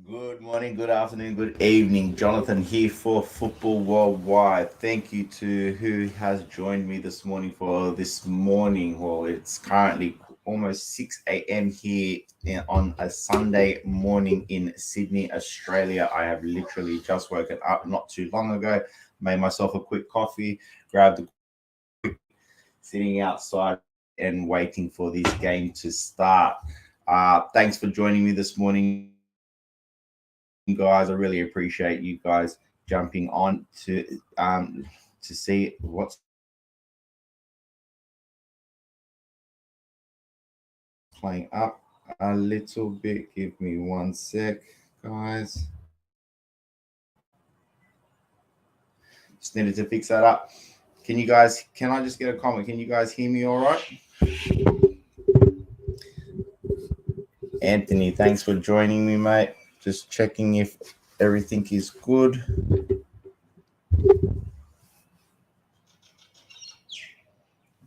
Good morning, good afternoon, good evening. Jonathan here for Football Worldwide. Thank you to who has joined me this morning for this morning. Well, it's currently almost 6 a.m. here on a Sunday morning in Sydney, Australia. I have literally just woken up not too long ago, made myself a quick coffee, grabbed a quick sitting outside and waiting for this game to start. Thanks for joining me this morning, guys. I really appreciate you guys jumping on to see what's playing up a little bit. Give me 1 sec, guys. Just needed to fix that up. Can I just get a comment? Can you guys hear me all right? Anthony, thanks for joining me, mate. Just checking if everything is good.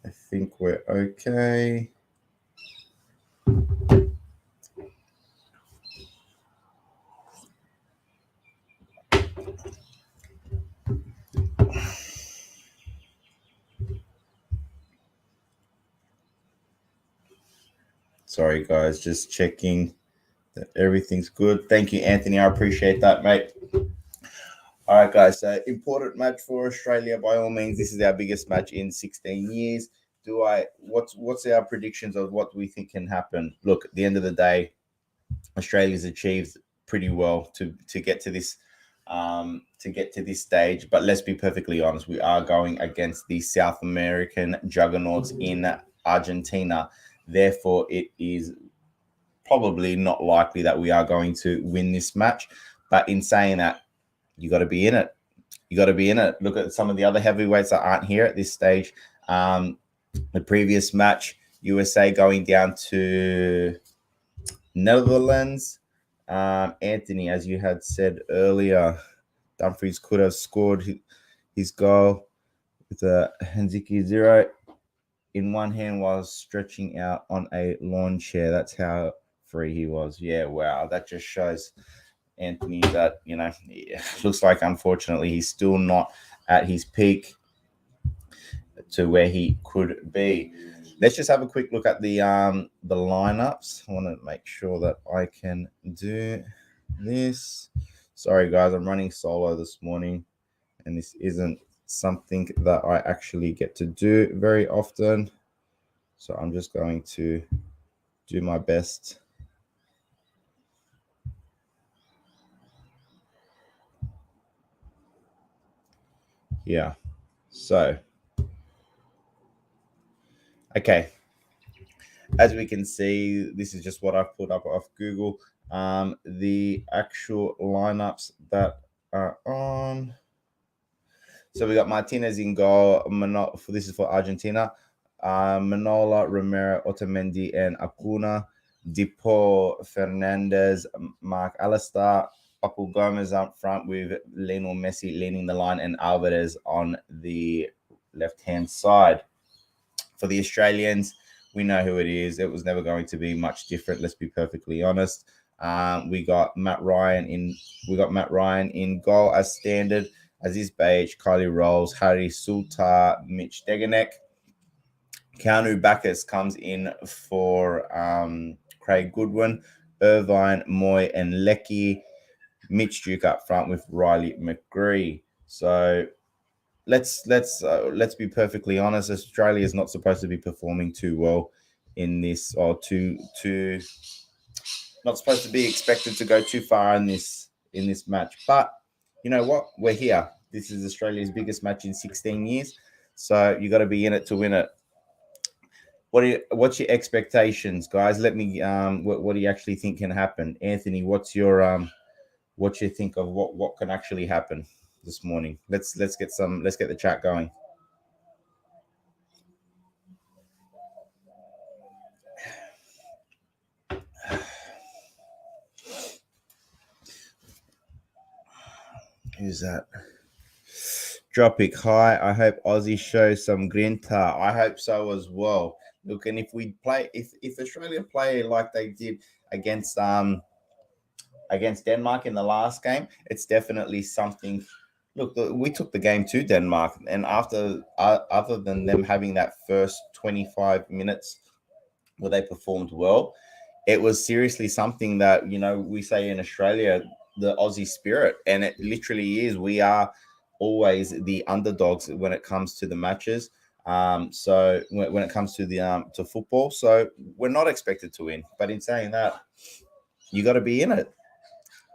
I think we're okay. Sorry, guys, just checking that everything's good. Thank you, Anthony. I appreciate that, mate. All right, guys. So important match for Australia. By all means, this is our biggest match in 16 years. What's our predictions of what we think can happen? Look, at the end of the day, Australia's achieved pretty well to get to this stage. But let's be perfectly honest, we are going against the South American juggernauts in Argentina. Therefore, it is probably not likely that we are going to win this match. But in saying that, you got to be in it. You got to be in it. Look at some of the other heavyweights that aren't here at this stage. The previous match, USA going down to Netherlands. Anthony, as you had said earlier, Dumfries could have scored his goal with a Henziki 0 in one hand while stretching out on a lawn chair. That's how free he was. Yeah, wow. That just shows Anthony that, looks like, unfortunately, he's still not at his peak to where he could be. Let's just have a quick look at the lineups. I want to make sure that I can do this. Sorry, guys, I'm running solo this morning, and this isn't something that I actually get to do very often. So I'm just going to do my best. Yeah. So, okay. As we can see, this is just what I've put up off Google. The actual lineups that are on. So we got Martinez in goal. This is for Argentina. Manola, Romero, Otamendi, and Acuna. Depo, Fernandez, Mark Alistair. Papu Gomez up front with Lionel Messi leading the line, and Alvarez on the left-hand side. For the Australians, we know who it is. It was never going to be much different. Let's be perfectly honest. We got Matt Ryan in goal as standard. Aziz Beich, Kylie Rolls, Harry Sultar, Mitch Deganek. Keanu Backus comes in for Craig Goodwin, Irvine, Moy, and Lecky. Mitch Duke up front with Riley McGree. So let's be perfectly honest. Australia is not supposed to be performing too well in this, or too not supposed to be expected to go too far in this match. But you know what? We're here. This is Australia's biggest match in 16 years. So you got to be in it to win it. What's your expectations, guys? Let me. What do you actually think can happen, Anthony? What you think of what can actually happen this morning? Let's get the chat going. Who's that? Dropic high. I hope Aussie shows some grinta. I hope so as well. Look, and if Australia play like they did against Denmark in the last game, it's definitely something. Look, we took the game to Denmark, and after other than them having that first 25 minutes where they performed well, it was seriously something that we say in Australia, the Aussie spirit, and it literally is. We are always the underdogs when it comes to the matches. So when it comes to the to football, so we're not expected to win. But in saying that, you got to be in it.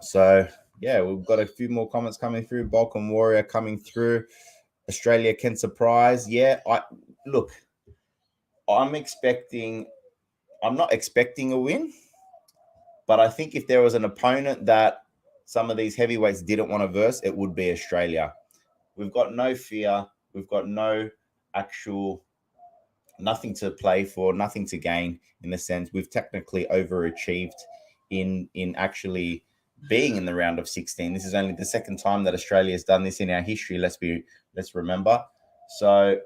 So yeah, we've got a few more comments coming through. Balkan Warrior coming through. Australia can surprise. Yeah, I'm not expecting a win, but I think if there was an opponent that some of these heavyweights didn't want to verse, it would be Australia. We've got no fear. We've got nothing to play for, nothing to gain in the sense we've technically overachieved in actually being in the round of 16. This is only the second time that Australia has done this in our history. Let's remember. So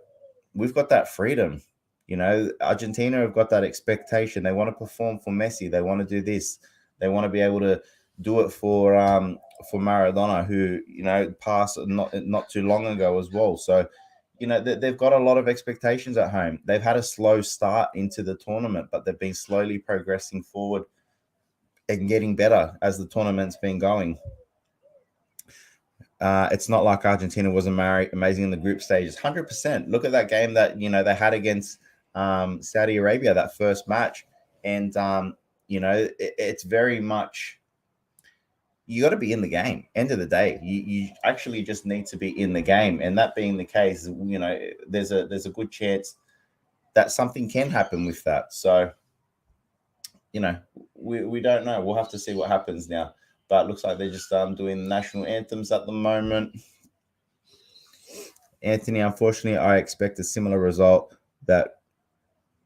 we've got that freedom. Argentina have got that expectation. They want to perform for Messi. They want to do this. They want to be able to do it for Maradona, who passed not too long ago as well. So they've got a lot of expectations at home. They've had a slow start into the tournament, but they've been slowly progressing forward and getting better as the tournament's been going. It's not like Argentina wasn't amazing in the group stages. 100%. Look at that game that they had against Saudi Arabia, that first match, and it's very much, you got to be in the game. End of the day, you actually just need to be in the game, and that being the case, there's a good chance that something can happen with that. So we don't know. We'll have to see what happens now. But it looks like they're just doing national anthems at the moment. Anthony, unfortunately, I expect a similar result that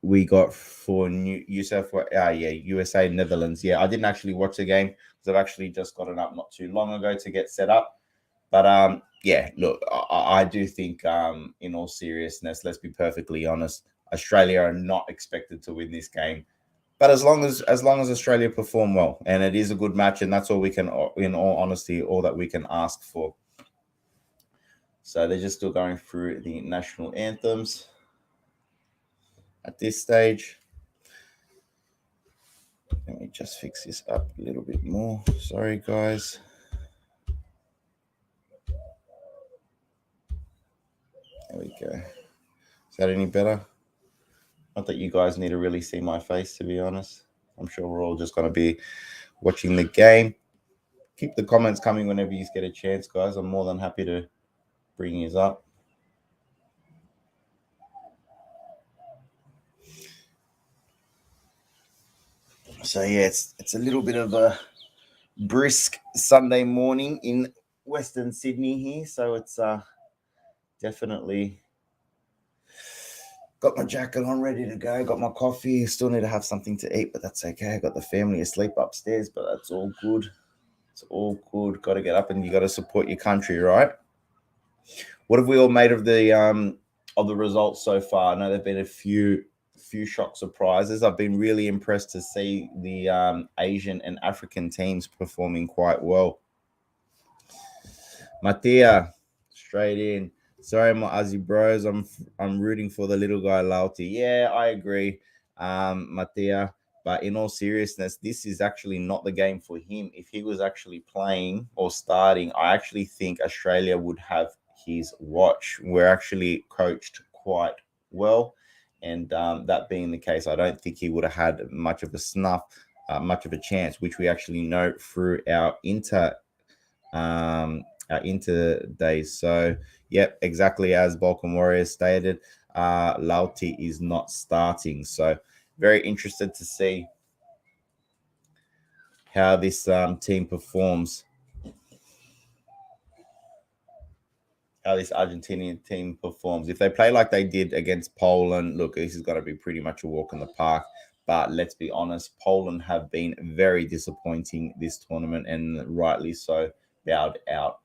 we got for USA, Netherlands. Yeah, I didn't actually watch the game because I've actually just gotten up not too long ago to get set up. But yeah, look, I do think in all seriousness, let's be perfectly honest, Australia are not expected to win this game. But as long as Australia perform well, and it is a good match, and that's all we can, in all honesty, all that we can ask for. So they're just still going through the national anthems at this stage. Let me just fix this up a little bit more. Sorry, guys. There we go. Is that any better? Not that you guys need to really see my face, to be honest. I'm sure we're all just going to be watching the game. Keep the comments coming whenever you get a chance, guys. I'm more than happy to bring you up. So yeah, it's a little bit of a brisk Sunday morning in Western Sydney here. So it's definitely got my jacket on, ready to go. Got my coffee. Still need to have something to eat, but that's okay. I got the family asleep upstairs, but that's all good. It's all good. Got to get up, and you got to support your country, right? What have we all made of the results so far? I know there've been a few shock surprises. I've been really impressed to see the Asian and African teams performing quite well. Matia, straight in. Sorry, my Aussie bros. I'm rooting for the little guy Lauti. Yeah, I agree, Matia. But in all seriousness, this is actually not the game for him. If he was actually playing or starting, I actually think Australia would have his watch. We're actually coached quite well, and that being the case, I don't think he would have had much of a chance, which we actually know through our days. So, yep, exactly as Balkan Warriors stated, Lauti is not starting. So, very interested to see how this team performs. How this Argentinian team performs. If they play like they did against Poland, look, this is going to be pretty much a walk in the park. But let's be honest, Poland have been very disappointing this tournament, and rightly so, bowed out.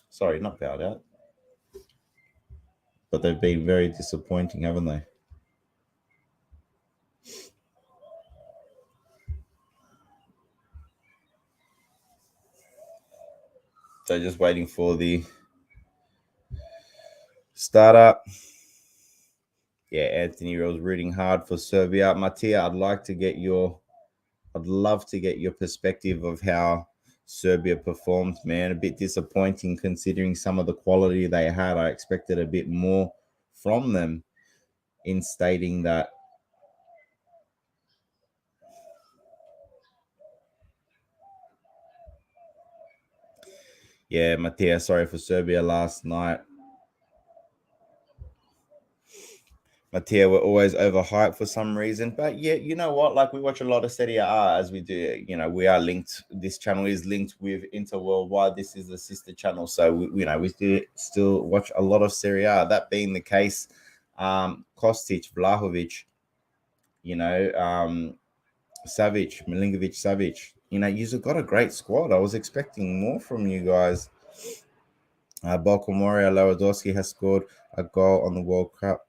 Sorry, not bowed out, but they've been very disappointing, haven't they? So just waiting for the startup. Yeah, Anthony Rose rooting hard for Serbia. Mattia, I'd love to get your perspective of how Serbia performed, man. A bit disappointing considering some of the quality they had. I expected a bit more from them in stating that. Yeah, Mattia, sorry for Serbia last night. Mattia were always overhyped for some reason. But yeah, you know what? Like, we watch a lot of Serie A as we do. You know, we are linked. This channel is linked with Inter Worldwide. This is the sister channel. So, we still watch a lot of Serie A. That being the case, Kostic, Vlahovic, Savic, Milinkovic, Savic. You've got a great squad. I was expecting more from you guys. Balkomoria Lewandowski has scored a goal on the World Cup.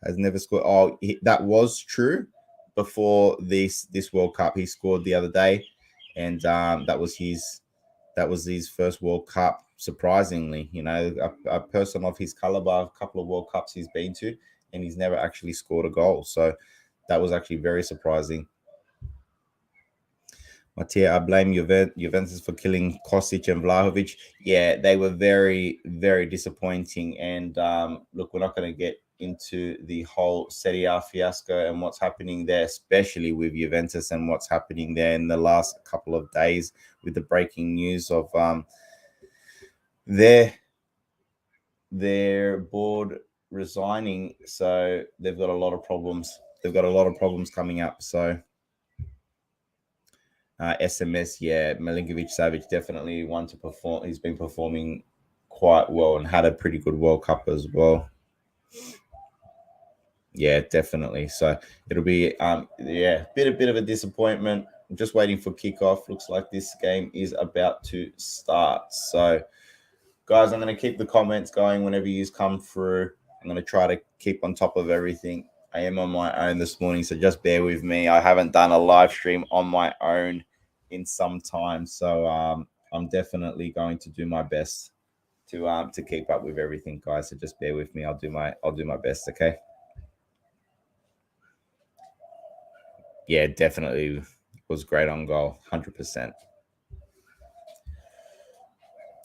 Has never scored. Oh, that was true before this World Cup. He scored the other day, and that was his first World Cup. Surprisingly, a person of his caliber, a couple of World Cups he's been to, and he's never actually scored a goal. So that was actually very surprising. Mattia, I blame Juventus for killing Kostic and Vlahovic. Yeah, they were very, very disappointing. And look, we're not going to get into the whole Serie A fiasco and what's happening there, especially with Juventus and what's happening there in the last couple of days with the breaking news of their board resigning. So they've got a lot of problems. They've got a lot of problems coming up. So SMS, yeah, Milinkovic Savic definitely one to perform. He's been performing quite well and had a pretty good World Cup as well. Yeah, definitely. So it'll be bit of a disappointment. I'm just waiting for kickoff. Looks like this game is about to start. So guys, I'm going to keep the comments going whenever you come through. I'm going to try to keep on top of everything. I am on my own this morning, so just bear with me. I haven't done a live stream on my own in some time, so I'm definitely going to do my best to keep up with everything, guys. So just bear with me. I'll do my best. Okay. Yeah, definitely was great on goal, 100%.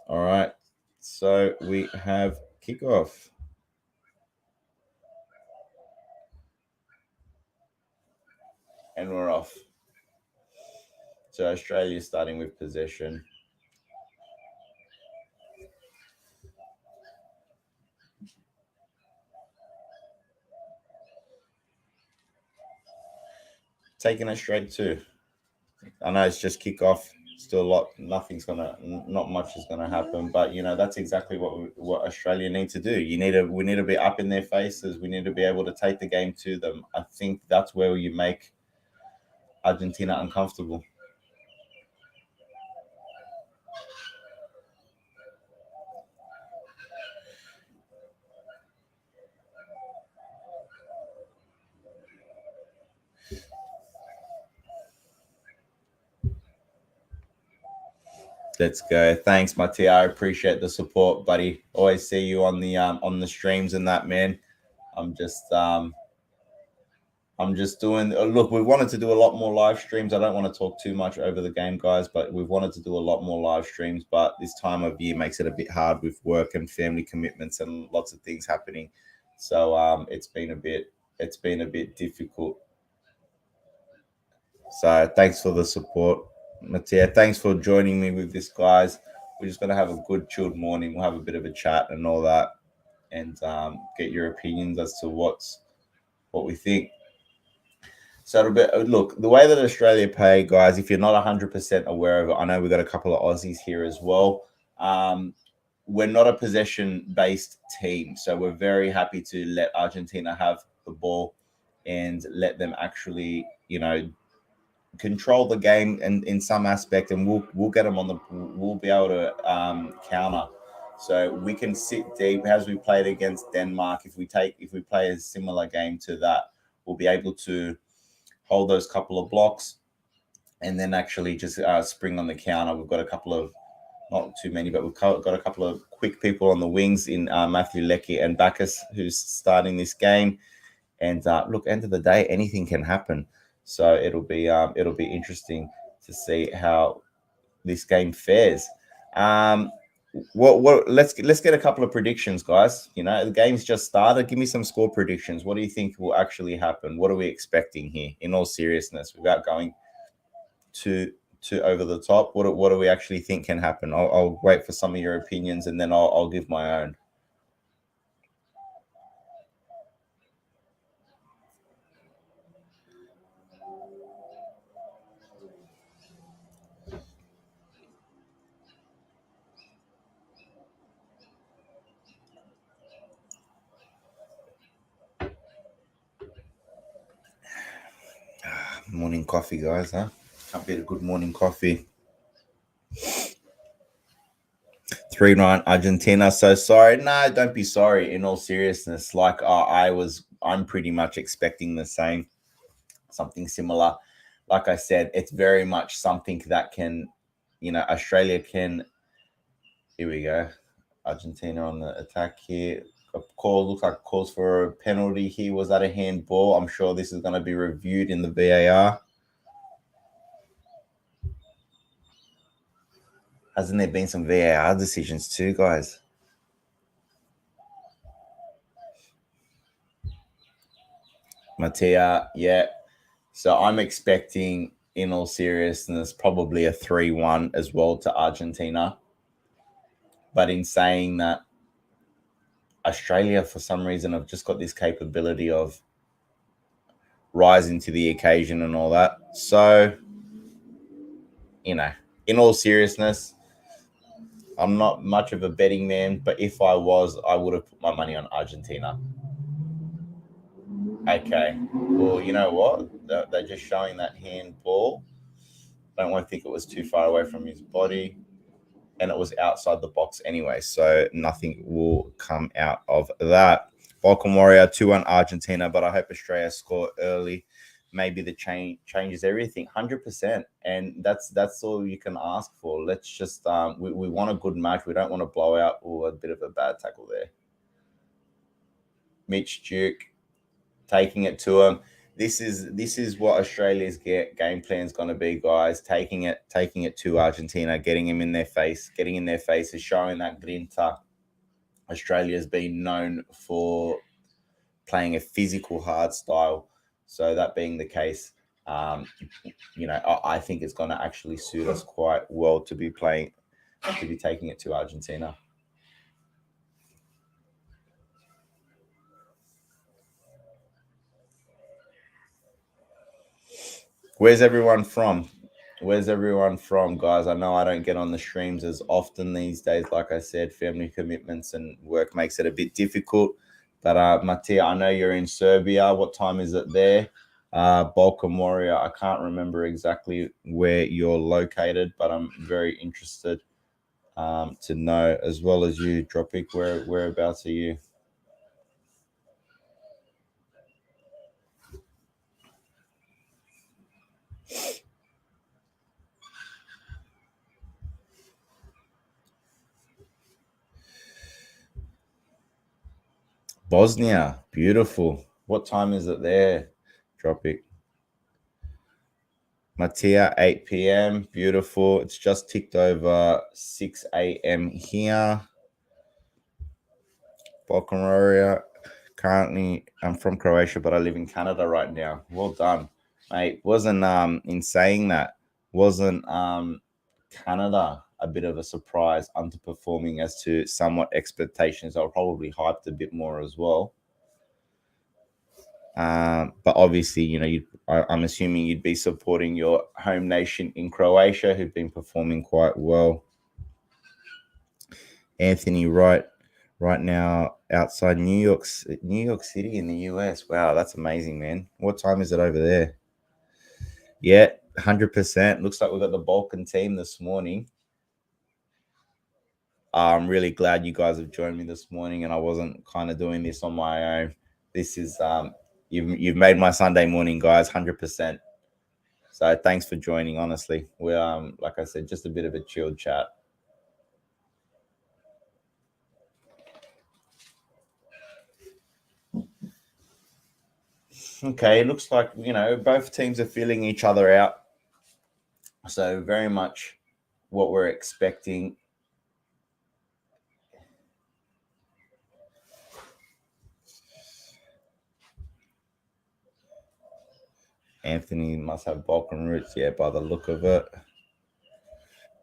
All right, so we have kickoff. And we're off. So Australia starting with possession. Taking it straight to. I know it's just kickoff. Still a lot. Not much is gonna happen. But that's exactly what Australia need to do. We need to be up in their faces. We need to be able to take the game to them. I think that's where you make Argentina uncomfortable. Let's go. Thanks, Mattia. I appreciate the support, buddy. Always see you on the streams and that, man. I'm just I'm just doing. Look, we wanted to do a lot more live streams. I don't want to talk too much over the game, guys, but we've wanted to do a lot more live streams. But this time of year makes it a bit hard with work and family commitments and lots of things happening. So it's been a bit difficult. So thanks for the support, Mattia. Thanks for joining me with this, guys. We're just gonna have a good chilled morning. We'll have a bit of a chat and all that, and get your opinions as to what we think. So it'll be, look, the way that Australia play, guys, if you're not 100% aware of it, I know we've got a couple of Aussies here as well. We're not a possession-based team, so we're very happy to let Argentina have the ball and let them actually, control the game in some aspect, and we'll get them we'll be able to counter. So we can sit deep as we played against Denmark. If we play a similar game to that, we'll be able to hold those couple of blocks, and then actually just spring on the counter. We've got a couple of, not too many, but we've got a couple of quick people on the wings in Matthew Leckie and Bacchus, who's starting this game. And look, end of the day, anything can happen. So it'll be interesting to see how this game fares. Let's get a couple of predictions, guys. The game's just started. Give me some score predictions. What do you think will actually happen? What are we expecting here? In all seriousness, without going too over the top, what do we actually think can happen? I'll wait for some of your opinions, and then I'll give my own. Morning coffee, guys, huh? Can't beat a good morning coffee. 3-9 Argentina. So sorry. No, don't be sorry. In all seriousness, like I'm pretty much expecting the same, something similar. Like I said, it's very much something that can, Australia can. Here we go. Argentina on the attack here. A call looks like calls for a penalty here. Was that a handball? I'm sure this is going to be reviewed in the VAR. Hasn't there been some VAR decisions too, guys? Mattia, yeah. So I'm expecting, in all seriousness, probably a 3-1 as well to Argentina. But in saying that, Australia, for some reason, have just got this capability of rising to the occasion and all that. So, in all seriousness, I'm not much of a betting man, but if I was, I would have put my money on Argentina. Okay. Well, you know what? They're just showing that handball. I don't want to think it was too far away from his body, and it was outside the box anyway, so nothing will come out of that. Balkan Warrior 2-1 Argentina, but I hope Australia score early. Maybe the changes everything 100%, and that's all you can ask for. Let's just we want a good match. We don't want to blow out or a bit of a bad tackle there. Mitch Duke taking it to him. This is what Australia's game plan is going to be, guys. Taking it to Argentina, getting him in their face, getting in their faces, showing that grinta. Australia's been known for playing a physical, hard style. So that being the case, um, I think it's going to actually suit us quite well to be taking it to Argentina. Where's everyone from? Where's everyone from, guys? I know I don't get on the streams as often these days. Like I said, family commitments and work makes it a bit difficult. But Mattia, I know you're in Serbia. What time is it there? Balkan Warrior, I can't remember exactly where you're located, but I'm very interested to know, as well as you, Dropic. Whereabouts are you? Bosnia, beautiful. What time is it there, Dropic? Mattia, 8 p.m. Beautiful. It's just ticked over 6 a.m. here. Balkan. Currently, I'm from Croatia, but I live in Canada right now. Well done, mate. Wasn't in saying that, wasn't Canada a bit of a surprise, underperforming as to somewhat expectations? I was probably hyped a bit more as well. But obviously, I'm assuming you'd be supporting your home nation in Croatia, who've been performing quite well. Anthony, right now outside New York City in the US. Wow, that's amazing, man. What time is it over there? Yeah, 100%. Looks like we've got the Balkan team this morning. I'm really glad you guys have joined me this morning, and I wasn't kind of doing this on my own. This is you've made my Sunday morning, guys, 100%. So thanks for joining. Honestly, we're like I said, just a bit of a chilled chat. Okay, it looks like both teams are feeling each other out. So very much what we're expecting. Anthony must have Balkan roots, yeah, by the look of it.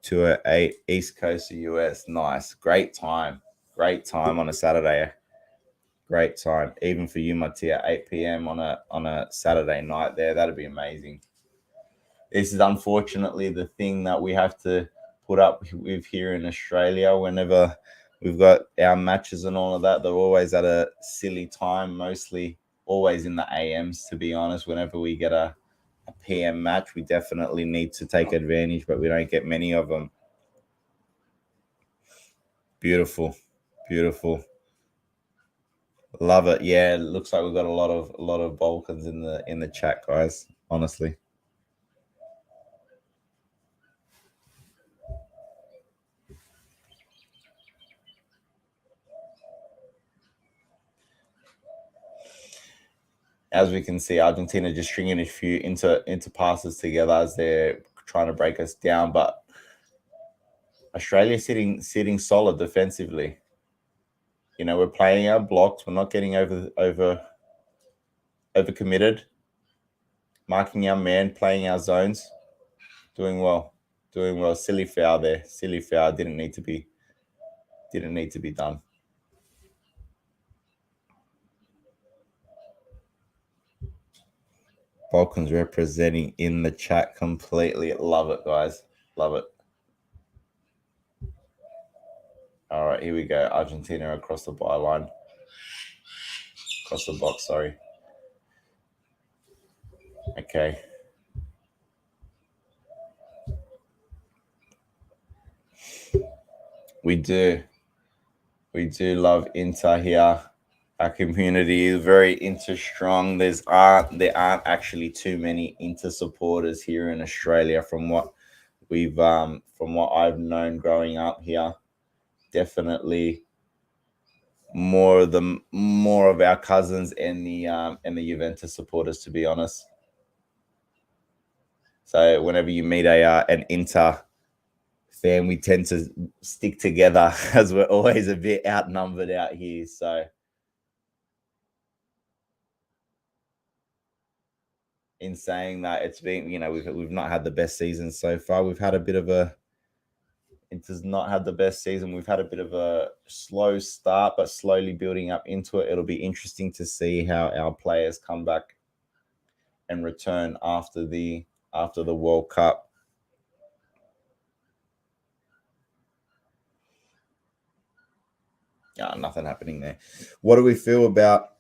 208 East Coast of US. Nice. Great time. Great time on a Saturday. Great time. Even for you, Mattia, 8 p.m. on a Saturday night there. That'd be amazing. This is unfortunately the thing that we have to put up with here in Australia. Whenever we've got our matches and all of that, they're always at a silly time, mostly always in the AMs, to be honest. Whenever we get a PM match, we definitely need to take advantage, but we don't get many of them. Beautiful, beautiful. Love it. Yeah, it looks like we've got a lot of Balkans in the chat, guys. Honestly. As we can see, Argentina just stringing a few into passes together as they're trying to break us down. But Australia sitting solid defensively. We're playing our blocks. We're not getting over committed. Marking our man, playing our zones. Doing well. Doing well. Silly foul there. Silly foul. Didn't need to be done. Balkans representing in the chat completely. Love it, guys. Love it. All right, here we go. Argentina across the byline. Across the box, sorry. Okay. We do. We do love Inter here. Our community is very Inter strong. There aren't actually too many Inter supporters here in Australia from what I've known growing up here. Definitely more of our cousins and the Juventus supporters, to be honest. So whenever you meet an Inter fan, we tend to stick together as we're always a bit outnumbered out here. So in saying that, it's been, we've not had the best season so far. We've had a bit of a It does not have the best season. We've had a bit of a slow start, but slowly building up into it. It'll be interesting to see how our players come back and return after the World Cup. Nothing happening there. What do we feel about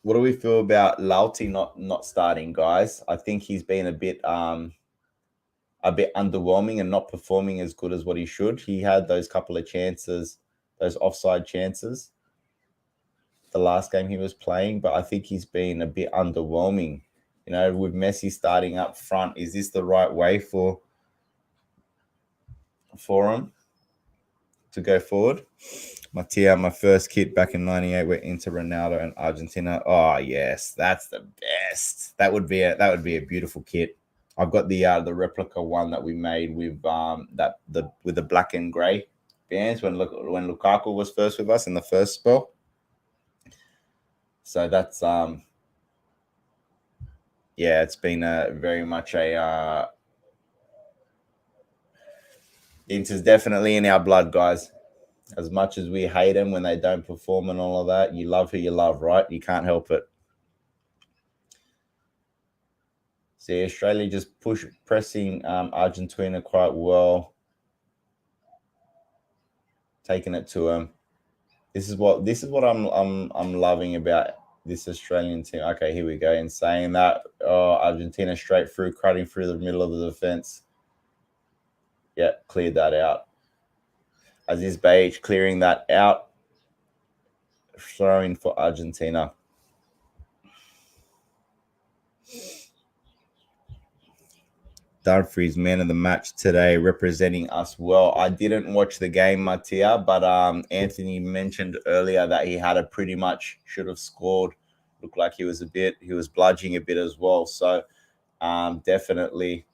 Lauti not starting, guys? I think he's been a bit underwhelming and not performing as good as what he should. He had those couple of chances, those offside chances, the last game he was playing, but I think he's been a bit underwhelming. With Messi starting up front, is this the right way for him to go forward? Mattia, my first kit back in '98 went into Ronaldo and Argentina. Oh yes, that's the best. That would be a beautiful kit. I've got the replica one that we made with with the black and grey bands when Lukaku was first with us in the first spell. So that's yeah, it's been very much a Inter's definitely in our blood, guys. As much as we hate them when they don't perform and all of that, you love who you love, right? You can't help it. See, Australia just pressing Argentina quite well, taking it to them. This is what I'm loving about this Australian team. Okay, here we go. In saying that, Argentina straight through, cutting through the middle of the defense. Yeah, cleared that out. Aziz Beich clearing that out, throwing for Argentina. Dumfries, man of the match today, representing us well. I didn't watch the game, Mattia, but Anthony mentioned earlier that he had a pretty much should have scored. Looked like he was bludging a bit as well. So definitely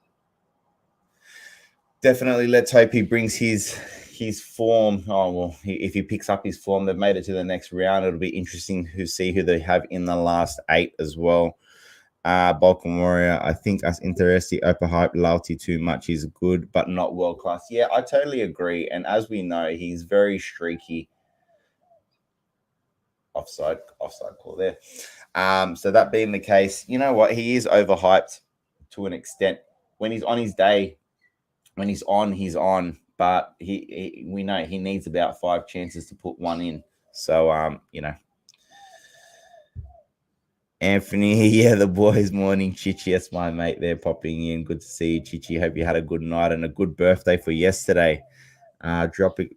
let's hope he brings his form. Oh well, if he picks up his form, they've made it to the next round. It'll be interesting to see who they have in the last 8 as well. Balkan Warrior, I think us interesting, overhyped Lauti too much. He's good, but not world class. Yeah, I totally agree. And as we know, he's very streaky. Offside call there. So that being the case, you know what? He is overhyped to an extent. When he's on his day, when he's on. But we know he needs about 5 chances to put one in. So Anthony, yeah, the boys morning. Chichi, that's my mate there popping in. Good to see you, Chichi. Hope you had a good night and a good birthday for yesterday. Dropping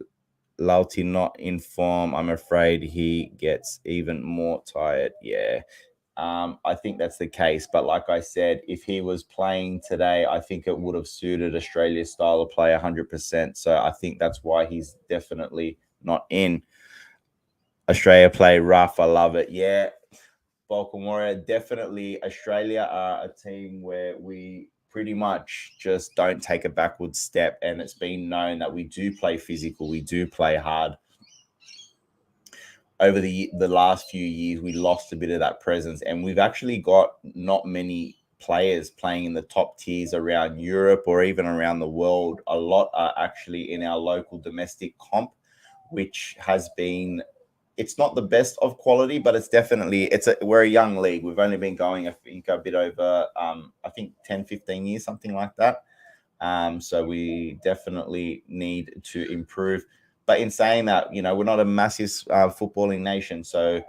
Lauti not in form. I'm afraid he gets even more tired. Yeah. I think that's the case. But like I said, if he was playing today, I think it would have suited Australia's style of play 100%. So I think that's why he's definitely not in. Australia play rough. I love it. Yeah. Balkan Warrior, definitely Australia are a team where we pretty much just don't take a backward step. And it's been known that we do play physical, we do play hard. Over the last few years, we lost a bit of that presence, and we've actually got not many players playing in the top tiers around Europe or even around the world. A lot are actually in our local domestic comp, which has been, it's not the best of quality, but it's definitely, we're a young league. We've only been going, I think, a bit over, I think 10, 15 years, something like that. So we definitely need to improve. But in saying that, we're not a massive footballing nation. So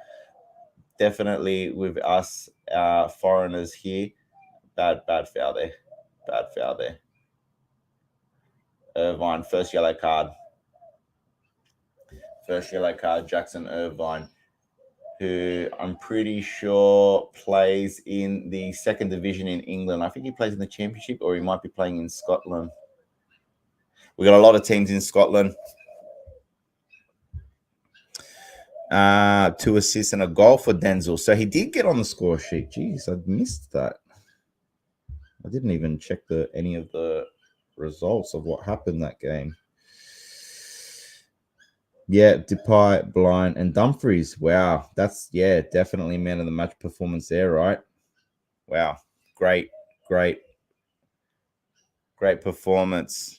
definitely with us foreigners here Bad foul there. Bad foul there. Irvine, first yellow card. First yellow card, Jackson Irvine, who I'm pretty sure plays in the second division in England. I think he plays in the Championship, or he might be playing in Scotland. We got a lot of teams in Scotland. 2 assists and a goal for Denzel. So he did get on the score sheet. Jeez, I missed that. I didn't even check any of the results of what happened that game. Yeah, Depay, Blind, and Dumfries. Wow, that's definitely man of the match performance there, right? Wow, great performance.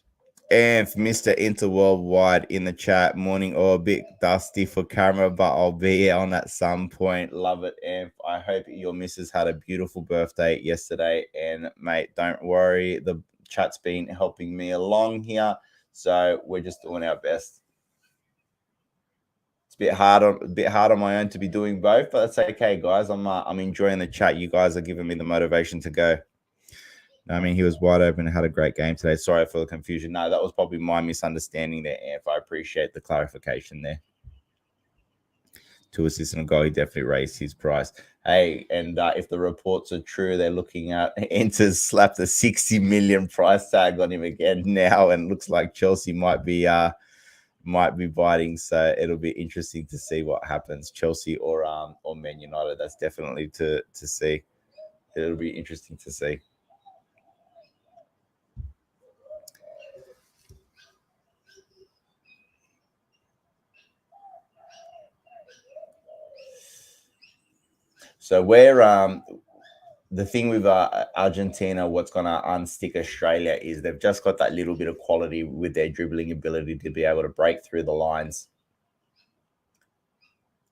And Mr. Inter Worldwide in the chat, morning or a bit dusty for camera, but I'll be on at some point. Love it, Amph. I hope your missus had a beautiful birthday yesterday. And mate, don't worry, the chat's been helping me along here, so we're just doing our best. It's a bit hard on my own to be doing both, but that's okay, guys. I'm enjoying the chat. You guys are giving me the motivation to go. I mean, he was wide open and had a great game today. Sorry for the confusion. No, that was probably my misunderstanding there, Amph. I appreciate the clarification there. 2 assists and a goal. He definitely raised his price. Hey, and if the reports are true, they're looking at Inter's slapped a 60 million price tag on him again now, and looks like Chelsea might be biting. So it'll be interesting to see what happens, Chelsea or Man United. That's definitely to see. It'll be interesting to see. So we're the thing with Argentina, what's going to unstick Australia is they've just got that little bit of quality with their dribbling ability to be able to break through the lines.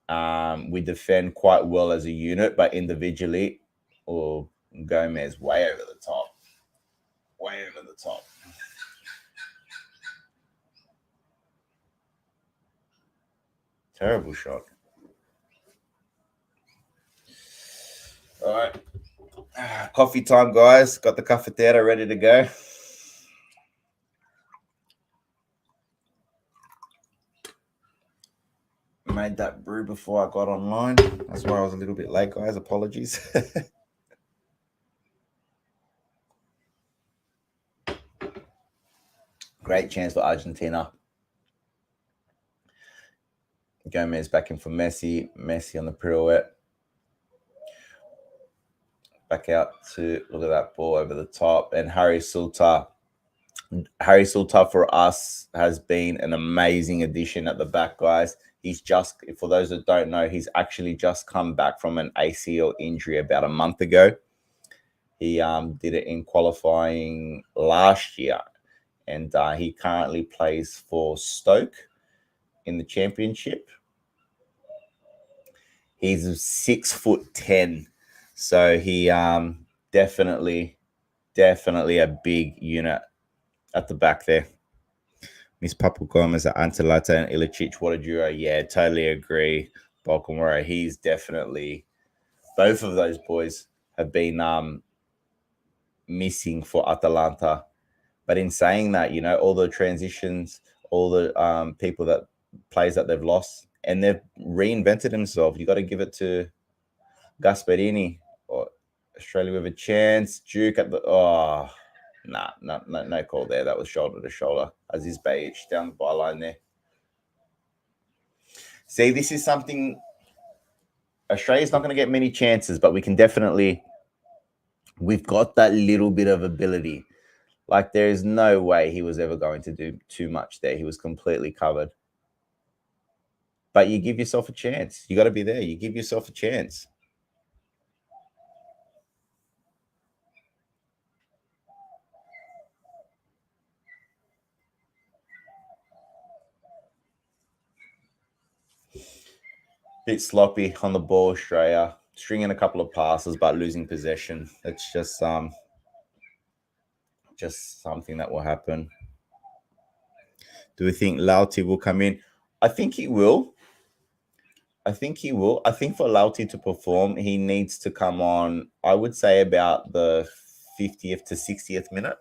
We defend quite well as a unit, but individually, Gomez way over the top. Way over the top. Terrible shot. All right. Coffee time, guys. Got the cafetera ready to go. Made that brew before I got online. That's why I was a little bit late, guys. Apologies. Great chance for Argentina. Gomez back in for Messi. Messi on the pirouette. Back out to look at that ball over the top. And Harry Sulta. Harry Sulta for us has been an amazing addition at the back, guys. He's just, for those that don't know, he's actually just come back from an ACL injury about a month ago. He did it in qualifying last year, and he currently plays for Stoke in the Championship. He's 6'10", so he definitely a big unit at the back there. Miss Papu Gomez at Antelata and Ilicic. What a duo. Yeah, totally agree. Balkamora, he's definitely, both of those boys have been missing for Atalanta. But in saying that, you know, all the transitions, all the people that plays that they've lost, and they've reinvented themselves. You got to give it to Gasperini or Australia with a chance. Duke at the no call there. That was shoulder to shoulder. Aziz Bayic down the byline there. See, this is something Australia's not going to get many chances, but we can definitely. We've got that little bit of ability. Like, there is no way he was ever going to do too much there. He was completely covered. But you give yourself a chance. You got to be there. You give yourself a chance. Bit sloppy on the ball, Australia. Stringing a couple of passes, but losing possession. It's just something that will happen. Do we think Lauti will come in? I think he will. I think for Lauti to perform, he needs to come on, I would say, about the 50th to 60th minute.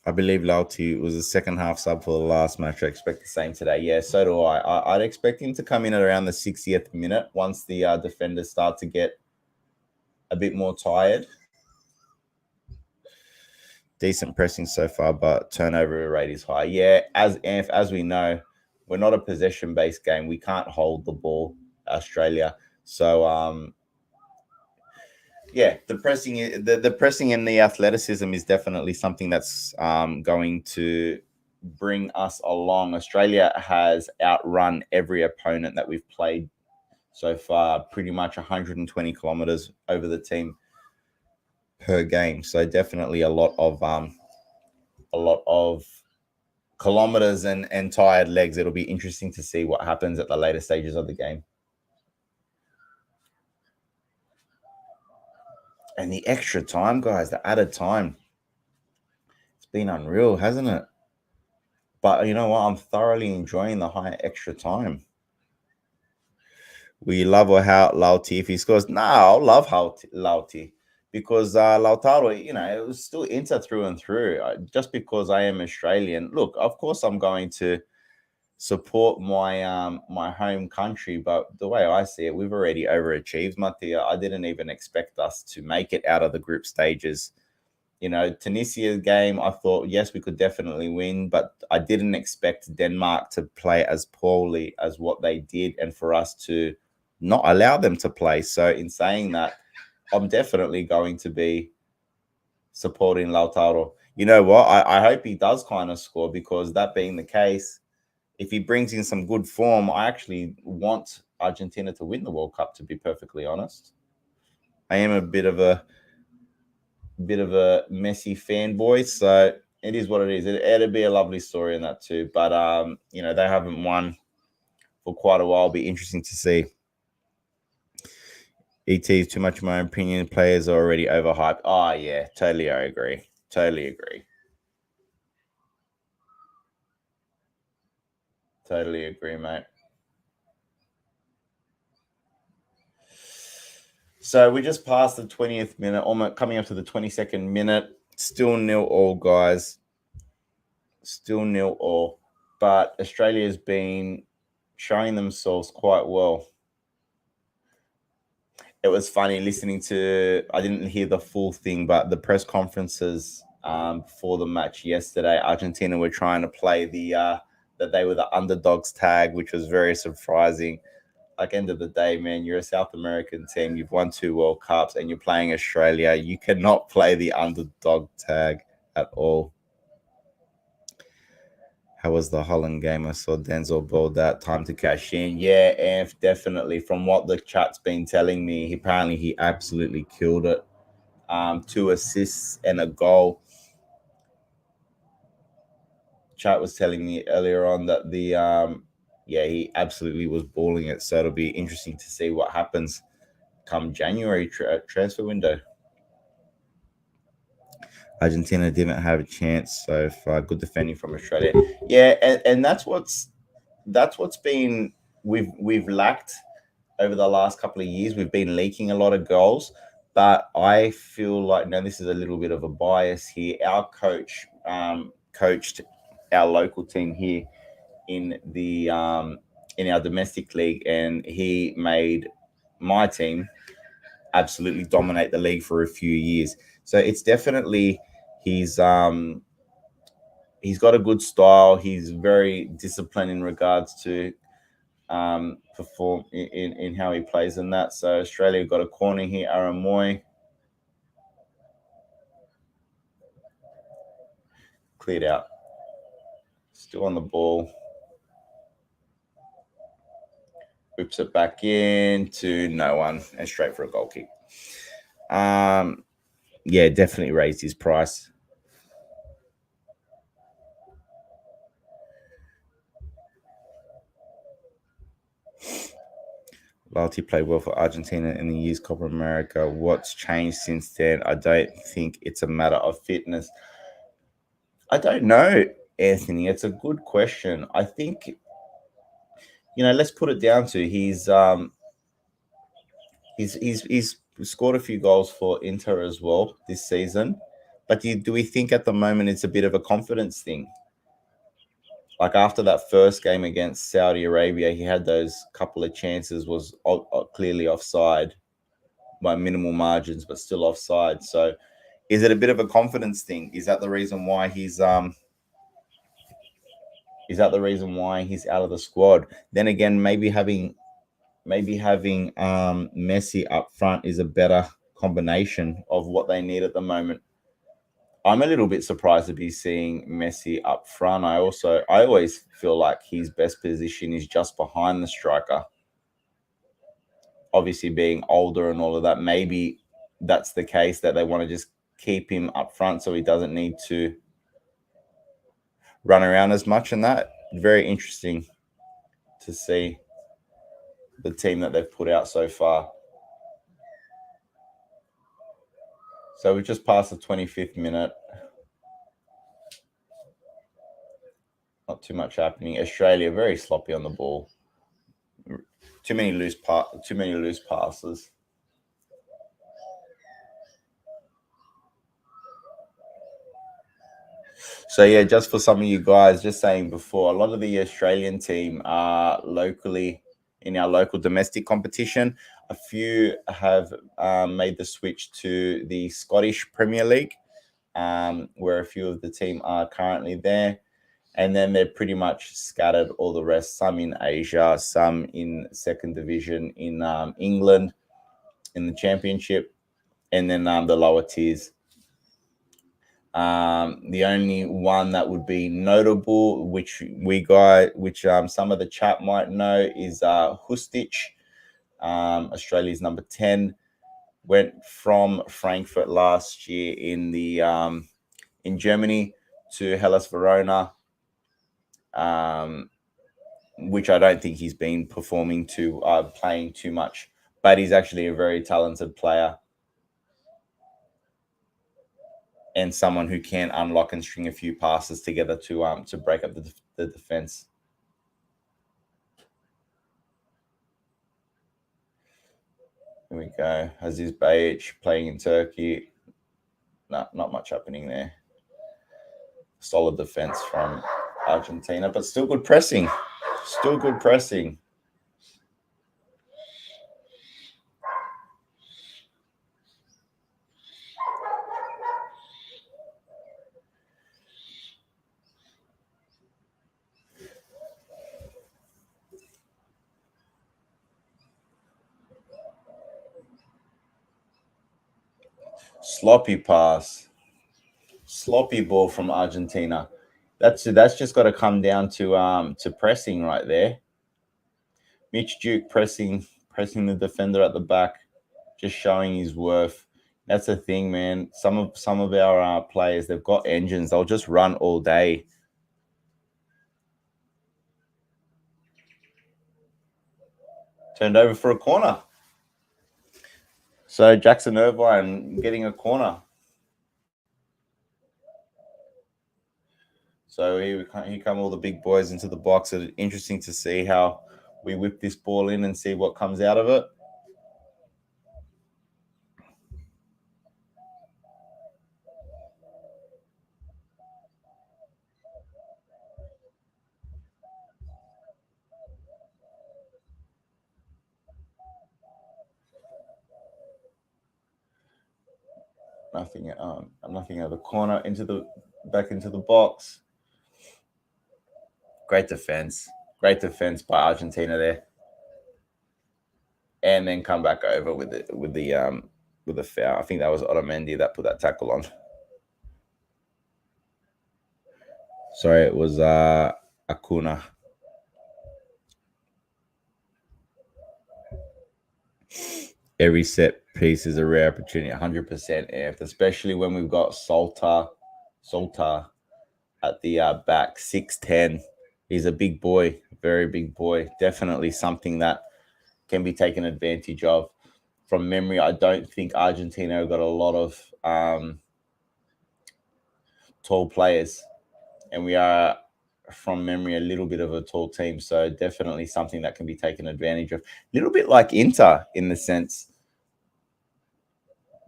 I believe Lauti was a second half sub for the last match. I expect the same today. Yeah, so do I. I'd expect him to come in at around the 60th minute once the defenders start to get a bit more tired. Decent pressing so far, but turnover rate is high. Yeah, as we know, we're not a possession-based game. We can't hold the ball, Australia. So yeah, the pressing and the athleticism is definitely something that's going to bring us along. Australia has outrun every opponent that we've played so far, pretty much 120 kilometers over the team per game. So definitely a lot of kilometers and tired legs. It'll be interesting to see what happens at the later stages of the game. And the extra time, guys, the added time. It's been unreal, hasn't it? But you know what? I'm thoroughly enjoying the high extra time. We love how Lauti, if he scores. No, I'll love how Lauti because Lautaro, it was still Inter through and through. Just because I am Australian, look, of course I'm going to support my my home country, but the way I see it, we've already overachieved, Mattia. I didn't even expect us to make it out of the group stages. Tunisia's game, I thought, yes, we could definitely win, but I didn't expect Denmark to play as poorly as what they did and for us to not allow them to play. So in saying that, I'm definitely going to be supporting Lautaro. You know what? I hope he does kind of score because that being the case, if he brings in some good form, I actually want Argentina to win the World Cup, to be perfectly honest. I am a bit of a Messi fanboy, so it is what it is. It'd be a lovely story in that too. But they haven't won for quite a while. It'll be interesting to see. ET is too much in my opinion. Players are already overhyped. Oh yeah, totally agree. Totally agree. Totally agree, mate. So we just passed the 20th minute, almost coming up to the 22nd minute. Still 0-0, guys. Still 0-0. But Australia's been showing themselves quite well. It was funny listening to, I didn't hear the full thing, but the press conferences before the match yesterday, Argentina were trying to play that they were the underdogs tag, which was very surprising. Like, end of the day, man, you're a South American team. You've won 2 World Cups and you're playing Australia. You cannot play the underdog tag at all. How was the Holland game? I saw Denzel bowled that time to cash in. Yeah, and definitely. From what the chat's been telling me, he absolutely killed it. 2 assists and a goal. Chat was telling me earlier on that he absolutely was balling it. So it'll be interesting to see what happens come January transfer window. Argentina didn't have a chance so far. Good defending from Australia. Yeah, and that's what's been we've lacked over the last couple of years. We've been leaking a lot of goals, but I feel like now this is a little bit of a bias here. Our coach coached our local team here in our domestic league, and he made my team absolutely dominate the league for a few years. So it's definitely he's got a good style. He's very disciplined in regards to perform in how he plays in that. So Australia got a corner here. Aaron Moy cleared out. Still on the ball. Whips it back in to no one and straight for a goal kick. Yeah, definitely raised his price. Loyalty played well for Argentina in the year's Copa America. What's changed since then? I don't think it's a matter of fitness. I don't know, Anthony. It's a good question. I think, let's put it down to He's scored a few goals for Inter as well this season. But do we think at the moment it's a bit of a confidence thing? Like after that first game against Saudi Arabia, he had those couple of chances, was clearly offside by minimal margins, but still offside. So is it a bit of a confidence thing? Is that the reason why he's out of the squad? Then again, maybe having Messi up front is a better combination of what they need at the moment. I'm a little bit surprised to be seeing Messi up front. I always feel like his best position is just behind the striker. Obviously, being older and all of that, maybe that's the case that they want to just keep him up front so he doesn't need to run around as much. And that very interesting to see the team that they've put out so far. So we've just passed the 25th minute. Not too much happening. Australia very sloppy on the ball. Too many loose passes. So yeah, just for some of you guys, just saying before, a lot of the Australian team are locally in our local domestic competition. A few have made the switch to the Scottish Premier League, where a few of the team are currently there. And then they're pretty much scattered all the rest, some in Asia, some in second division in England, in the championship, and then the lower tiers. The only one that would be notable, which some of the chat might know, is Hustic, Australia's number 10, went from Frankfurt last year in Germany to Hellas Verona, which I don't think he's been playing too much, but he's actually a very talented player. And someone who can unlock and string a few passes together to break up the defense. Here we go. Aziz Bayic playing in Turkey. No, not much happening there. Solid defense from Argentina, but still good pressing. Still good pressing. Sloppy pass. Sloppy ball from Argentina. That's just got to come down to pressing right there. Mitch Duke pressing the defender at the back, just showing his worth. That's the thing, man. Some of our players, they've got engines. They'll just run all day. Turned over for a corner. So Jackson Irvine getting a corner. So here come all the big boys into the box. It's interesting to see how we whip this ball in and see what comes out of it. Nothing out of the corner, back into the box. Great defense by Argentina there, and then come back over with the foul. I think that was Otamendi that put that tackle on. Sorry, it was Acuna. Every set piece is a rare opportunity, 100% amped, especially when we've got Salta at the back, 6'10". He's a big boy, very big boy. Definitely something that can be taken advantage of. From memory, I don't think Argentina got a lot of tall players, and we are, from memory, a little bit of a tall team. So definitely something that can be taken advantage of. A little bit like Inter in the sense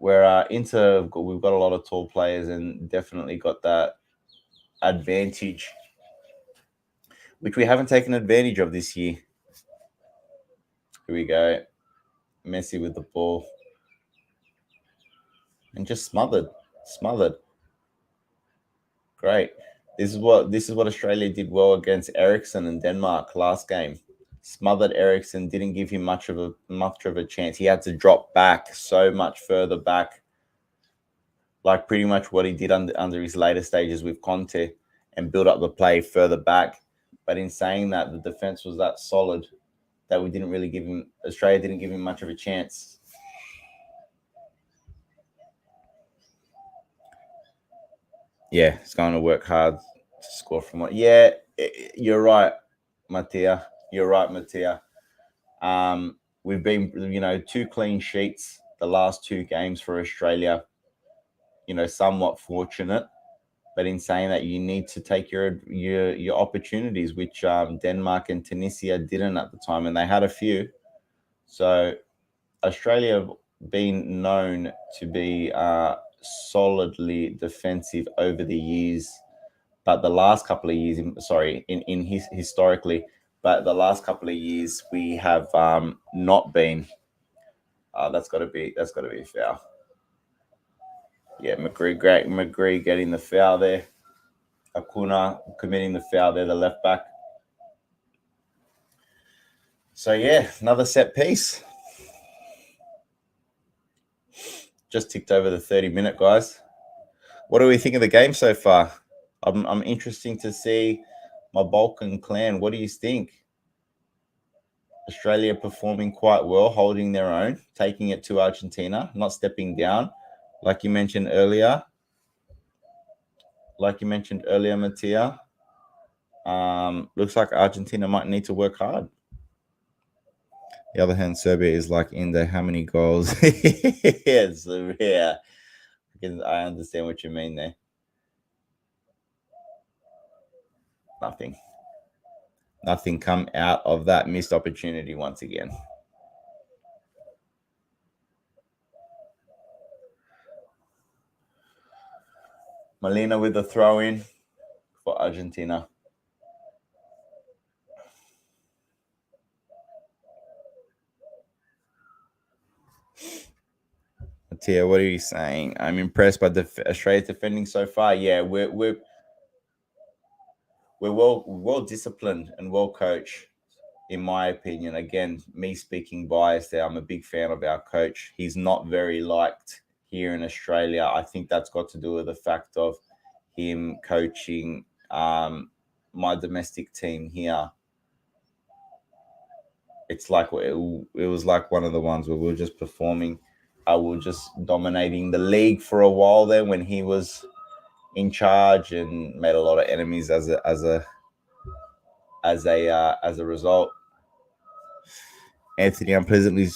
we've got a lot of tall players and definitely got that advantage, which we haven't taken advantage of this year. Here we go. Messi with the ball. And just smothered. Great. This is what Australia did well against Ericsson and Denmark last game. Smothered Ericsson, didn't give him much of a chance. He had to drop back so much further back, like pretty much what he did under his later stages with Conte, and build up the play further back. But in saying that, the defense was that solid that Australia didn't give him much of a chance. Yeah, he's going to work hard to score from it. Yeah, you're right, Mattia. We've been, 2 clean sheets the last 2 games for Australia. Somewhat fortunate, but in saying that, you need to take your opportunities, which Denmark and Tunisia didn't at the time, and they had a few. So Australia have been known to be solidly defensive over the years, but the last couple of years, historically, but the last couple of years we have not been. That's got to be a foul. Yeah, McGree getting the foul there. Acuna committing the foul there, the left back. So yeah, another set piece. Just ticked over the 30-minute, guys. What do we think of the game so far? I'm interested to see my Balkan clan. What do you think? Australia performing quite well, holding their own, taking it to Argentina, not stepping down, like you mentioned earlier. Mattia. Looks like Argentina might need to work hard. The other hand, Serbia is like in there. How many goals? Yes, yeah. I understand what you mean there. Nothing come out of that missed opportunity once again. Molina with the throw in for Argentina. Mattia, what are you saying? I'm impressed by Australia's defending so far. Yeah, we're well disciplined and well coached, in my opinion. Again, me speaking biased there. I'm a big fan of our coach. He's not very liked here in Australia. I think that's got to do with the fact of him coaching my domestic team here. It's like it was like one of the ones where we were just performing. We were just dominating the league for a while there when he was in charge, and made a lot of enemies as a result. Anthony, I'm pleasantly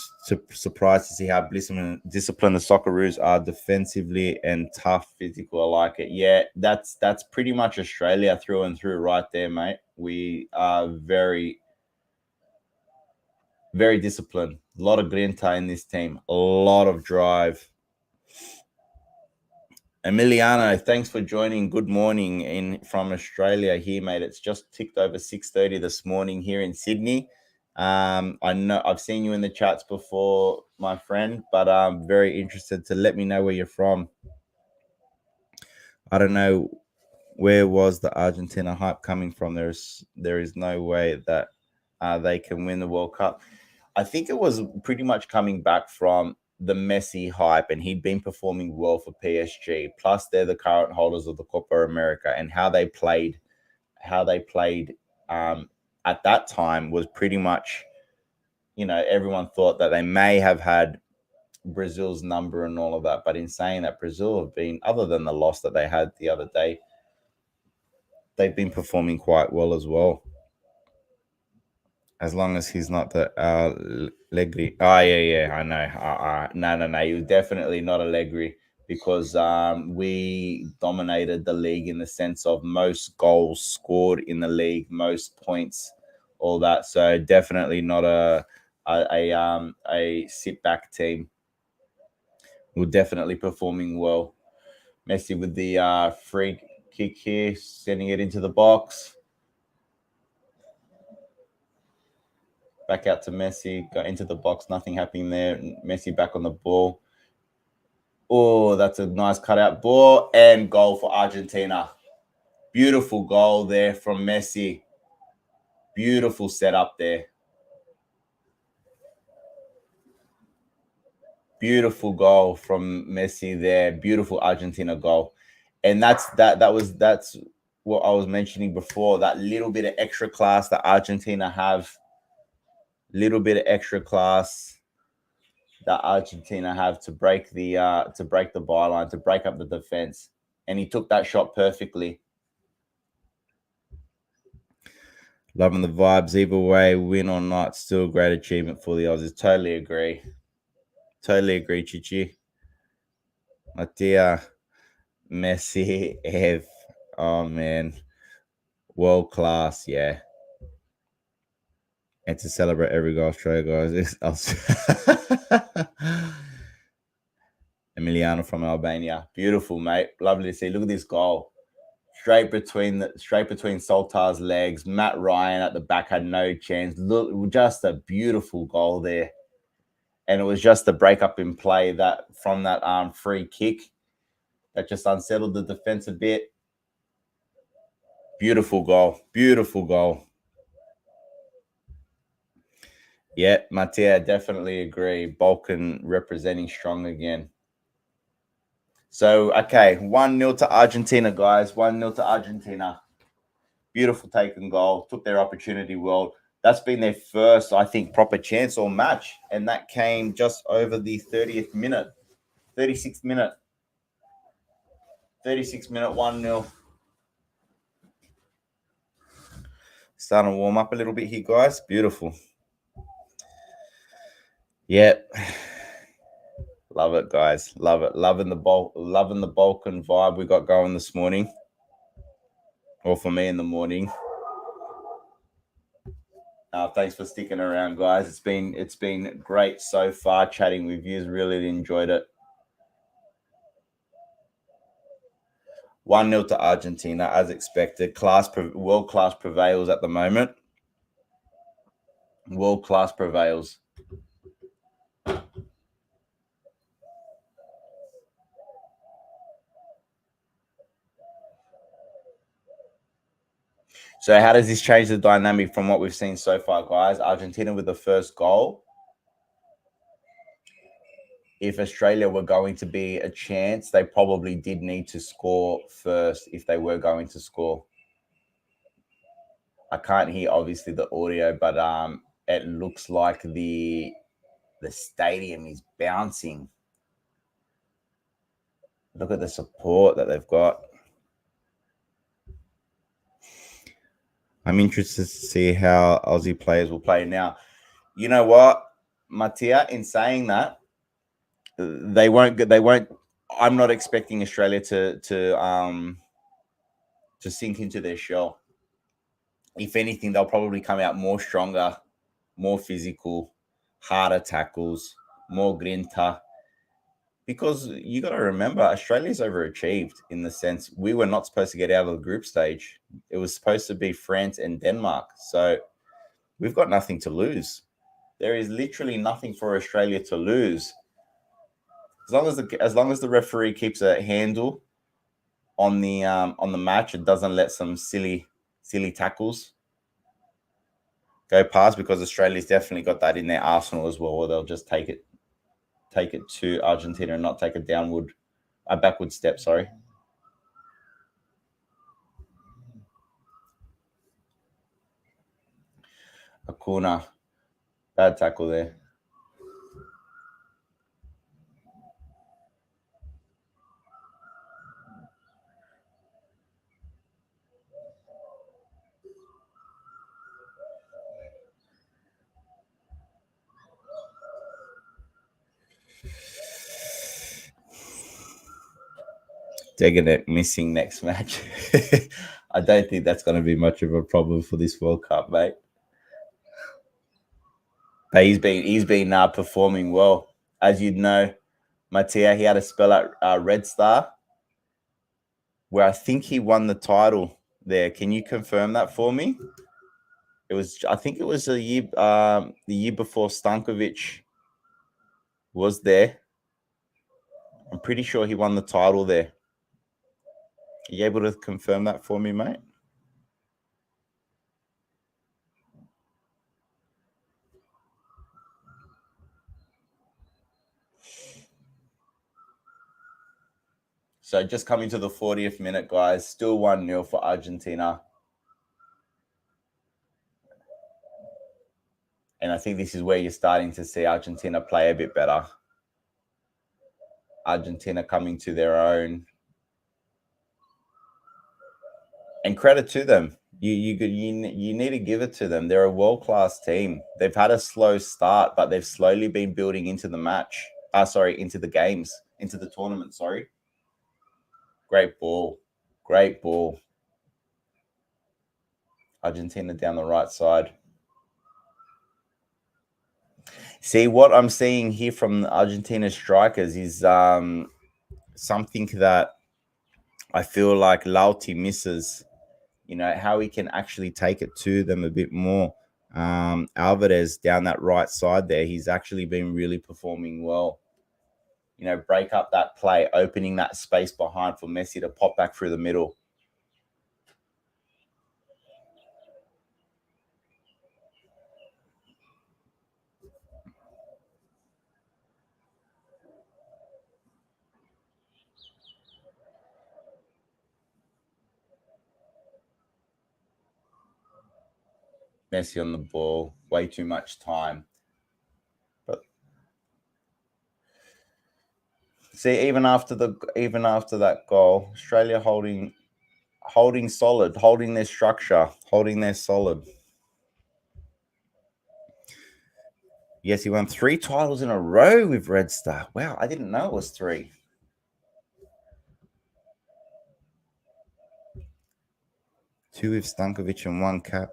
surprised to see how disciplined the Socceroos are defensively and tough, physical. I like it. Yeah, that's pretty much Australia through and through right there, mate. We are very, very disciplined. A lot of grinta in this team. A lot of drive. Emiliano, thanks for joining. Good morning from Australia here, mate. It's just ticked over 6:30 this morning here in Sydney. I know I've seen you in the chats before, my friend, but I'm very interested to let me know where you're from. I don't know where was the Argentina hype coming from. There is no way that they can win the World Cup. I think it was pretty much coming back from the Messi hype, and he'd been performing well for PSG. Plus, they're the current holders of the Copa America, and how they played at that time was pretty much, everyone thought that they may have had Brazil's number and all of that. But in saying that, Brazil have been, other than the loss that they had the other day, they've been performing quite well as well. As long as he's not the Allegri. Oh, yeah, I know. No. He was definitely not Allegri, because we dominated the league in the sense of most goals scored in the league, most points, all that. So definitely not a sit back team. We're definitely performing well. Messi with the free kick here, sending it into the box. Back out to Messi, got into the box, nothing happening there. Messi back on the ball. Oh, that's a nice cutout ball and goal for Argentina. Beautiful goal there from Messi. Beautiful setup there. Beautiful goal from Messi there. Beautiful Argentina goal. And that's what I was mentioning before, that little bit of extra class that Argentina have. Little bit of extra class that Argentina have to break the byline, to break up the defense. And he took that shot perfectly. Loving the vibes either way, win or not, still a great achievement for the Aussies. Totally agree. Totally agree, Chichi. Mattia, Messi, Ev. Oh, man. World class, yeah. And to celebrate every goal, Australia guys. Emiliano from Albania. Beautiful, mate. Lovely to see. Look at this goal. Straight between Soltar's legs. Matt Ryan at the back had no chance. Look, just a beautiful goal there. And it was just the breakup in play that from that free kick that just unsettled the defense a bit. Beautiful goal. Beautiful goal. Yeah, Mattia, definitely agree. Balkan representing strong again. So, okay, 1-0 to Argentina, guys. 1-0 to Argentina. Beautiful taken goal. Took their opportunity well. That's been their first, I think, proper chance or match. And that came just over the 30th minute. 36th minute. 36th minute, 1-0. Starting to warm up a little bit here, guys. Beautiful. Yep. Love it, guys. Love it. Loving the Balkan vibe we got going this morning. Or for me in the morning. Thanks for sticking around, guys. It's been great so far chatting with you. Really enjoyed it. 1-0 to Argentina, as expected. World class prevails at the moment. World class prevails. So how does this change the dynamic from what we've seen so far, guys? Argentina with the first goal. If Australia were going to be a chance, they probably did need to score first if they were going to score. I can't hear, obviously, the audio, but it looks like the stadium is bouncing. Look at the support that they've got. I'm interested to see how Aussie players will play now. You know what, Mattia, in saying that, they won't. I'm not expecting Australia to sink into their shell. If anything, they'll probably come out more stronger, more physical, harder tackles, more grinta. Because you got to remember, Australia's overachieved in the sense we were not supposed to get out of the group stage. It was supposed to be France and Denmark. So we've got nothing to lose. There is literally nothing for Australia to lose. As long as the referee keeps a handle on the match and doesn't let some silly tackles go past, because Australia's definitely got that in their arsenal as well, or they'll just take it to Argentina and not take a backward step, sorry. Acuna, bad tackle there. Deganet missing next match. I don't think that's going to be much of a problem for this World Cup, mate. But he's been performing well, as you'd know. Mattia, he had a spell at Red Star, where I think he won the title there. Can you confirm that for me? I think it was the year before Stankovic was there. I'm pretty sure he won the title there. Are you able to confirm that for me, mate? So just coming to the 40th minute, guys. Still 1-0 for Argentina. And I think this is where you're starting to see Argentina play a bit better. Argentina coming to their own. And credit to them. You need to give it to them. They're a world-class team. They've had a slow start, but they've slowly been building into the match. Into the games, into the tournament, sorry. Great ball. Great ball. Argentina down the right side. See, what I'm seeing here from Argentina strikers is something that I feel like Lauti misses. You know, how he can actually take it to them a bit more. Alvarez down that right side there, he's actually been really performing well. You know, break up that play, opening that space behind for Messi to pop back through the middle. Messi on the ball, way too much time. But see, even after that goal, Australia holding solid, holding their structure, holding their solid. Yes, he won 3 titles in a row with Red Star. Wow, I didn't know it was 3. 2 with Stankovic and 1 cap.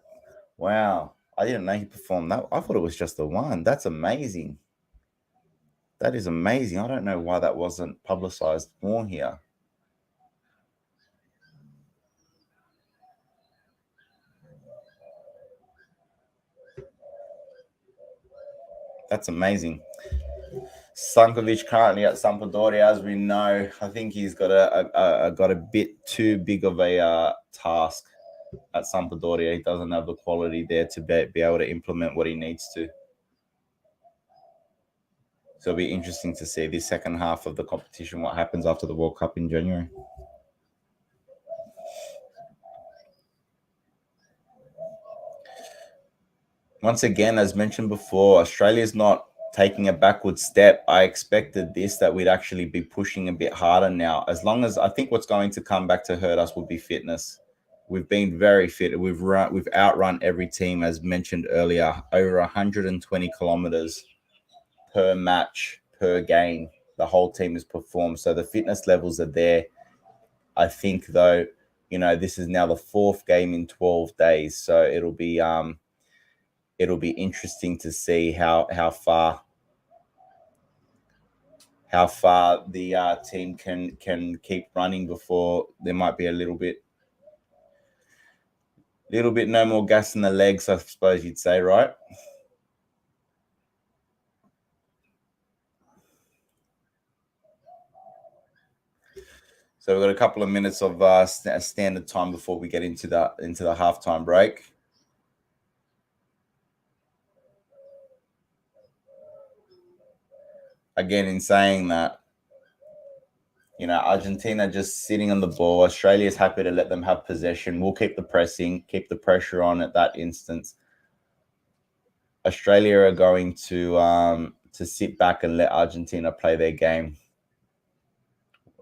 Wow, I didn't know he performed that. I thought it was just the 1. That's amazing. That is amazing. I don't know why that wasn't publicized more here. That's amazing. Stankovic currently at Sampdoria, as we know. I think he's got a bit too big of a task at Sampdoria. He doesn't have the quality there to be able to implement what he needs to. So it'll be interesting to see the second half of the competition, what happens after the World Cup in January. Once again, as mentioned before, Australia's not taking a backward step. I expected that we'd actually be pushing a bit harder now. As long as I think what's going to come back to hurt us will be fitness. We've been very fit. We've outrun every team, as mentioned earlier, over 120 kilometers per match, per game. The whole team has performed. So the fitness levels are there. I think, though, you know, this is now the 4th game in 12 days. So it'll be interesting to see how far the team can keep running before there might be a little bit no more gas in the legs, I suppose you'd say, right? So we've got a couple of minutes of standard time before we get into the halftime break. Again, in saying that, you know, Argentina just sitting on the ball. Australia's happy to let them have possession. We'll keep the pressing, keep the pressure on at that instance. Australia are going to sit back and let Argentina play their game.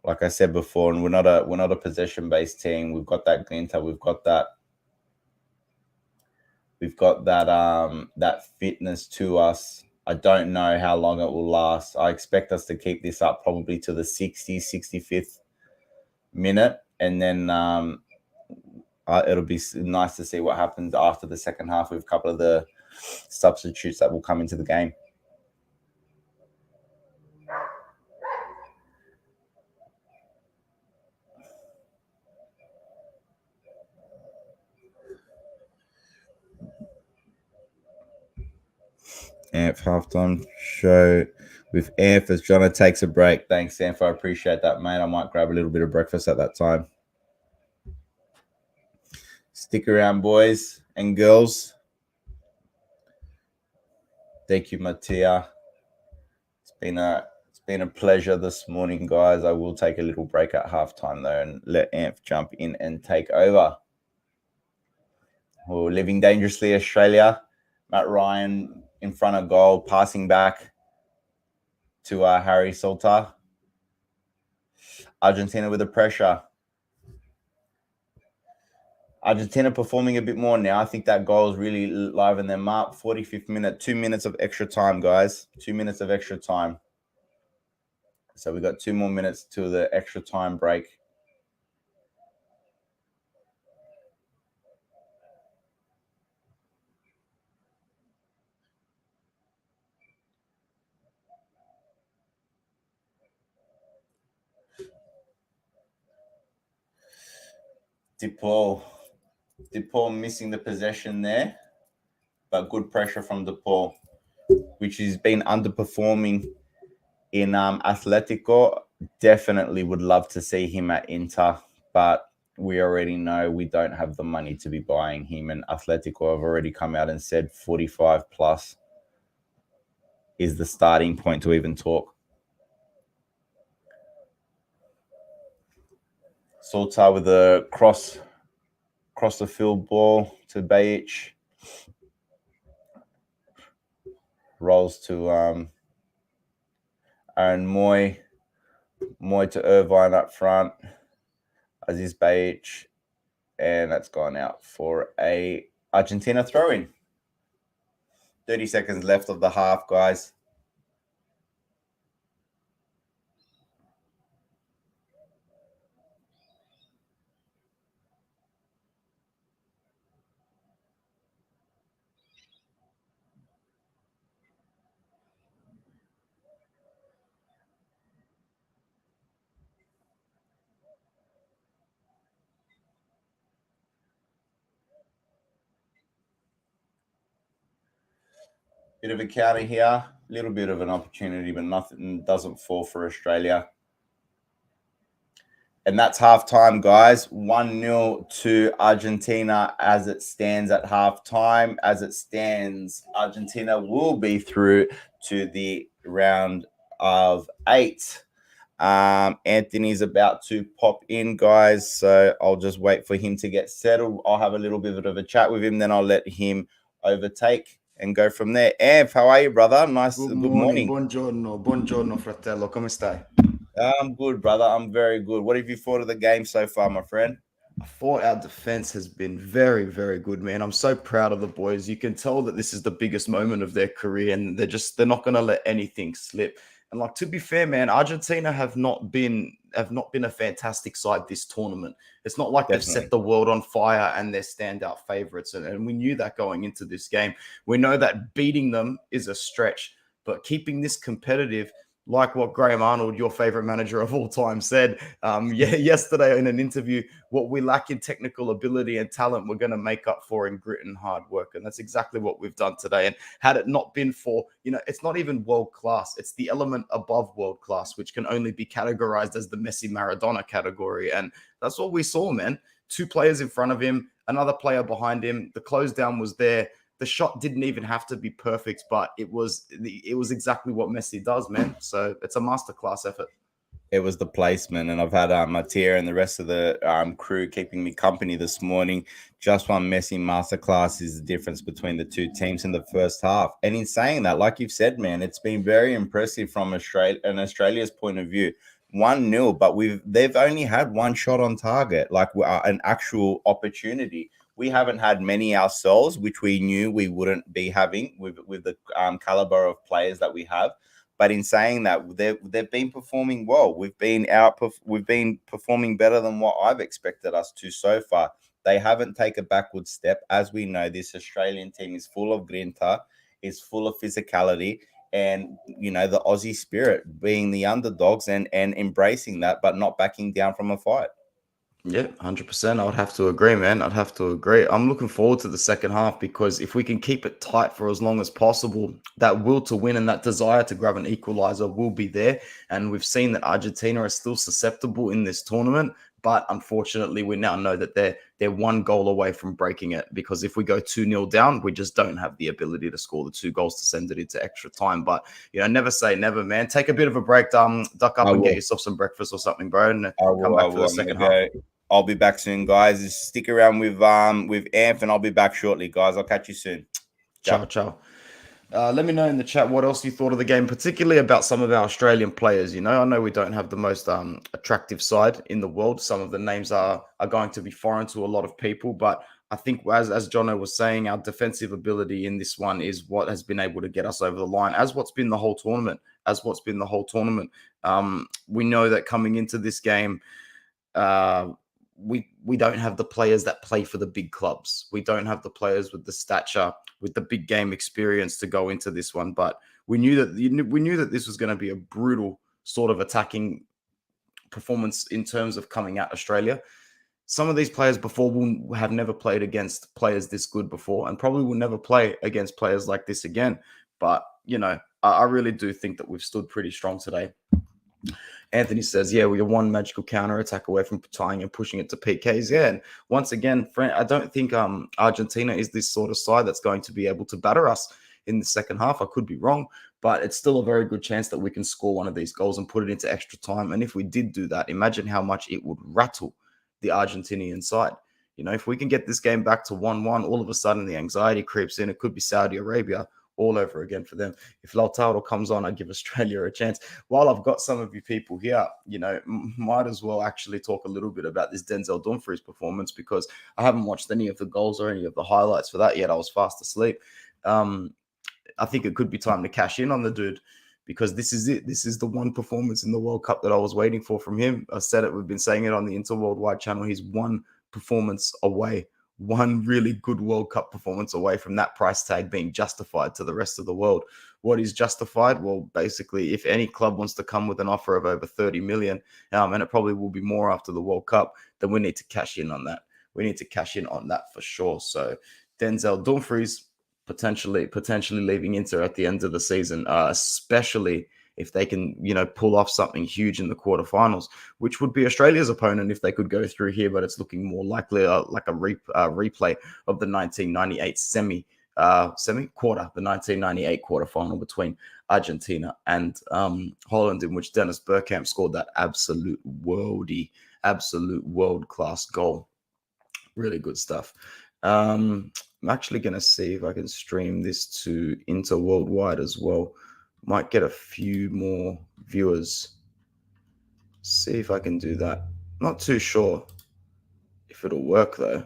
Like I said before, and we're not a possession-based team. We've got that glinta. We've got that fitness to us. I don't know how long it will last. I expect us to keep this up probably to the 65th minute, and then it'll be nice to see what happens after the second half with a couple of the substitutes that will come into the game. Amph halftime show with Amph as Jono takes a break. Thanks, Amph. I appreciate that, mate. I might grab a little bit of breakfast at that time. Stick around, boys and girls. Thank you, Mattia. It's been a pleasure this morning, guys. I will take a little break at halftime though and let Amph jump in and take over. We're living dangerously, Australia. Matt Ryan in front of goal, passing back to Harry Salter. Argentina with the pressure. Argentina performing a bit more now. I think that goal has really livened them up. 45th minute, 2 minutes of extra time, guys. 2 minutes of extra time. So we got 2 more minutes to the extra time break. DePaul missing the possession there, but good pressure from DePaul, which has been underperforming in Atletico. Definitely would love to see him at Inter, but we already know we don't have the money to be buying him, and Atletico have already come out and said 45 plus is the starting point to even talk. Solta with a cross the field ball to Bajic. Rolls to Aaron Moy to Irvine up front. Aziz Bajic, and that's gone out for a Argentina throw-in. 30 seconds left of the half, guys. Bit of a counter here, a little bit of an opportunity, but nothing doesn't fall for Australia. And that's halftime, guys. 1-0 to Argentina as it stands at halftime. As it stands, Argentina will be through to the round of 8. Anthony's about to pop in, guys, so I'll just wait for him to get settled. I'll have a little bit of a chat with him, then I'll let him overtake and go from there. Anth, how are you, brother? Good morning. Buongiorno, fratello. Come stai? I'm good, brother. I'm very good. What have you thought of the game so far, my friend? I thought our defense has been very, very good, man. I'm so proud of the boys. You can tell that this is the biggest moment of their career, and they're not going to let anything slip. And like, to be fair, man, Argentina have not been a fantastic side this tournament. It's not like they've set the world on fire and they're standout favorites. And we knew that going into this game. We know that beating them is a stretch, but keeping this competitive, like what Graham Arnold, your favorite manager of all time, said yesterday in an interview, what we lack in technical ability and talent, we're going to make up for in grit and hard work. And that's exactly what we've done today. And had it not been for, it's not even world class. It's the element above world class, which can only be categorized as the Messi Maradona category. And that's what we saw, man. 2 players in front of him, another player behind him. The close down was there. The shot didn't even have to be perfect, but it was exactly what Messi does, man. So it's a masterclass effort. It was the placement, and I've had Mattia and the rest of the crew keeping me company this morning. Just one Messi masterclass is the difference between the two teams in the first half. And in saying that, like you've said, man, it's been very impressive from Australia's point of view. 1-0, but they've only had one shot on target, like an actual opportunity. We haven't had many ourselves, which we knew we wouldn't be having with the caliber of players that we have. But in saying that, they've been performing well. We've been performing better than what I've expected us to so far. They haven't taken a backward step. As we know, this Australian team is full of grinta, is full of physicality, and the Aussie spirit, being the underdogs and embracing that, but not backing down from a fight. Yeah, 100%. I would have to agree, man. I'd have to agree. I'm looking forward to the second half because if we can keep it tight for as long as possible, that will to win and that desire to grab an equalizer will be there. And we've seen that Argentina are still susceptible in this tournament, but unfortunately, we now know that they're one goal away from breaking it. Because if we go 2-0 down, we just don't have the ability to score the 2 goals to send it into extra time. But never say never, man. Take a bit of a break, duck I up and get will. yourself some breakfast or something, bro, and I come will. I back for will. the I'm gonna second half. go. I'll be back soon, guys. Just stick around with Amph, and I'll be back shortly, guys. I'll catch you soon. Ciao. Ciao, ciao. Let me know in the chat what else you thought of the game, particularly about some of our Australian players. I know we don't have the most attractive side in the world. Some of the names are going to be foreign to a lot of people, but I think as Jono was saying, our defensive ability in this one is what has been able to get us over the line, as what's been the whole tournament. We know that coming into this game, uh, we don't have the players that play for the big clubs. We don't have the players with the stature, with the big game experience to go into this one. But we knew that this was going to be a brutal sort of attacking performance in terms of coming at Australia. Some of these players before will have never played against players this good before, and probably will never play against players like this again. But I really do think that we've stood pretty strong today. Anthony says, yeah, we're one magical counter attack away from tying and pushing it to PKs. Yeah. And once again, I don't think Argentina is this sort of side that's going to be able to batter us in the second half. I could be wrong, but it's still a very good chance that we can score one of these goals and put it into extra time. And if we did do that, imagine how much it would rattle the Argentinian side. If we can get this game back to 1-1, all of a sudden the anxiety creeps in. It could be Saudi Arabia all over again for them. If Lautaro comes on, I'd give Australia a chance. While I've got some of you people here, might as well actually talk a little bit about this Denzel Dumfries performance, because I haven't watched any of the goals or any of the highlights for that yet. I was fast asleep. I think it could be time to cash in on the dude, because this is it. This is the one performance in the World Cup that I was waiting for from him. I said it. We've been saying it on the Inter Worldwide channel. He's one performance away, one really good World Cup performance away from that price tag being justified to the rest of the world. What is justified? Well, basically, if any club wants to come with an offer of over 30 million, and it probably will be more after the World Cup, then we need to cash in on that. We need to cash in on that for sure. So Denzel Dumfries potentially leaving Inter at the end of the season, especially if they can, pull off something huge in the quarterfinals, which would be Australia's opponent if they could go through here. But it's looking more likely like a replay of the 1998 semi-quarter, the 1998 quarterfinal between Argentina and Holland, in which Dennis Bergkamp scored that absolute world-class goal. Really good stuff. I'm actually going to see if I can stream this to Inter Worldwide as well. Might get a few more viewers. See if I can do that. Not too sure if it'll work though.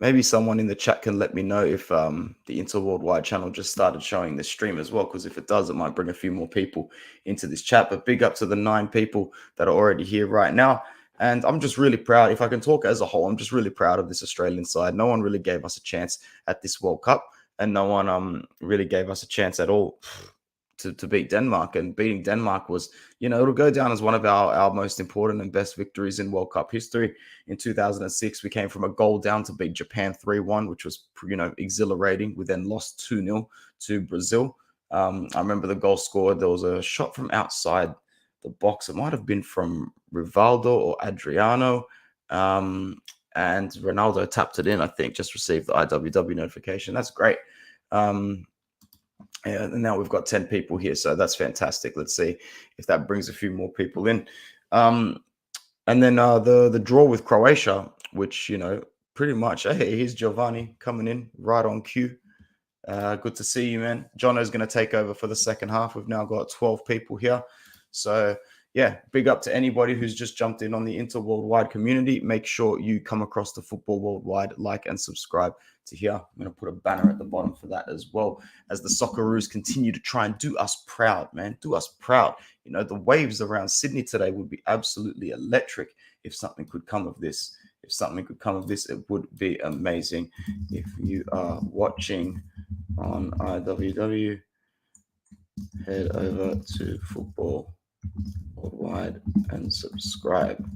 Maybe someone in the chat can let me know if the Inter Worldwide channel just started showing this stream as well, because if it does, it might bring a few more people into this chat. But big up to the 9 people that are already here right now. And I'm just really proud. If I can talk as a whole, I'm just really proud of this Australian side. No one really gave us a chance at this World Cup, and no one really gave us a chance at all to beat Denmark. And beating Denmark was, it'll go down as one of our most important and best victories in World Cup history. In 2006, we came from a goal down to beat Japan 3-1, which was, exhilarating. We then lost 2-0 to Brazil. I remember the goal scored. There was a shot from outside the box. It might have been from Rivaldo or Adriano. And Ronaldo tapped it in, I think, just received the IWW notification. That's great. And now we've got 10 people here, so that's fantastic. Let's see if that brings a few more people in. And then the draw with Croatia, which, pretty much, hey, here's Giovanni coming in right on cue. Good to see you, man. Jono's going to take over for the second half. We've now got 12 people here. So, yeah, big up to anybody who's just jumped in on the Inter Worldwide community. Make sure you come across the Football Worldwide, like and subscribe to here. I'm going to put a banner at the bottom for that as well, as the Socceroos continue to try and do us proud, man. Do us proud. The waves around Sydney today would be absolutely electric if something could come of this. If something could come of this, it would be amazing. If you are watching on IWW, head over to Football worldwide and subscribe.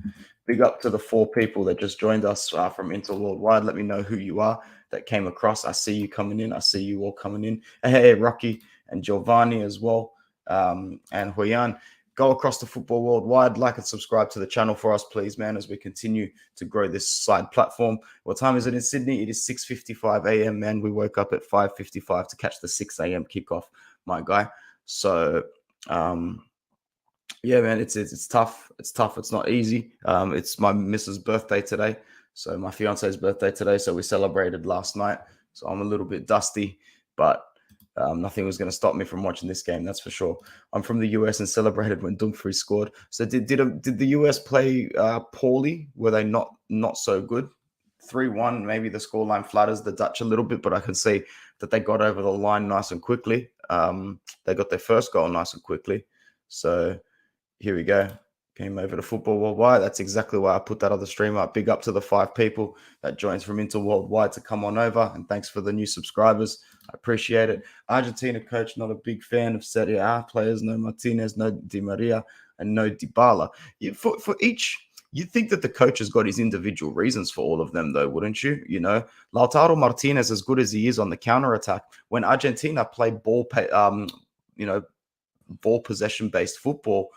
Big up to the 4 people that just joined us from Inter Worldwide. Let me know who you are that came across. I see you coming in. I see you all coming in. Hey, Rocky and Giovanni as well, and Huyan. Go across the football worldwide, like and subscribe to the channel for us, please, man, as we continue to grow this side platform. What time is it in Sydney? It is 6:55 a.m., man. We woke up at 5:55 to catch the 6 a.m. kickoff, my guy. So, yeah, man, it's tough. It's tough. It's not easy. It's my missus' birthday today, so my fiance's birthday today. So we celebrated last night. So I'm a little bit dusty, but nothing was going to stop me from watching this game. That's for sure. I'm from the US and celebrated when Dumfries scored. So did the US play poorly? Were they not so good? 3-1. Maybe the scoreline flatters the Dutch a little bit, but I can see that they got over the line nice and quickly. They got their first goal nice and quickly. So here we go. Came over to Football Worldwide. That's exactly why I put that other stream up. Big up to the 5 people that joins from Inter Worldwide to come on over. And thanks for the new subscribers. I appreciate it. Argentina coach, not a big fan of Serie A players. No Martinez, no Di Maria, and no Dybala. For each, you'd think that the coach has got his individual reasons for all of them, though, wouldn't you? You know, Lautaro Martinez, as good as he is on the counter attack, when Argentina play ball possession-based football,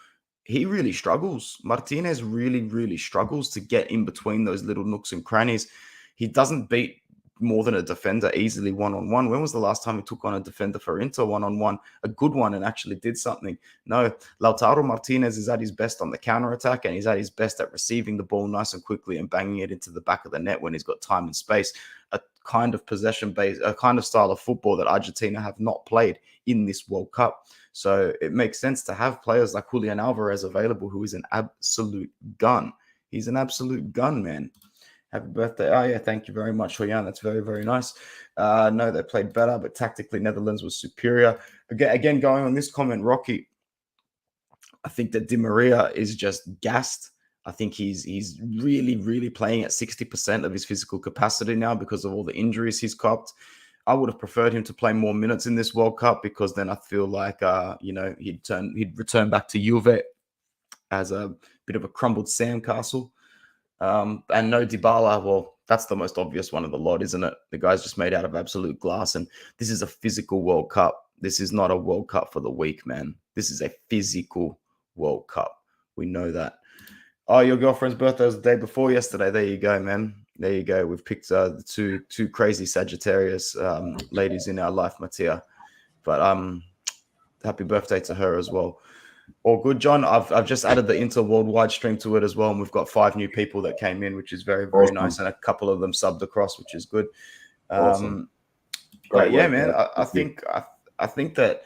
he really struggles. Martinez really, really struggles to get in between those little nooks and crannies. He doesn't beat more than a defender easily one-on-one. When was the last time he took on a defender for Inter one-on-one, a good one, and actually did something? No, Lautaro Martinez is at his best on the counter-attack, and he's at his best at receiving the ball nice and quickly and banging it into the back of the net when he's got time and space. A kind of possession-based, a kind of style of football that Argentina have not played in this World Cup. So it makes sense to have players like Julian Alvarez available, who is an absolute gun. He's an absolute gun, man. Happy birthday. Oh, yeah, thank you very much, Julian. That's very, very nice. No, they played better, but tactically, Netherlands was superior. Again, going on this comment, Rocky, I think that Di Maria is just gassed. I think he's really, really playing at 60% of his physical capacity now because of all the injuries he's copped. I would have preferred him to play more minutes in this World Cup, because then I feel like he'd return back to Juve as a bit of a crumbled sandcastle. And no Dybala, well, that's the most obvious one of the lot, isn't it? The guy's just made out of absolute glass, and this is a physical World Cup. This is not a World Cup for the weak, man. This is a physical World Cup. We know that. Oh, your girlfriend's birthday was the day before yesterday. There you go, man. There you go. We've picked the two crazy Sagittarius ladies in our life, Mattia. But happy birthday to her as well. All good, John. I've just added the Inter Worldwide stream to it as well, and we've got 5 new people that came in, which is very, very Awesome. nice, and a couple of them subbed across, which is good. Awesome. But yeah, man, I think that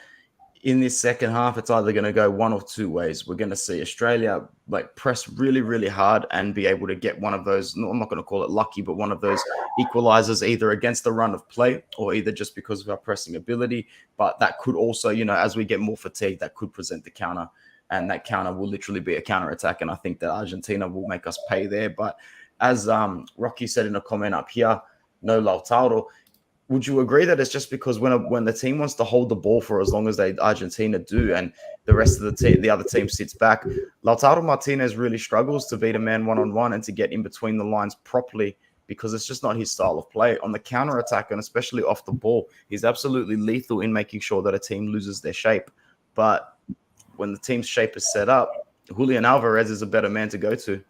in this second half, it's either going to go one or two ways. We're going to see Australia like press really, really hard and be able to get one of those, I'm not going to call it lucky, but one of those equalizers, either against the run of play or either just because of our pressing ability. But that could also, as we get more fatigued, that could present the counter, and that counter will literally be a counter attack. And I think that Argentina will make us pay there. But as Rocky said in a comment up here, no Lautaro. Would you agree that it's just because when the team wants to hold the ball for as long as Argentina do, and the rest of the other team sits back, Lautaro Martinez really struggles to beat a man one-on-one and to get in between the lines properly, because it's just not his style of play. On the counter attack, and especially off the ball, he's absolutely lethal in making sure that a team loses their shape. But when the team's shape is set up, Julian Alvarez is a better man to go to.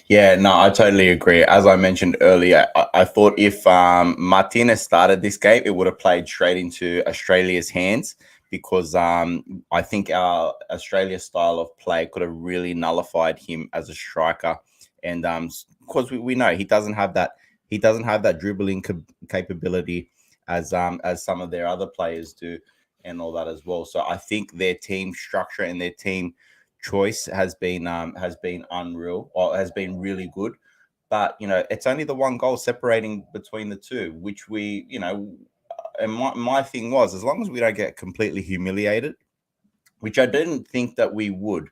Yeah, no, I totally agree. As I mentioned earlier, I thought if Martinez started this game, it would have played straight into Australia's hands, because I think our Australia style of play could have really nullified him as a striker. And because we know he doesn't have that dribbling capability as some of their other players do, and all that as well. So I think their team structure and their team choice has been unreal, or has been really good. But it's only the one goal separating between the two, which we and my thing was, as long as we don't get completely humiliated, which I didn't think that we would.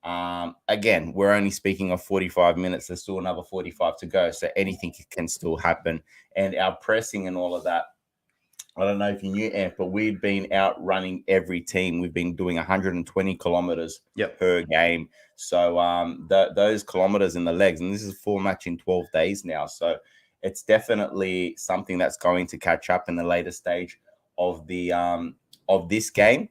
Again, we're only speaking of 45 minutes. There's still another 45 to go, so anything can still happen. And our pressing and all of that I don't know if you knew, Amp, but we've been out running every team. We've been doing 120 kilometers Yep. per game. So those kilometers in the legs, and this is a full match in 12 days now. So it's definitely something that's going to catch up in the later stage of this game.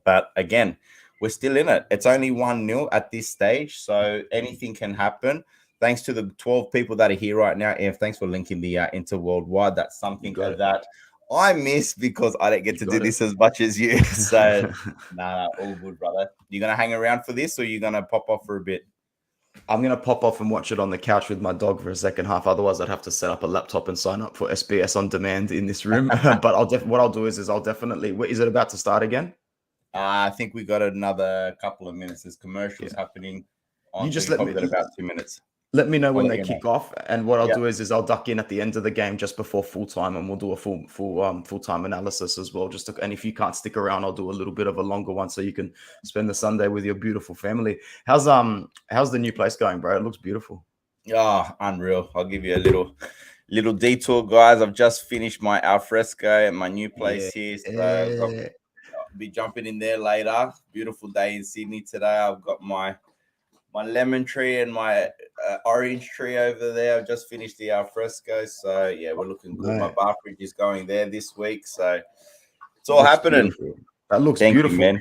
But again, we're still in it. It's only 1-0 at this stage, so anything can happen. Thanks to the 12 people that are here right now. And thanks for linking the Inter Worldwide. That's something that I miss because I don't get to do this as much as you. So, all good, brother. You going to hang around for this or you going to pop off for a bit? I'm going to pop off and watch it on the couch with my dog for a second half. Otherwise, I'd have to set up a laptop and sign up for SBS on demand in this room. But what I'll do is I'll definitely... Is it about to start again? I think we got another couple of minutes. There's commercials happening. You just let me... got about 2 minutes. Let me know when they kick off, and what I'll do is I'll duck in at the end of the game just before full time, and we'll do a full time analysis as well. And if you can't stick around, I'll do a little bit of a longer one so you can spend the Sunday with your beautiful family. How's the new place going, bro? It looks beautiful. Oh, unreal. I'll give you a little detour, guys. I've just finished my alfresco at my new place here, so I'll be jumping in there later. Beautiful day in Sydney today. I've got my lemon tree and my orange tree over there. I've just finished the alfresco, so yeah, we're looking good. My bar fridge is going there this week, so it's all happening. Beautiful. That looks beautiful, man.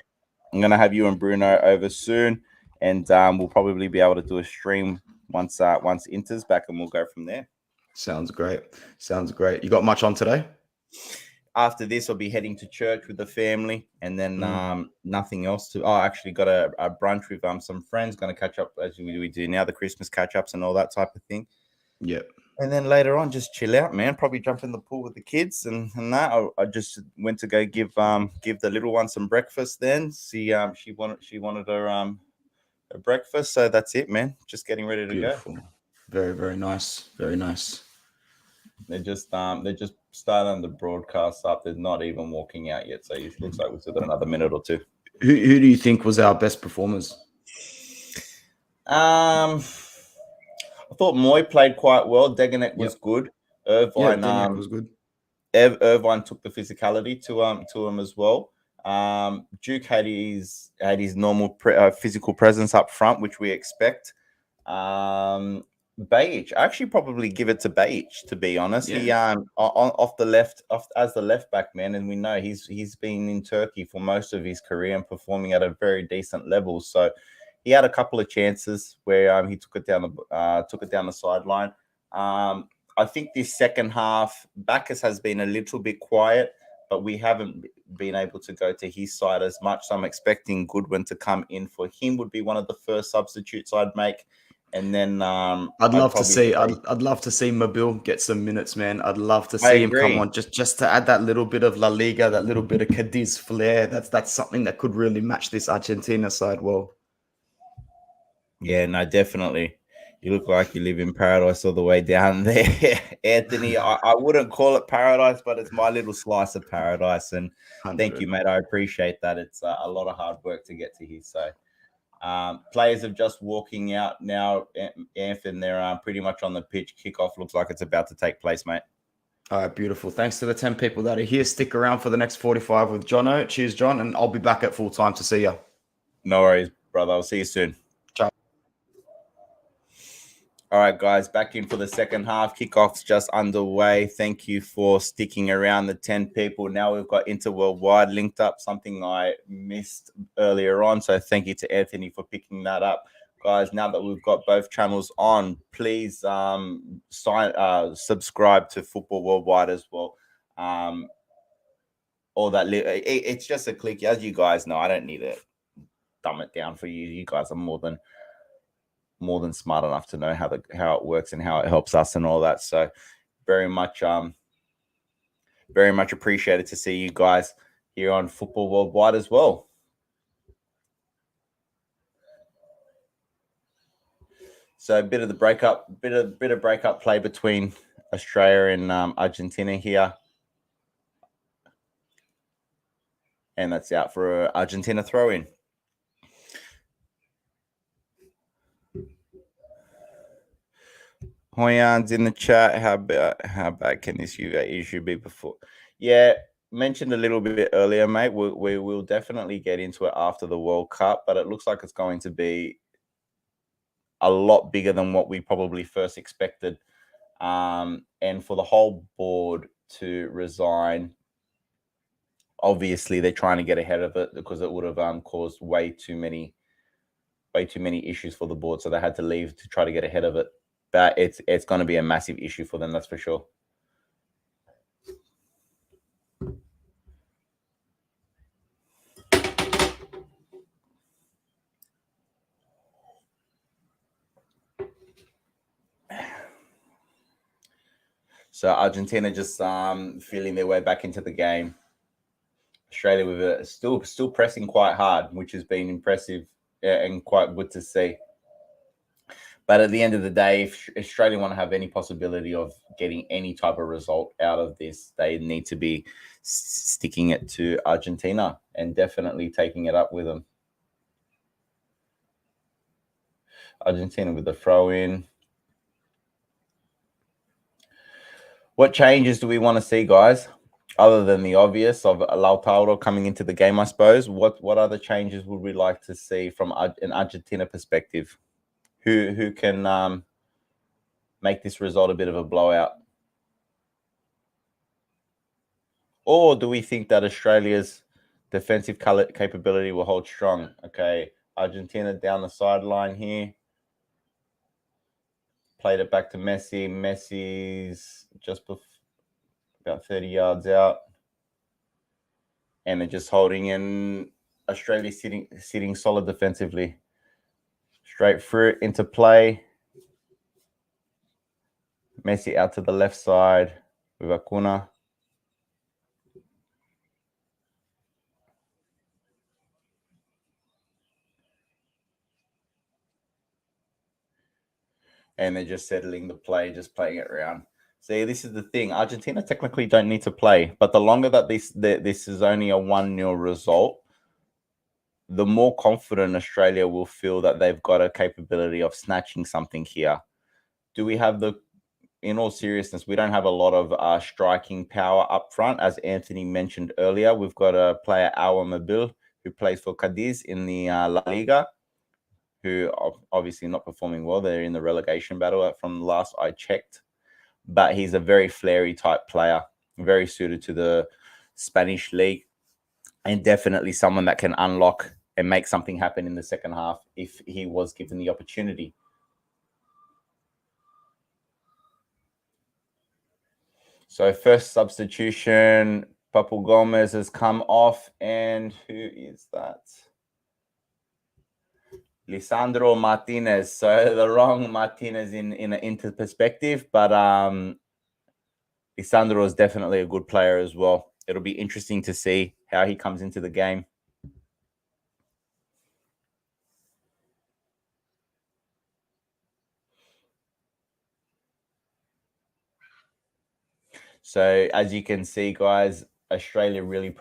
I'm gonna have you and Bruno over soon, and we'll probably be able to do a stream once Inter's back, and we'll go from there. Sounds great. You got much on today? After this, I'll be heading to church with the family, and then nothing else to. I actually got a brunch with some friends. Going to catch up as we do now, the Christmas catch ups and all that type of thing. Yep. And then later on, just chill out, man. Probably jump in the pool with the kids, and that. I just went to go give the little one some breakfast. Then she wanted her breakfast, so that's it, man. Just getting ready to go. Very, very nice. Very nice. They're just starting the broadcast up. They're not even walking out yet, so it looks like we've still got another minute or two. Who do you think was our best performers? I thought Moy played quite well. Deganek was good. Irvine was good. Irvine took the physicality to him as well. Duke had his normal physical presence up front, which we expect. Bajic, I actually probably give it to Bajic, to be honest. He off the left, as the left back, man, and we know he's been in Turkey for most of his career and performing at a very decent level. So he had a couple of chances where he took it down the sideline. I think this second half, Bacchus has been a little bit quiet, but we haven't been able to go to his side as much. So I'm expecting Goodwin to come in for him. Would be one of the first substitutes I'd make. And then I'd love to see Mabil get some minutes, man. I'd love to see him come on just to add that little bit of La Liga, that little bit of Cadiz flair. That's something that could really match this Argentina side well. Yeah, no, definitely. You look like you live in paradise all the way down there, Anthony. I wouldn't call it paradise, but it's my little slice of paradise. And 100. Thank you, mate. I appreciate that. It's a lot of hard work to get to here. So players are just walking out now, and they're pretty much on the pitch. Kickoff looks like it's about to take place, mate. All right, beautiful. Thanks to the 10 people that are here. Stick around for the next 45 with Jono. Cheers, John, and I'll be back at full time to see you. No worries, brother. I'll see you soon. Ciao. All right, guys, back in for the second half. Kickoff's just underway. Thank you for sticking around, the 10 people. Now we've got Inter Worldwide linked up, something I missed earlier on. So thank you to Anthony for picking that up. Guys, now that we've got both channels on, please subscribe to Football Worldwide as well. All that it's just a click. As you guys know, I don't need to dumb it down for you. You guys are more than smart enough to know how it works and how it helps us and all that. So very much appreciated to see you guys here on Football Worldwide as well. So a bit of breakup play between Australia and Argentina here. And that's out for an Argentina throw-in. Hoyan's in the chat. How bad can this issue be before? Yeah, mentioned a little bit earlier, mate. We will definitely get into it after the World Cup, but it looks like it's going to be a lot bigger than what we probably first expected. And for the whole board to resign, obviously they're trying to get ahead of it because it would have caused way too many issues for the board. So they had to leave to try to get ahead of it. But it's going to be a massive issue for them, that's for sure. So Argentina just feeling their way back into the game. Australia with it still pressing quite hard, which has been impressive and quite good to see. But at the end of the day, if Australia want to have any possibility of getting any type of result out of this, they need to be sticking it to Argentina and definitely taking it up with them. Argentina with the throw in. What changes do we want to see, guys? Other than the obvious of Lautaro coming into the game, I suppose. What other changes would we like to see from an Argentina perspective? Who can make this result a bit of a blowout? Or do we think that Australia's defensive capability will hold strong? Okay, Argentina down the sideline here. Played it back to Messi. Messi's just about 30 yards out. And they're just holding in. Australia sitting solid defensively. Straight through into play. Messi out to the left side with Acuna. And they're just settling the play, just playing it around. See, this is the thing. Argentina technically don't need to play, but the longer that this is only a 1-0 result, the more confident Australia will feel that they've got a capability of snatching something here. Do we have in all seriousness, we don't have a lot of striking power up front. As Anthony mentioned earlier, we've got a player, Awa Mabil, who plays for Cadiz in the La Liga, who are obviously not performing well. They're in the relegation battle from the last I checked. But he's a very flary type player, very suited to the Spanish league, and definitely someone that can unlock and make something happen in the second half if he was given the opportunity. So first substitution, Papu Gomez has come off, and who is that? Lisandro Martinez. So the wrong Martinez into perspective, but Lisandro is definitely a good player as well. It'll be interesting to see how he comes into the game. So as you can see, guys, Australia really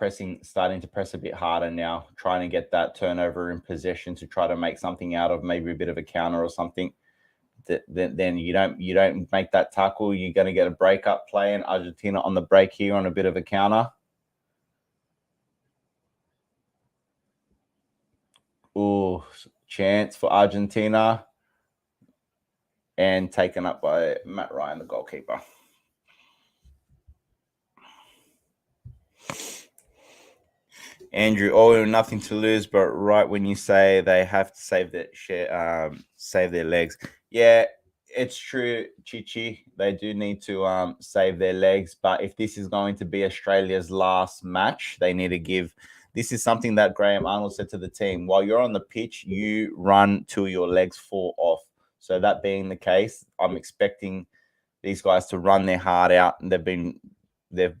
starting to press a bit harder now, trying to get that turnover in possession to try to make something out of maybe a bit of a counter or something. Then you don't make that tackle, you're going to get a breakup play, and Argentina on the break here on a bit of a counter. Ooh, chance for Argentina, and taken up by Matt Ryan, the goalkeeper. Andrew, all or nothing to lose, but right when you say they have to save their legs, yeah, it's true, Chichi. They do need to save their legs, but if this is going to be Australia's last match, they need to give. This is something that Graham Arnold said to the team: while you're on the pitch, you run till your legs fall off. So that being the case, I'm expecting these guys to run their heart out, and they've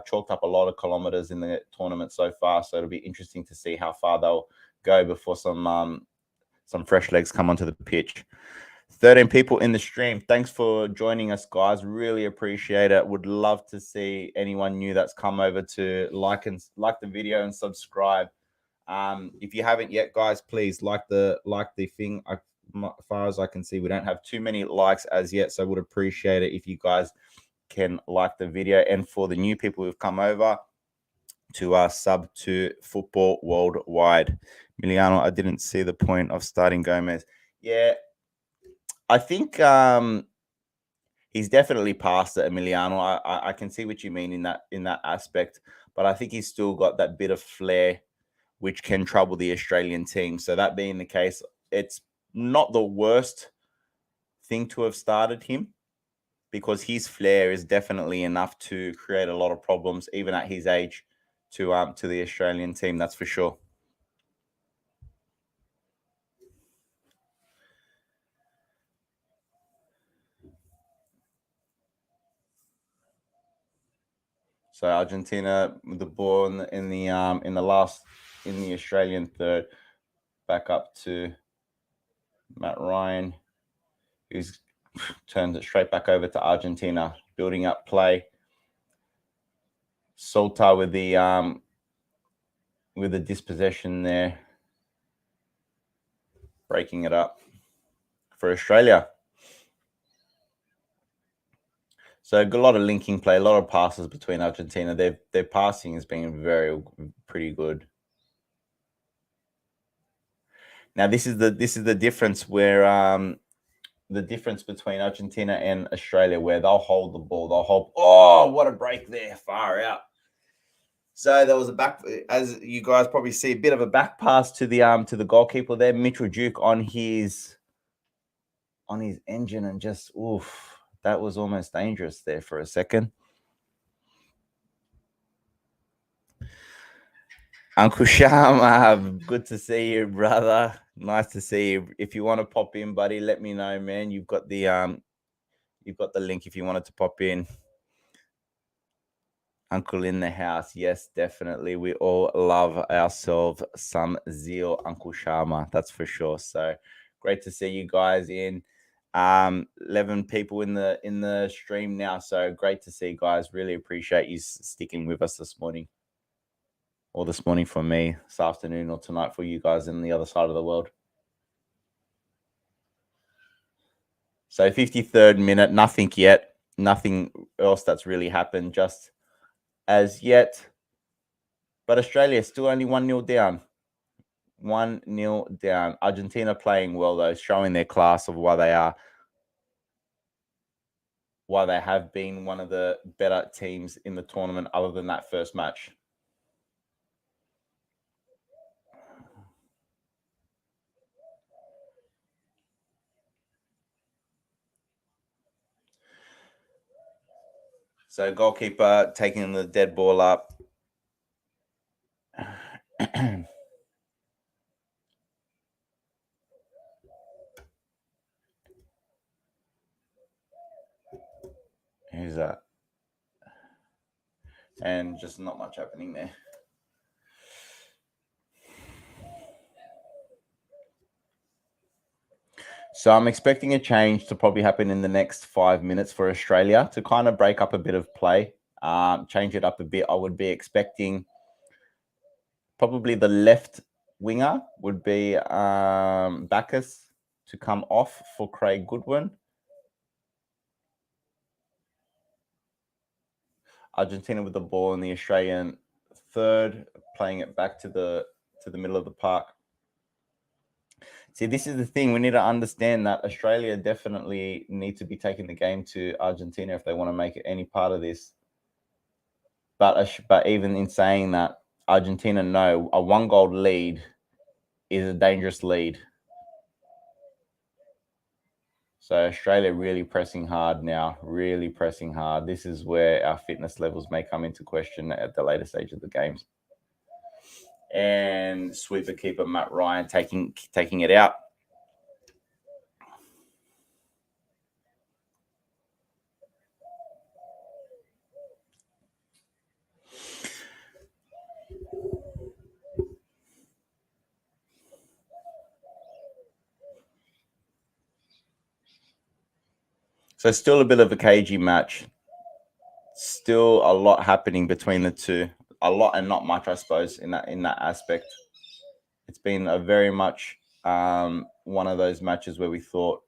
chalked up a lot of kilometers in the tournament so far. So it'll be interesting to see how far they'll go before some fresh legs come onto the pitch. 13 people in the stream. Thanks for joining us, guys. Really appreciate it. Would love to see anyone new that's come over to like the video and subscribe. If you haven't yet, guys, please like the thing. As far as I can see, we don't have too many likes as yet, so would appreciate it if you guys can like the video. And for the new people who've come over to sub to Football Worldwide, Emiliano, I didn't see the point of starting Gomez. Yeah, I think he's definitely past it, Emiliano. I can see what you mean in that aspect, but I think he's still got that bit of flair which can trouble the Australian team. So that being the case, it's not the worst thing to have started him, because his flair is definitely enough to create a lot of problems, even at his age, to the Australian team. That's for sure. So Argentina with the ball in the Australian third, back up to Matt Ryan, who's turns it straight back over to Argentina, building up play. Solta with the dispossession there, breaking it up for Australia. So a lot of linking play, a lot of passes between Argentina. Their passing has been pretty good. Now this is the difference where the difference between Argentina and Australia, where they'll hold the ball, they'll hold. Oh, what a break there, far out. So there was a back, as you guys probably see, a bit of a back pass to the goalkeeper there, Mitchell Duke, on his engine, and just that was almost dangerous there for a second. Uncle Sham, good to see you, brother. Nice to see you. If you want to pop in, buddy, let me know, man. You've got the link if you wanted to pop in. Uncle in the house. Yes, definitely. We all love ourselves some zeal, Uncle Sharma. That's for sure. So great to see you guys in. 11 people in the stream now. So great to see you guys. Really appreciate you sticking with us this morning. Or this morning for me, this afternoon or tonight for you guys in the other side of the world. So 53rd minute, nothing yet. Nothing else that's really happened just as yet. But Australia still only 1-0 down. 1-0 down. Argentina playing well, though, showing their class of why they have been one of the better teams in the tournament other than that first match. So goalkeeper taking the dead ball up. Who's that? And just not much happening there. So I'm expecting a change to probably happen in the next 5 minutes for Australia to kind of break up a bit of play, change it up a bit. I would be expecting probably the left winger would be Bacchus to come off for Craig Goodwin. Argentina with the ball in the Australian third, playing it back to the middle of the park. See, this is the thing. We need to understand that Australia definitely need to be taking the game to Argentina if they want to make it any part of this. But even in saying that, Argentina know a 1-goal lead is a dangerous lead. So Australia really pressing hard now, really pressing hard. This is where our fitness levels may come into question at the later stage of the games. And sweeper keeper Matt Ryan taking it out. So still a bit of a cagey match. Still a lot happening between the two. A lot and not much, I suppose, in that aspect. It's been a very much one of those matches where we thought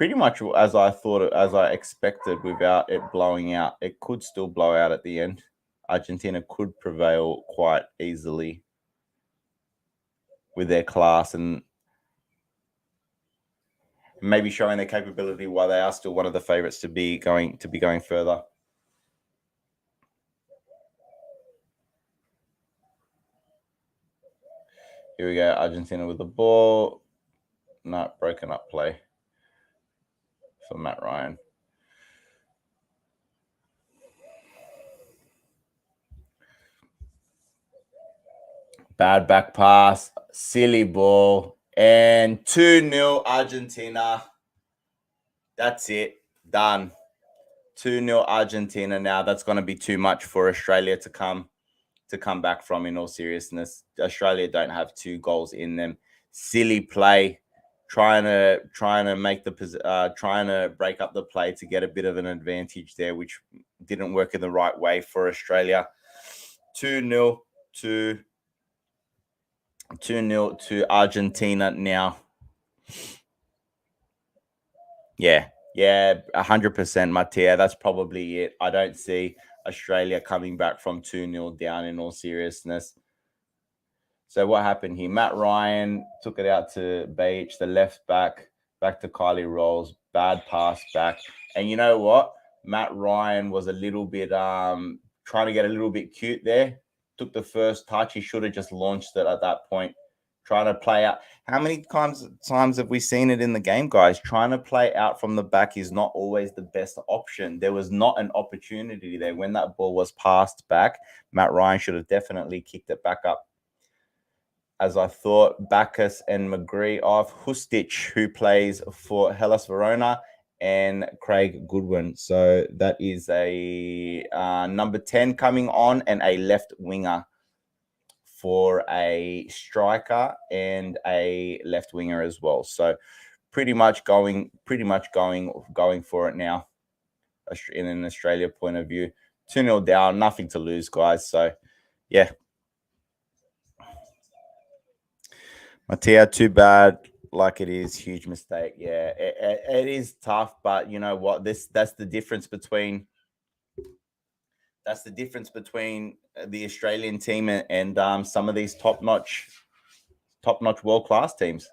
pretty much as I thought, as I expected, without it blowing out. It could still blow out at the end. Argentina could prevail quite easily with their class and maybe showing their capability why they are still one of the favorites to be going further. Here we go, Argentina with the ball. Not broken up play for Matt Ryan. Bad back pass, silly ball, and 2-0 Argentina. That's it. Done. 2-0 Argentina now. That's going to be too much for Australia to come back from, in all seriousness. Australia don't have 2 goals in them. Silly play. Trying to make trying to break up the play to get a bit of an advantage there, which didn't work in the right way for Australia. 2-0 to Argentina now. Yeah, 100%, Matia. That's probably it. I don't see Australia coming back from 2-0 down, in all seriousness. So what happened here? Matt Ryan took it out to Beach, the left back to Kylie Rolls. Bad pass back. And you know what? Matt Ryan was a little bit trying to get a little bit cute there. Took the first touch. He should have just launched it at that point. Trying to play out. How many times have we seen it in the game, guys? Trying to play out from the back is not always the best option. There was not an opportunity there. When that ball was passed back, Matt Ryan should have definitely kicked it back up. As I thought, Bacchus and McGree off. Hustich, who plays for Hellas Verona, and Craig Goodwin. So that is a number 10 coming on, and a left winger for a striker and a left winger as well. So pretty much going for it now in an Australia point of view. 2-0 down, nothing to lose, guys. So yeah. Mattia, too bad. Like, it is huge mistake. Yeah, it is tough, but you know what? That's the difference between the Australian team and some of these top-notch world-class teams.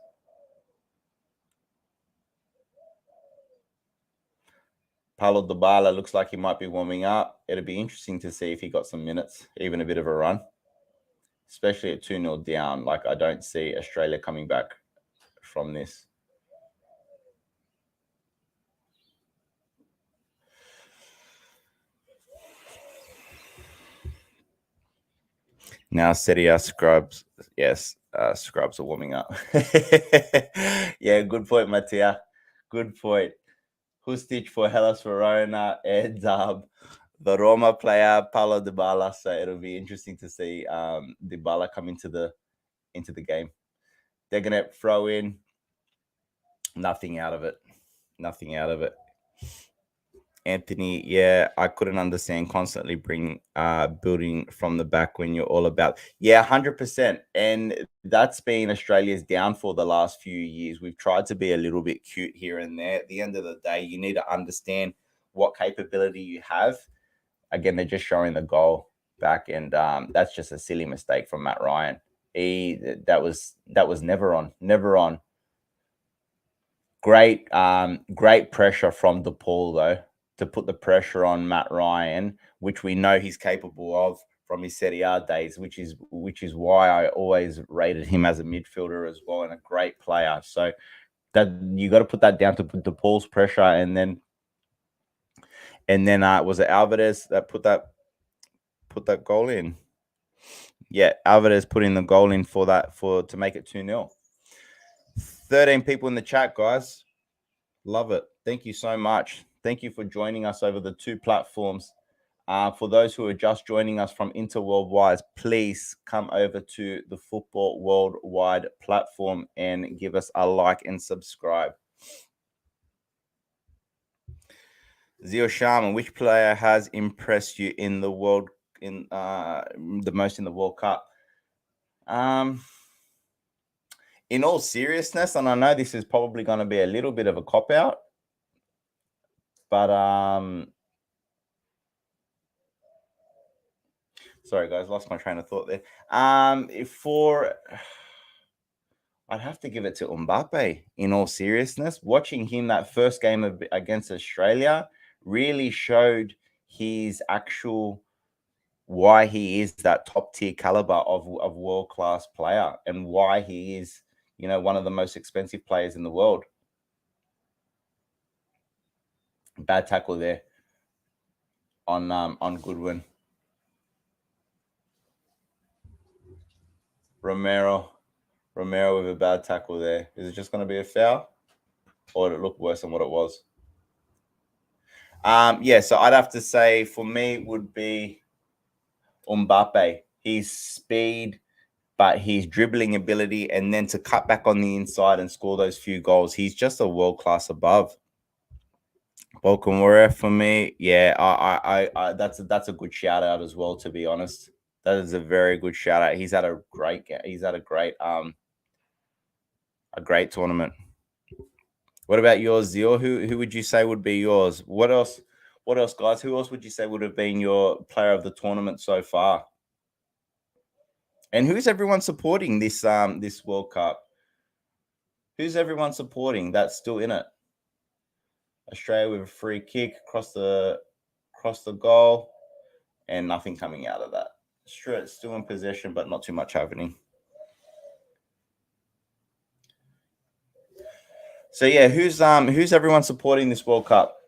Paulo Dybala looks like he might be warming up. It'll be interesting to see if he got some minutes, even a bit of a run, especially at 2-0 down. Like, I don't see Australia coming back from this. Now, Serie A scrubs. Yes, scrubs are warming up. Yeah, good point, Mattia. Good point. Hustich for Hellas Verona and the Roma player, Paulo Dybala. So it'll be interesting to see Dybala come into the game. They're going to throw in. Nothing out of it. Anthony, yeah, I couldn't understand constantly building from the back when you're all about. Yeah, 100%. And that's been Australia's downfall the last few years. We've tried to be a little bit cute here and there. At the end of the day, you need to understand what capability you have. Again, they're just showing the goal back, and that's just a silly mistake from Matt Ryan. That was never on. Great pressure from DePaul, though, to put the pressure on Matt Ryan, which we know he's capable of from his Serie A days, which is why I always rated him as a midfielder as well, and a great player. So that you got to put that down to DePaul's pressure, and then was it Alvarez that put that goal in? Yeah, Alvarez putting the goal in to make it 2-0. 13 people in the chat, guys. Love it. Thank you so much. Thank you for joining us over the 2 platforms. For those who are just joining us from Interworldwide, please come over to the Football Worldwide platform and give us a like and subscribe. Zio Sharma, which player has impressed you in the world the most in the World Cup? In all seriousness, and I know this is probably going to be a little bit of a cop-out, But sorry guys, lost my train of thought there. I'd have to give it to Mbappe. In all seriousness, watching him that first game against Australia really showed his actual why he is that top tier caliber of world class player, and why he is, one of the most expensive players in the world. Bad tackle there on Goodwin. Romero with a bad tackle there. Is it just going to be a foul, or did it look worse than what it was? Yeah, so I'd have to say for me would be Mbappe. His speed, but his dribbling ability, and then to cut back on the inside and score those few goals, he's just a world class above. Balkan Warrior for me, yeah, I that's a good shout out as well. To be honest, that is a very good shout out. He's had a great tournament. What about yours, Zio? Who would you say would be yours? What else, guys? Who else would you say would have been your player of the tournament so far? And who's everyone supporting this World Cup? Who's everyone supporting that's still in it? Australia with a free kick across the goal, and nothing coming out of that. Still in possession, but not too much happening. So yeah, who's everyone supporting this World Cup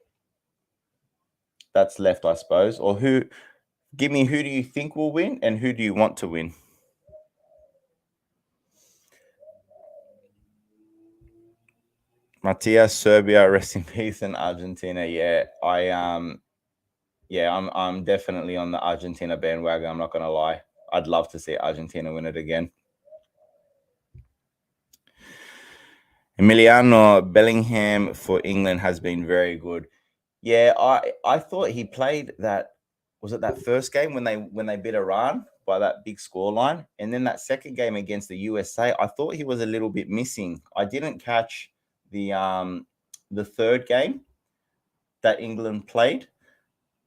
that's left, I suppose? Or give me who do you think will win and who do you want to win? Matias, Serbia, rest in peace, and Argentina. Yeah, I'm definitely on the Argentina bandwagon. I'm not gonna lie. I'd love to see Argentina win it again. Emiliano Bellingham for England has been very good. Yeah, I thought he played that. Was it that first game when they beat Iran by that big scoreline, and then that second game against the USA? I thought he was a little bit missing. I didn't catch the third game that England played,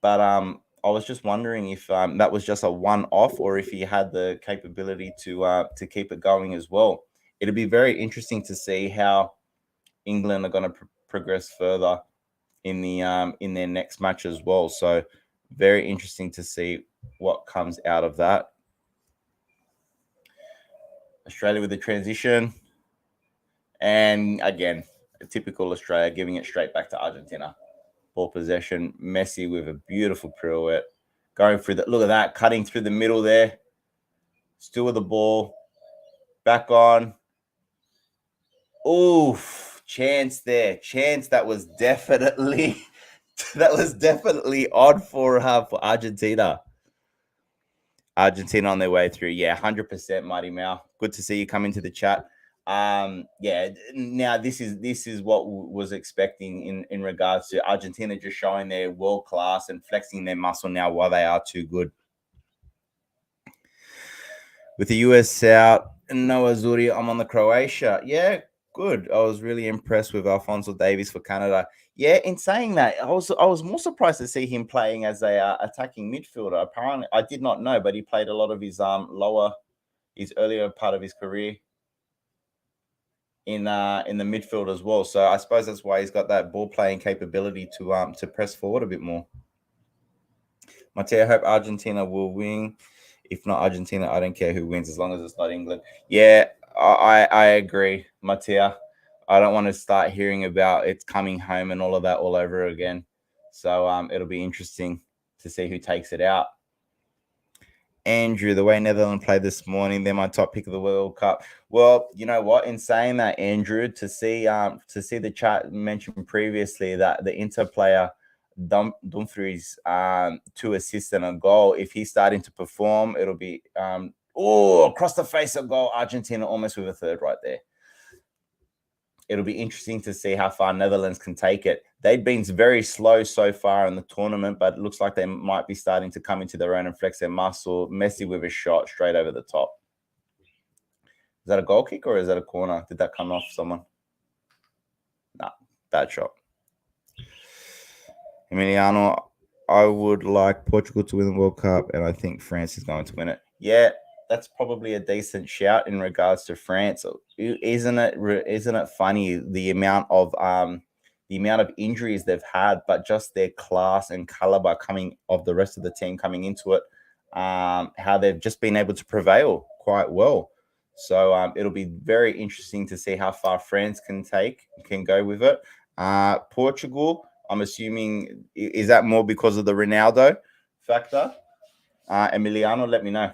but I was just wondering if that was just a one-off or if he had the capability to keep it going as well. It'll be very interesting to see how England are going to progress further in their next match as well. So very interesting to see what comes out of that. Australia with the transition, and again, a typical Australia giving it straight back to Argentina. Ball possession, Messi with a beautiful pirouette, going through the, look at that, cutting through the middle there, still with the ball, back on. Oof, chance there, that was definitely odd for Argentina. Argentina on their way through. Yeah, 100% Mighty Mao. Good to see you come into the chat. Yeah, now this is what was expecting in regards to Argentina just showing their world class and flexing their muscle now while they are too good. With the US out, Noah Zuri, I'm on the Croatia. Yeah, good. I was really impressed with Alphonso Davies for Canada. Yeah, in saying that, I was more surprised to see him playing as a attacking midfielder. Apparently, I did not know, but he played a lot of his his earlier part of his career in the midfield as well. So I suppose that's why he's got that ball playing capability to press forward a bit more. Mateo, I hope Argentina will win. If not Argentina, I don't care who wins as long as it's not England. Yeah, I agree, Mateo. I don't want to start hearing about it's coming home and all of that all over again. So it'll be interesting to see who takes it out. Andrew, the way Netherlands played this morning, they're my top pick of the World Cup. Well, you know what? In saying that, Andrew, to see the chat mentioned previously that the Inter player Dumfries 2 assists and a goal. If he's starting to perform, it'll be across the face of goal. Argentina almost with a third right there. It'll be interesting to see how far Netherlands can take it. They've been very slow so far in the tournament, but it looks like they might be starting to come into their own and flex their muscle. Messi with a shot straight over the top. Is that a goal kick or is that a corner? Did that come off someone? Nah, bad shot. Emiliano, I would like Portugal to win the World Cup, and I think France is going to win it. Yeah, that's probably a decent shout in regards to France. Isn't it? Isn't it funny the amount of injuries they've had, but just their class and caliber coming of the rest of the team coming into it, how they've just been able to prevail quite well. So it'll be very interesting to see how far France can go with it. Portugal, I'm assuming, is that more because of the Ronaldo factor? Emiliano, let me know.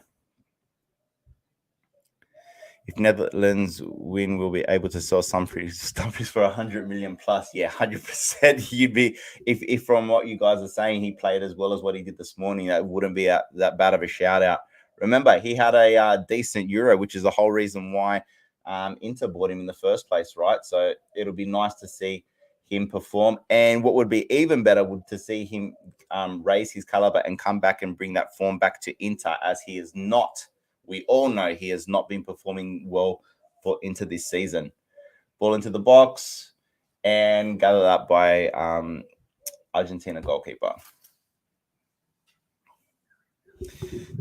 If Netherlands win, we'll be able to sell some stumpies for 100 million plus. Yeah, 100%. You'd be if from what you guys are saying, he played as well as what he did this morning. That wouldn't be that bad of a shout out. Remember, he had a decent Euro, which is the whole reason why Inter bought him in the first place, right? So it'll be nice to see him perform. And what would be even better would to see him raise his caliber and come back and bring that form back to Inter, as he is not. We all know he has not been performing well into this season. Ball into the box and gathered up by Argentina goalkeeper.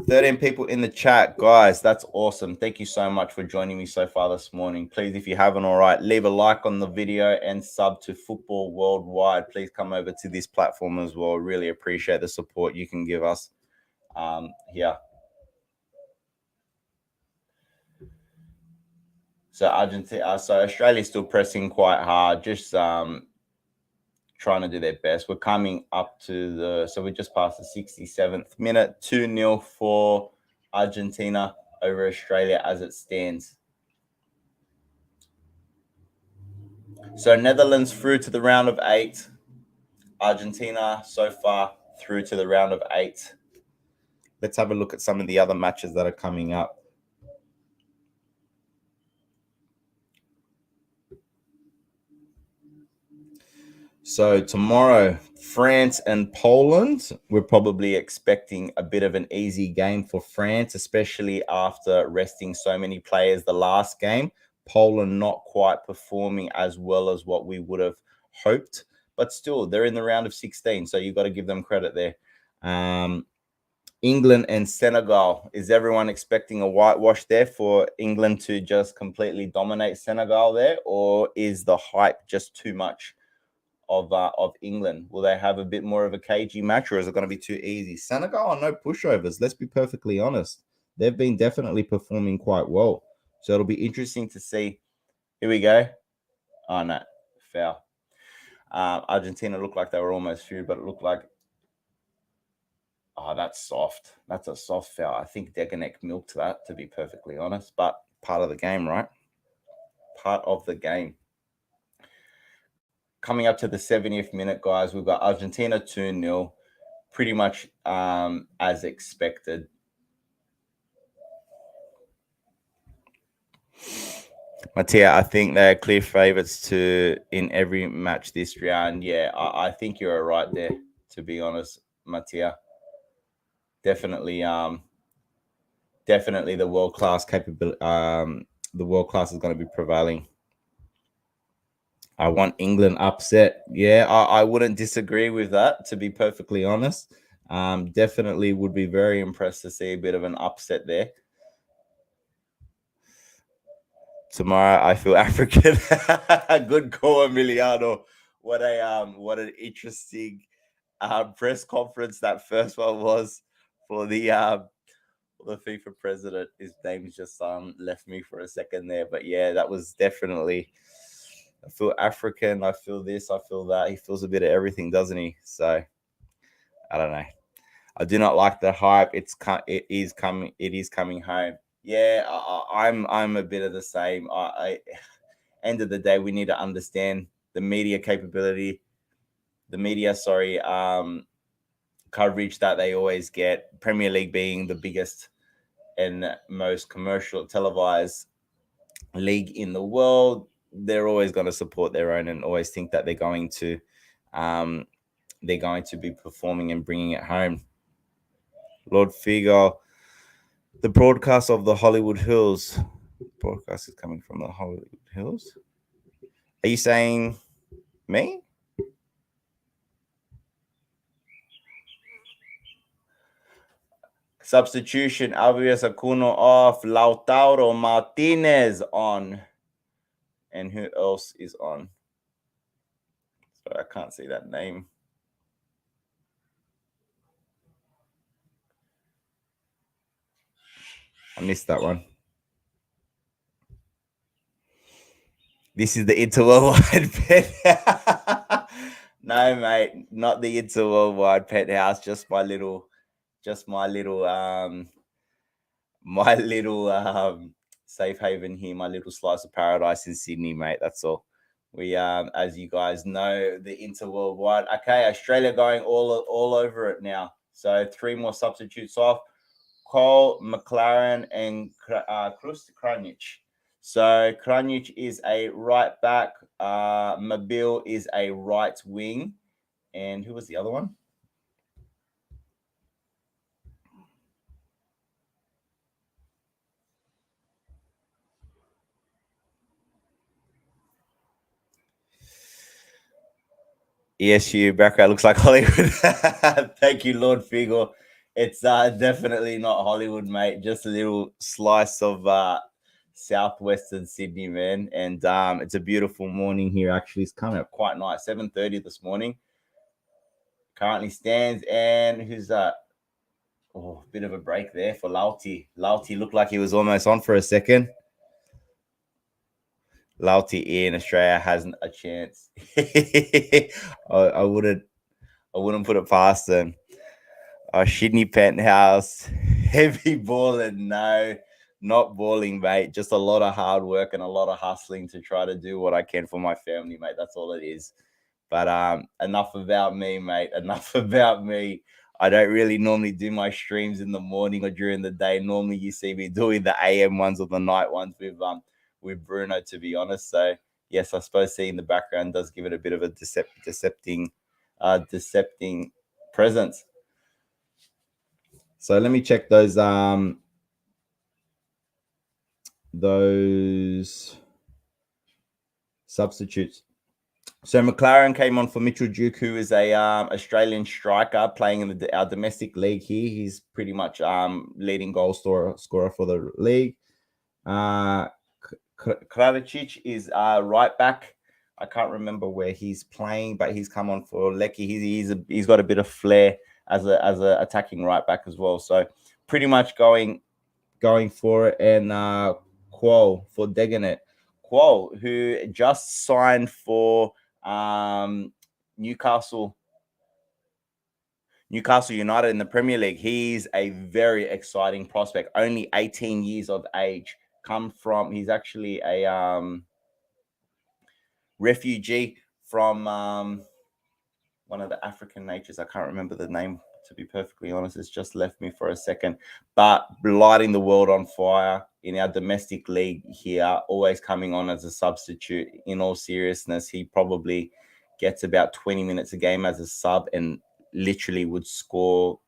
13 people in the chat, guys. That's awesome. Thank you so much for joining me so far this morning. Please, if you haven't already, leave a like on the video and sub to Football Worldwide. Please come over to this platform as well. Really appreciate the support you can give us here. So Australia's still pressing quite hard, just trying to do their best. We're coming up to we just passed the 67th minute, 2-0 for Argentina over Australia as it stands. So Netherlands through to the round of 8. Argentina so far through to the round of 8. Let's have a look at some of the other matches that are coming up. So tomorrow, France and Poland. We're probably expecting a bit of an easy game for France, especially after resting so many players the last game. Poland not quite performing as well as what we would have hoped, but still, they're in the round of 16, so you've got to give them credit there. England and Senegal. Is everyone expecting a whitewash there for England to just completely dominate Senegal there, or is the hype just too much of England? Will they have a bit more of a cagey match, or is it going to be too easy? Senegal are no pushovers. Let's be perfectly honest. They've been definitely performing quite well. So it'll be interesting to see. Here we go. Oh, no. Foul. Argentina looked like they were almost through, but it looked like, oh, that's soft. That's a soft foul. I think Deganek milked that, to be perfectly honest, but part of the game, right? Part of the game. Coming up to the 70th minute, guys, we've got Argentina 2-0, pretty much as expected. Mattia, I think they're clear favourites in every match this round. Yeah, I think you're right there, to be honest, Mattia. Definitely the world-class capability. The world class is going to be prevailing. I want England upset. Yeah, I wouldn't disagree with that, to be perfectly honest. Definitely would be very impressed to see a bit of an upset there. Tomorrow, I feel African. Good call, Emiliano. What an interesting press conference that first one was for the FIFA president. His name's just left me for a second there, but yeah, that was definitely. I feel African. I feel this. I feel that. He feels a bit of everything, doesn't he? So I don't know. I do not like the hype. It is coming home. Yeah, I'm a bit of the same. End of the day, we need to understand the media capability, coverage that they always get. Premier League being the biggest and most commercial televised league in the world, they're always going to support their own and always think that they're going to be performing and bringing it home. Lord Figo, the broadcast of the Hollywood Hills. Broadcast is coming from the Hollywood Hills. Are you saying me? Substitution, Alves Acuno off, Lautaro Martinez on. And who else is on? Sorry, I can't see that name. I missed that one. This is the Interworldwide Penthouse. No, mate, not the Interworldwide Penthouse. Just my little safe haven here, my little slice of paradise in Sydney, mate. That's all. We as you guys know, the Interworldwide. Okay, Australia going all over it now. So 3 more substitutes off. Cole, McLaren, and Krunic. So Krunic is a right back. Mabil is a right wing. And who was the other one? ESU background looks like Hollywood. Thank you, Lord Figure. It's definitely not Hollywood, mate. Just a little slice of southwestern Sydney, man. And it's a beautiful morning here. Actually, it's coming up quite nice. 7:30 this morning. Currently stands, and who's that? Oh, bit of a break there for Lauti. Lauti looked like he was almost on for a second. Lauti in Australia hasn't a chance. I wouldn't put it past them. Sydney Penthouse, heavy balling. No, not balling, mate. Just a lot of hard work and a lot of hustling to try to do what I can for my family, mate. That's all it is. But enough about me, mate. Enough about me. I don't really normally do my streams in the morning or during the day. Normally, you see me doing the AM ones or the night ones with Bruno, to be honest. So yes, I suppose seeing the background does give it a bit of a decepting presence. So let me check those substitutes. So McLaren came on for Mitchell Duke, who is a Australian striker playing in our domestic league here. He's pretty much leading goal scorer for the league. Kravicic is right back. I can't remember where he's playing, but he's come on for Lecky. He's got a bit of flair as a attacking right back as well. So pretty much going for it. And Quo for Deganet. Quo, who just signed for Newcastle United in the Premier League. He's a very exciting prospect. Only 18 years of age. He's actually a refugee from one of the African natures. I can't remember the name, to be perfectly honest. It's just left me for a second. But lighting the world on fire in our domestic league here, always coming on as a substitute. In all seriousness, he probably gets about 20 minutes a game as a sub and literally would score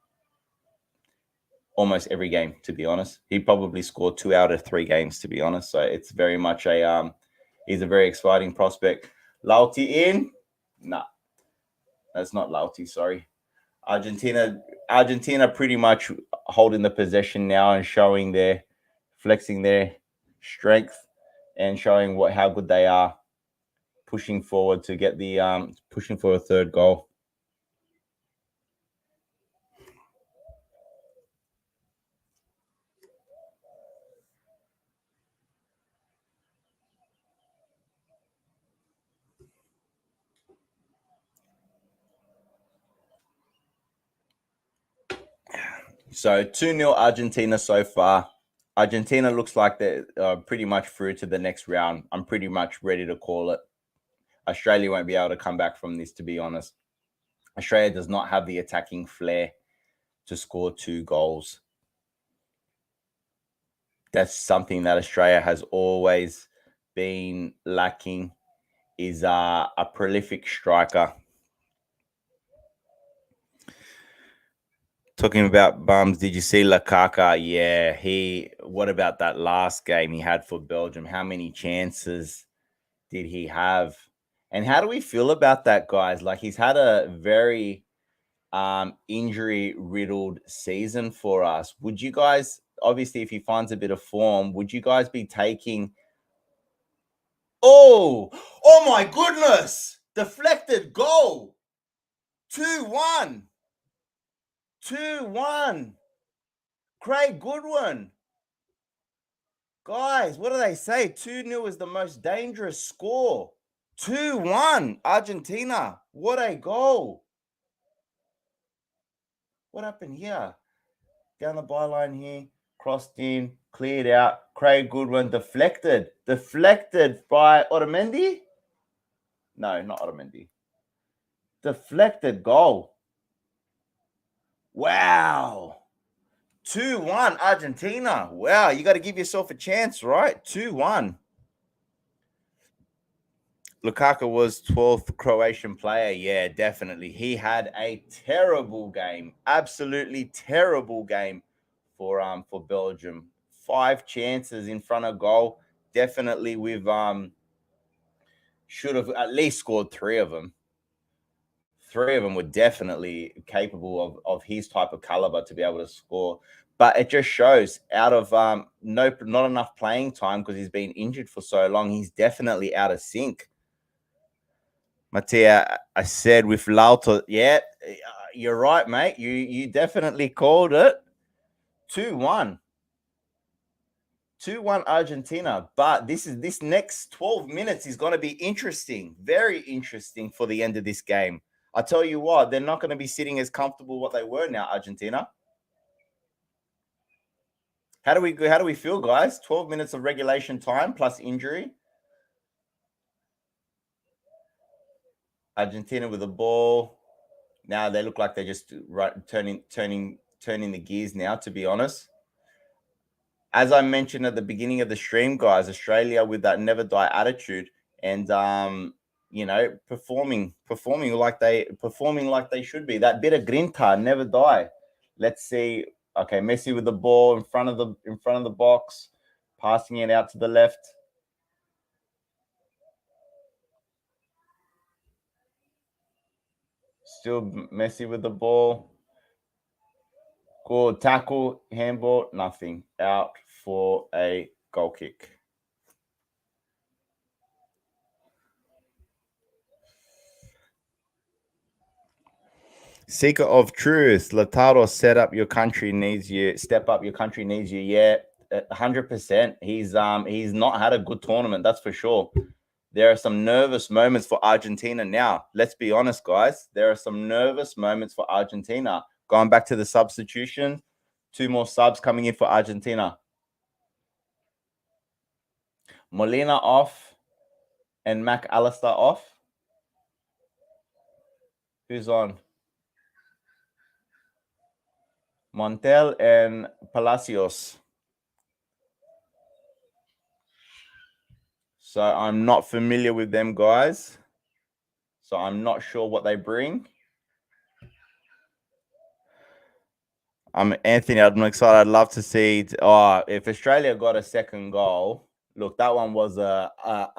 almost every game, to be honest. He probably scored 2 out of 3 games, to be honest. So it's very much he's a very exciting prospect. Lauti in? Nah. That's not Lauti, sorry. Argentina pretty much holding the possession now and flexing their strength and showing how good they are, pushing forward to get pushing for a third goal. So 2-0 Argentina so far. Argentina looks like they're pretty much through to the next round. I'm pretty much ready to call it. Australia won't be able to come back from this, to be honest. Australia does not have the attacking flair to score 2 goals. That's something that Australia has always been lacking, is a prolific striker. Talking about bums, did you see Lukaku? Yeah, what about that last game he had for Belgium? How many chances did he have? And how do we feel about that, guys? Like, he's had a very injury riddled season for us. Would you guys, obviously, if he finds a bit of form, would you guys be taking? Oh my goodness! Deflected goal. 2-1. 2-1. Craig Goodwin. Guys, what do they say? 2-0 is the most dangerous score. 2-1. Argentina. What a goal. What happened here? Down the byline here. Crossed in. Cleared out. Craig Goodwin deflected. Deflected by Otamendi? No, not Otamendi. Deflected goal. Wow. 2-1 Argentina. Wow, you got to give yourself a chance, right? 2-1. Lukaku was 12th Croatian player. Yeah, definitely. He had a terrible game. Absolutely terrible game for Belgium. 5 chances in front of goal. Definitely we've should have at least scored 3 of them. 3 of them were definitely capable of his type of caliber to be able to score. But it just shows out of not enough playing time because he's been injured for so long. He's definitely out of sync. Mattia, I said with Lauto, yeah, you're right, mate. You definitely called it. 2-1. 2-1 Argentina. But this next 12 minutes is going to be interesting. Very interesting for the end of this game. I tell you what, they're not going to be sitting as comfortable what they were now, Argentina. How do we feel, guys? 12 minutes of regulation time plus injury. Argentina with the ball. Now they look like they're just turning the gears now, to be honest. As I mentioned at the beginning of the stream, guys, Australia with that never die attitude and performing like they should be. That bit of grinta, never die. Let's see. Okay, Messi with the ball in front of the box, passing it out to the left. Still Messi with the ball. Good tackle, handball, nothing. Out for a goal kick. Seeker of truth, Lautaro, step up, your country needs you. Yeah, 100%. He's not had a good tournament, that's for sure. There are some nervous moments for Argentina now. Let's be honest, guys. There are some nervous moments for Argentina. Going back to the substitution, 2 more subs coming in for Argentina. Molina off and Mac Allister off. Who's on? Montel and Palacios. So I'm not familiar with them guys. So I'm not sure what they bring. I'm Anthony. I'm excited. I'd love to see. If Australia got a second goal, look, that one was a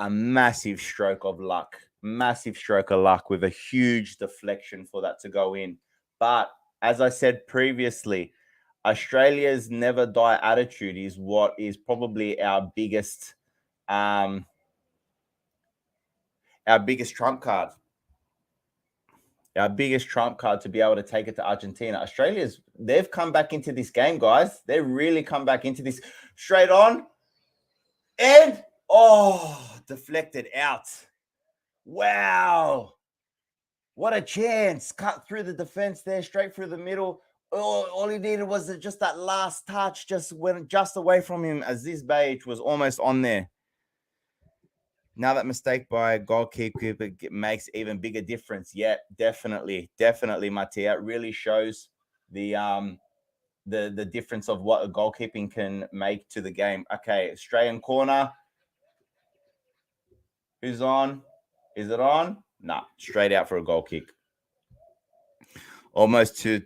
massive stroke of luck. Massive stroke of luck with a huge deflection for that to go in. But as I said previously, Australia's never die attitude is what is probably our biggest trump card. Our biggest trump card to be able to take it to Argentina. They've come back into this game, guys. They really come back into this straight on. And, deflected out. Wow. What a chance. Cut through the defense there, straight through the middle. All he needed was just that last touch, just went just away from him as this Beige was almost on there. Now that mistake by a goalkeeper makes even bigger difference. Yeah, definitely, Mattia. It really shows the difference of what a goalkeeping can make to the game. Okay, Australian corner. Who's on? Is it on? Nah, straight out for a goal kick. Almost to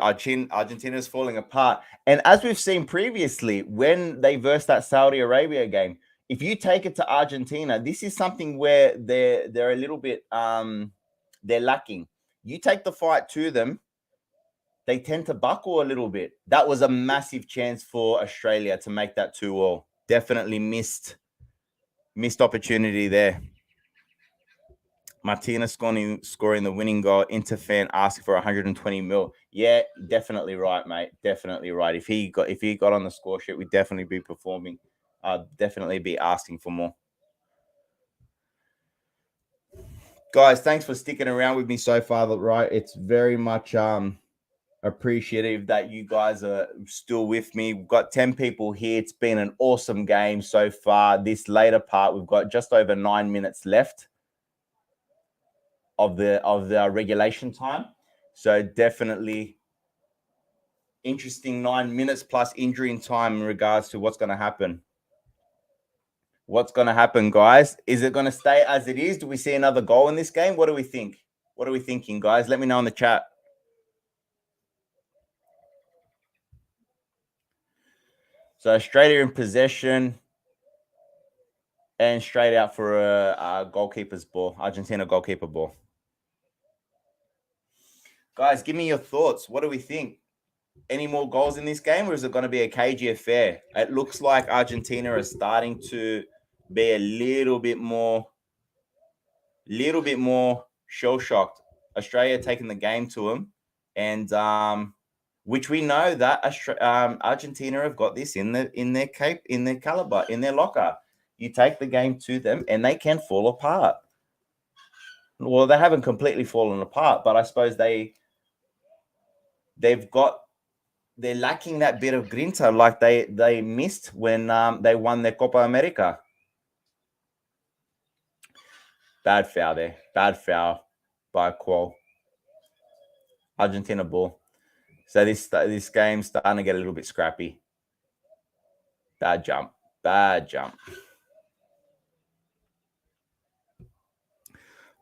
Argentina's falling apart. And as we've seen previously, when they versed that Saudi Arabia game, if you take it to Argentina, this is something where they're a little bit they're lacking. You take the fight to them, they tend to buckle a little bit. That was a massive chance for Australia to make that 2-2. Definitely missed opportunity there. Martinez scoring the winning goal. Inter fan asking for 120 mil. Yeah, definitely right, mate. Definitely right. If he got on the score sheet, we'd definitely be performing. Definitely be asking for more. Guys, thanks for sticking around with me so far. Right, it's very much appreciative that you guys are still with me. We've got 10 people here. It's been an awesome game so far. This later part, we've got just over 9 minutes left of the regulation time. So definitely interesting 9 minutes plus injury in time in regards to what's going to happen. What's going to happen, guys? Is it going to stay as it is? Do we see another goal in this game? What do we think? What are we thinking, guys? Let me know in the chat. So Australia in possession and straight out for a goalkeeper's ball, Argentina goalkeeper ball. Guys, give me your thoughts. What do we think? Any more goals in this game, or is it going to be a cagey affair? It looks like Argentina is starting to be a little bit more shell-shocked. Australia taking the game to them, and which we know that Argentina have got this in their caliber, in their locker. You take the game to them, and they can fall apart. Well, they haven't completely fallen apart, but I suppose they're lacking that bit of grinta, like they missed when they won their Copa America. Bad foul there. Bad foul by Qual. Argentina ball. So this game's starting to get a little bit scrappy. Bad jump. Bad jump.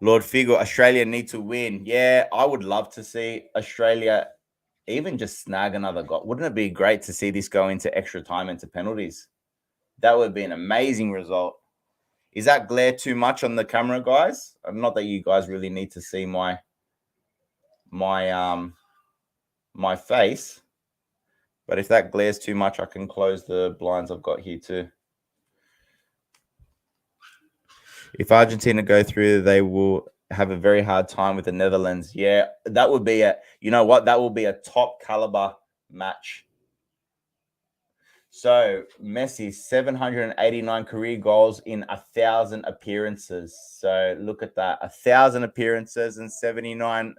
Lord Figo, Australia need to win. Yeah, I would love to see Australia even just snag another goal. Wouldn't it be great to see this go into extra time, into penalties? That would be an amazing result. Is that glare too much on the camera, guys? Not that you guys really need to see my face, but if that glares too much, I can close the blinds I've got here too. If Argentina go through, they will have a very hard time with the Netherlands. Yeah, that would be that will be a top caliber match. So Messi, 789 career goals in 1,000 appearances. So look at that, 1,000 appearances and 79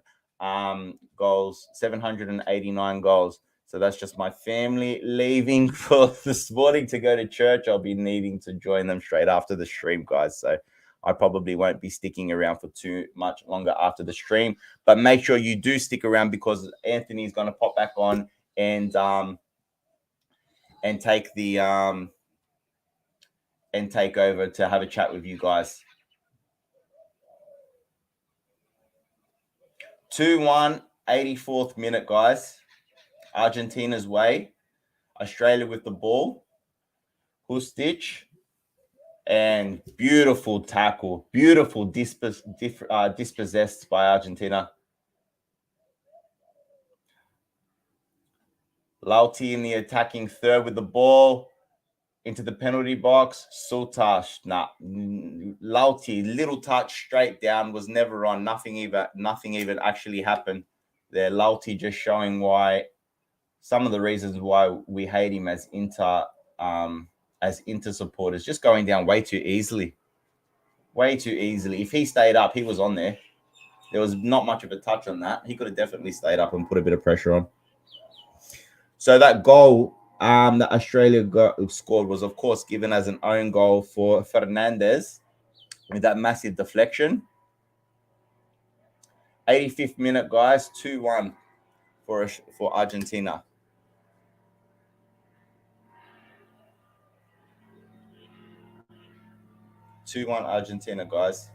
goals, 789 goals. So that's just my family leaving for this morning to go to church. I'll be needing to join them straight after the stream, guys. So I probably won't be sticking around for too much longer after the stream. But make sure you do stick around, because Anthony's going to pop back on and take the and take over to have a chat with you guys. 2-1, 84th minute, guys. Argentina's way. Australia with the ball. Stitch. And beautiful tackle. Beautiful dispossessed by Argentina. Lauti in the attacking third with the ball. Into the penalty box. Sultash. Lauti, little touch straight down, was never on. Nothing even actually happened there. Lauti just showing why, some of the reasons why we hate him as Inter supporters, just going down way too easily. Way too easily. If he stayed up, he was on there. There was not much of a touch on that. He could have definitely stayed up and put a bit of pressure on. So that goal that Australia scored was, of course, given as an own goal for Fernandez with that massive deflection. 85th minute, guys, 2-1 for Argentina. Argentina, guys.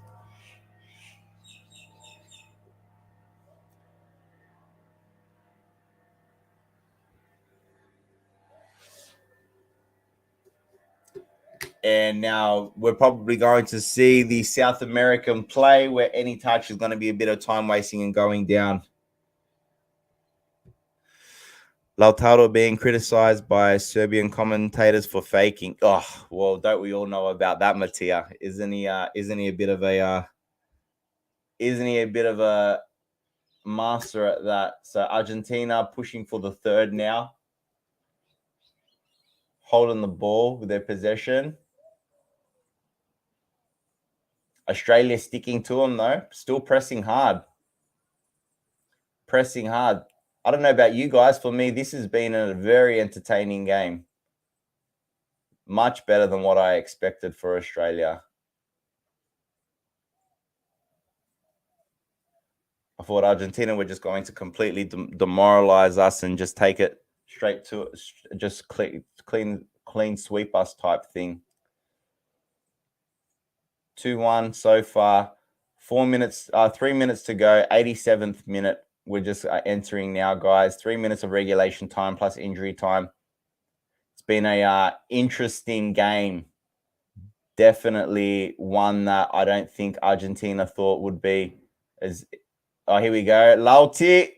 And now we're probably going to see the South American play, where any touch is going to be a bit of time wasting and going down. Lautaro being criticized by Serbian commentators for faking. Oh, well, don't we all know about that, Mattia? Isn't he a bit of a master at that? So Argentina pushing for the third now, holding the ball with their possession. Australia sticking to them though, still pressing hard. I don't know about you guys. For me, this has been a very entertaining game. Much better than what I expected for Australia. I thought Argentina were just going to completely demoralize us and just take it straight to just clean sweep us type thing. 2-1 so far. 3 minutes to go. 87th minute. We're just entering now, guys. 3 minutes of regulation time plus injury time. It's been a interesting game. Definitely one that I don't think Argentina thought would be as. Oh, here we go. Lauti.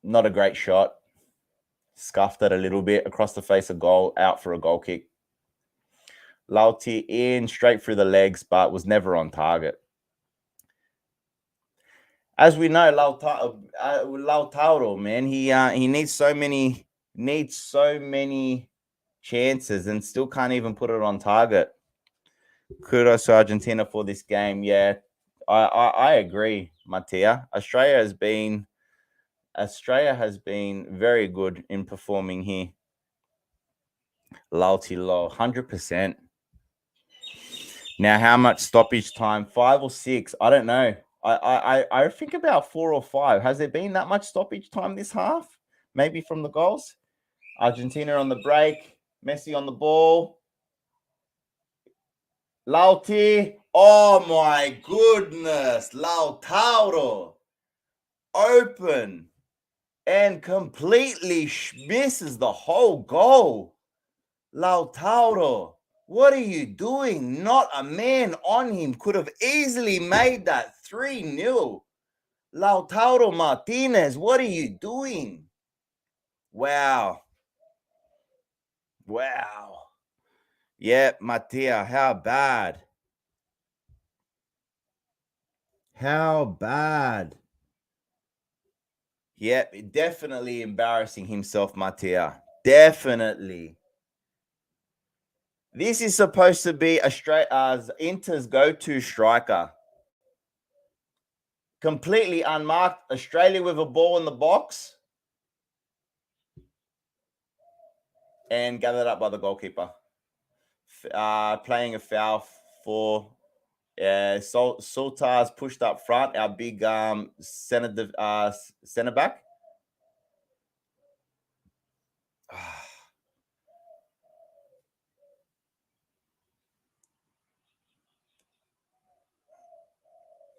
Not a great shot. Scuffed it a little bit across the face of goal, out for a goal kick. Lauti in straight through the legs, but was never on target. As we know, Lautaro, man, he needs so many chances and still can't even put it on target. Kudos to Argentina for this game. Yeah, I agree, Mattia. Australia has been very good in performing here. Lauti low, 100%. Now, how much stoppage time? 5 or 6? I don't know. I think about 4 or 5. Has there been that much stoppage time this half? Maybe from the goals. Argentina on the break. Messi on the ball. Lauti. Oh my goodness. Lautaro. Open. And completely misses the whole goal. Lautaro. What are you doing? Not a man on him. Could have easily made that 3-0. Lautaro Martinez, what are you doing? Wow. Yeah, Mattia, how bad? Yeah, definitely embarrassing himself, Mattia. Definitely. This is supposed to be Inter's go-to striker. Completely unmarked. Australia with a ball in the box. And gathered up by the goalkeeper. Playing a foul for Sultar's pushed up front, our big center back.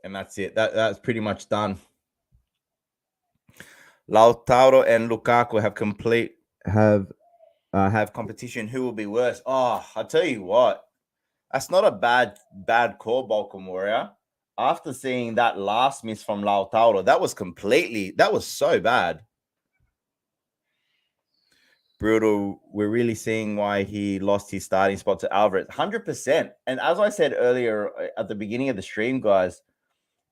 And that's it. That's pretty much done. Lautaro and Lukaku have competition. Who will be worse? Oh, I tell you what, that's not a bad call, Balkan Warrior. After seeing that last miss from Lautaro, that was so bad. Brutal. We're really seeing why he lost his starting spot to Alvarez. 100%. And as I said earlier at the beginning of the stream, guys,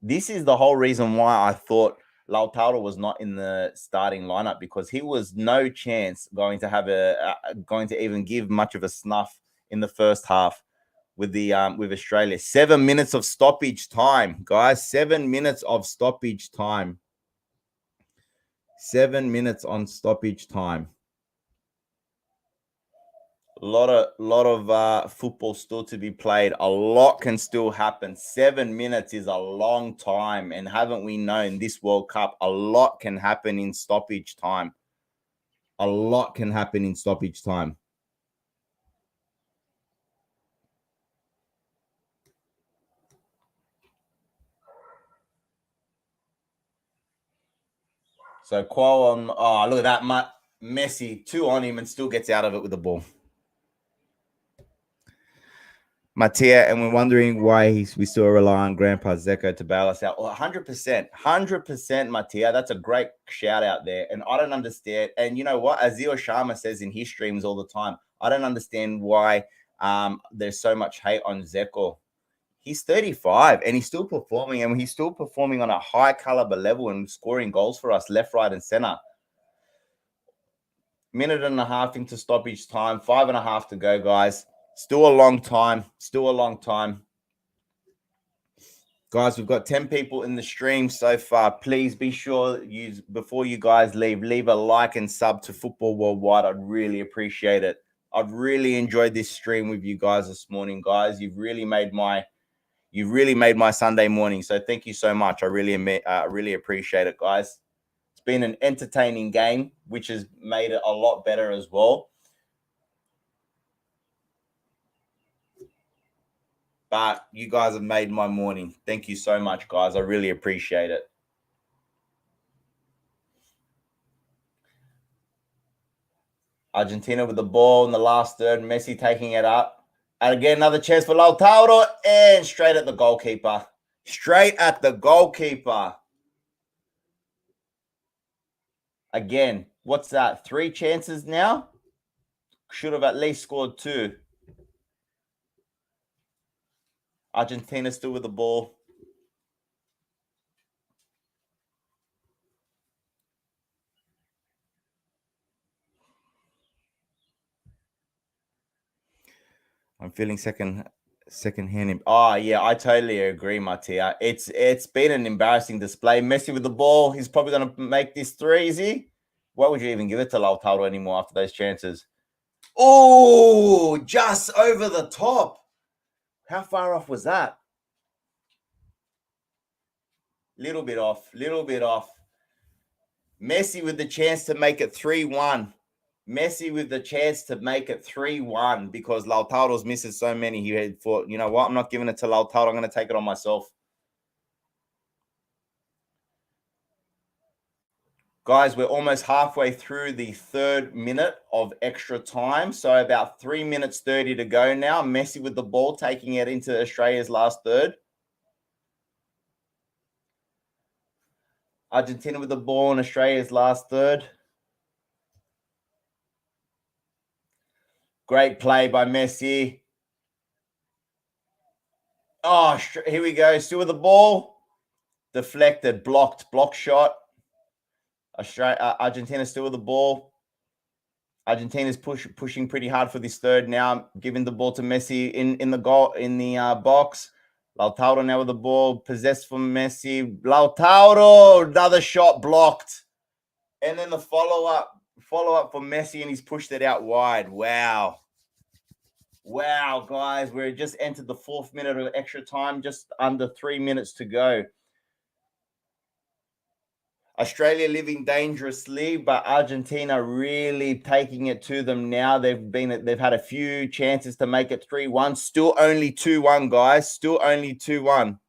this is the whole reason why I thought Lautaro was not in the starting lineup, because he was no chance going to even give much of a snuff in the first half with Australia. 7 minutes of stoppage time, guys. 7 minutes of stoppage time. 7 minutes on stoppage time. A lot of football still to be played. A lot can still happen. 7 minutes is a long time, and haven't we known this World Cup? A lot can happen in stoppage time. A lot can happen in stoppage time. So Qual on. Oh, look at that, Messi 2 on him and still gets out of it with the ball. Mattia, and we're wondering why we still rely on Grandpa Zeko to bail us out. Well, 100%, 100%, Mattia. That's a great shout out there. And I don't understand. And you know what? Azil Sharma says in his streams all the time, I don't understand why there's so much hate on Zeko. He's 35 and he's still performing, and he's still performing on a high caliber level and scoring goals for us left, right, and center. Minute and a half into stoppage time, 5.5 to go, guys. Still a long time. Still a long time. Guys, we've got 10 people in the stream so far. Please be sure before you guys leave a like and sub to Football Worldwide. I'd really appreciate it. I've really enjoyed this stream with you guys this morning, guys. You've really made my Sunday morning. So thank you so much. I really appreciate it, guys. It's been an entertaining game, which has made it a lot better as well. But you guys have made my morning. Thank you so much, guys. I really appreciate it. Argentina with the ball in the last third. Messi taking it up. And again, another chance for Lautaro. And straight at the goalkeeper. Straight at the goalkeeper. Again, what's that? 3 chances now? Should have at least scored 2. Argentina still with the ball. I'm feeling second-hand. Oh, yeah, I totally agree, Mattia. It's been an embarrassing display. Messi with the ball. He's probably going to make this 3, is he? Why would you even give it to Lautaro anymore after those chances? Oh, just over the top. How far off was that? Little bit off. Messi with the chance to make it 3-1. Messi with the chance to make it 3-1 because Lautaro's misses so many. He had thought, you know what? I'm not giving it to Lautaro. I'm going to take it on myself. Guys, we're almost halfway through the 3rd minute of extra time. So about 3 minutes 30 to go now. Messi with the ball, taking it into Australia's last third. Argentina with the ball in Australia's last third. Great play by Messi. Oh, here we go. Still with the ball. Deflected, block shot. Argentina still with the ball. Argentina's pushing pretty hard for this third now, giving the ball to Messi in the box. Lautaro now with the ball, possessed from Messi. Lautaro, another shot blocked. And then the follow-up for Messi, and he's pushed it out wide. Wow. Wow, guys, we're just entered the 4th minute of extra time, just under 3 minutes to go. Australia living dangerously, but Argentina really taking it to them now. They've had a few chances to make it 3-1. Still only 2-1, guys. Still only 2-1.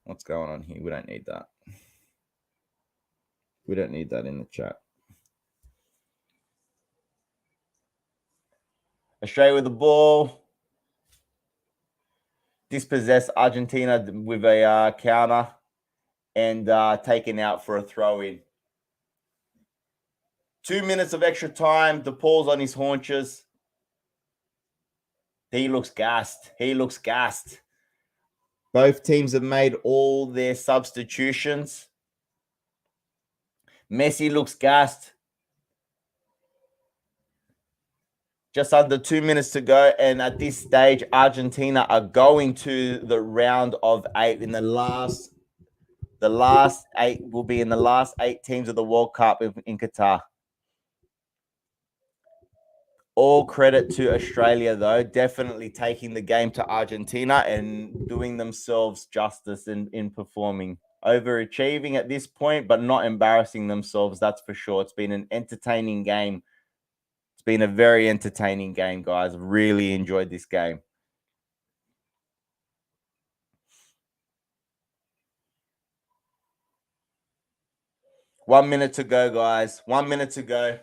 What's going on here? We don't need that. We don't need that in the chat. Australia with the ball. Dispossess Argentina with a counter and taken out for a throw-in. 2 minutes of extra time. DePaul's on his haunches. He looks gassed. Both teams have made all their substitutions. Messi looks gassed. Just under 2 minutes to go. And at this stage, Argentina are going to the round of 8 in the last 8 will be in the last 8 teams of the World Cup in Qatar. All credit to Australia, though, definitely taking the game to Argentina and doing themselves justice in performing. Overachieving at this point, but not embarrassing themselves, that's for sure. It's been an entertaining game. It's been a very entertaining game, guys. Really enjoyed this game. One minute to go, guys. 1 minute to go.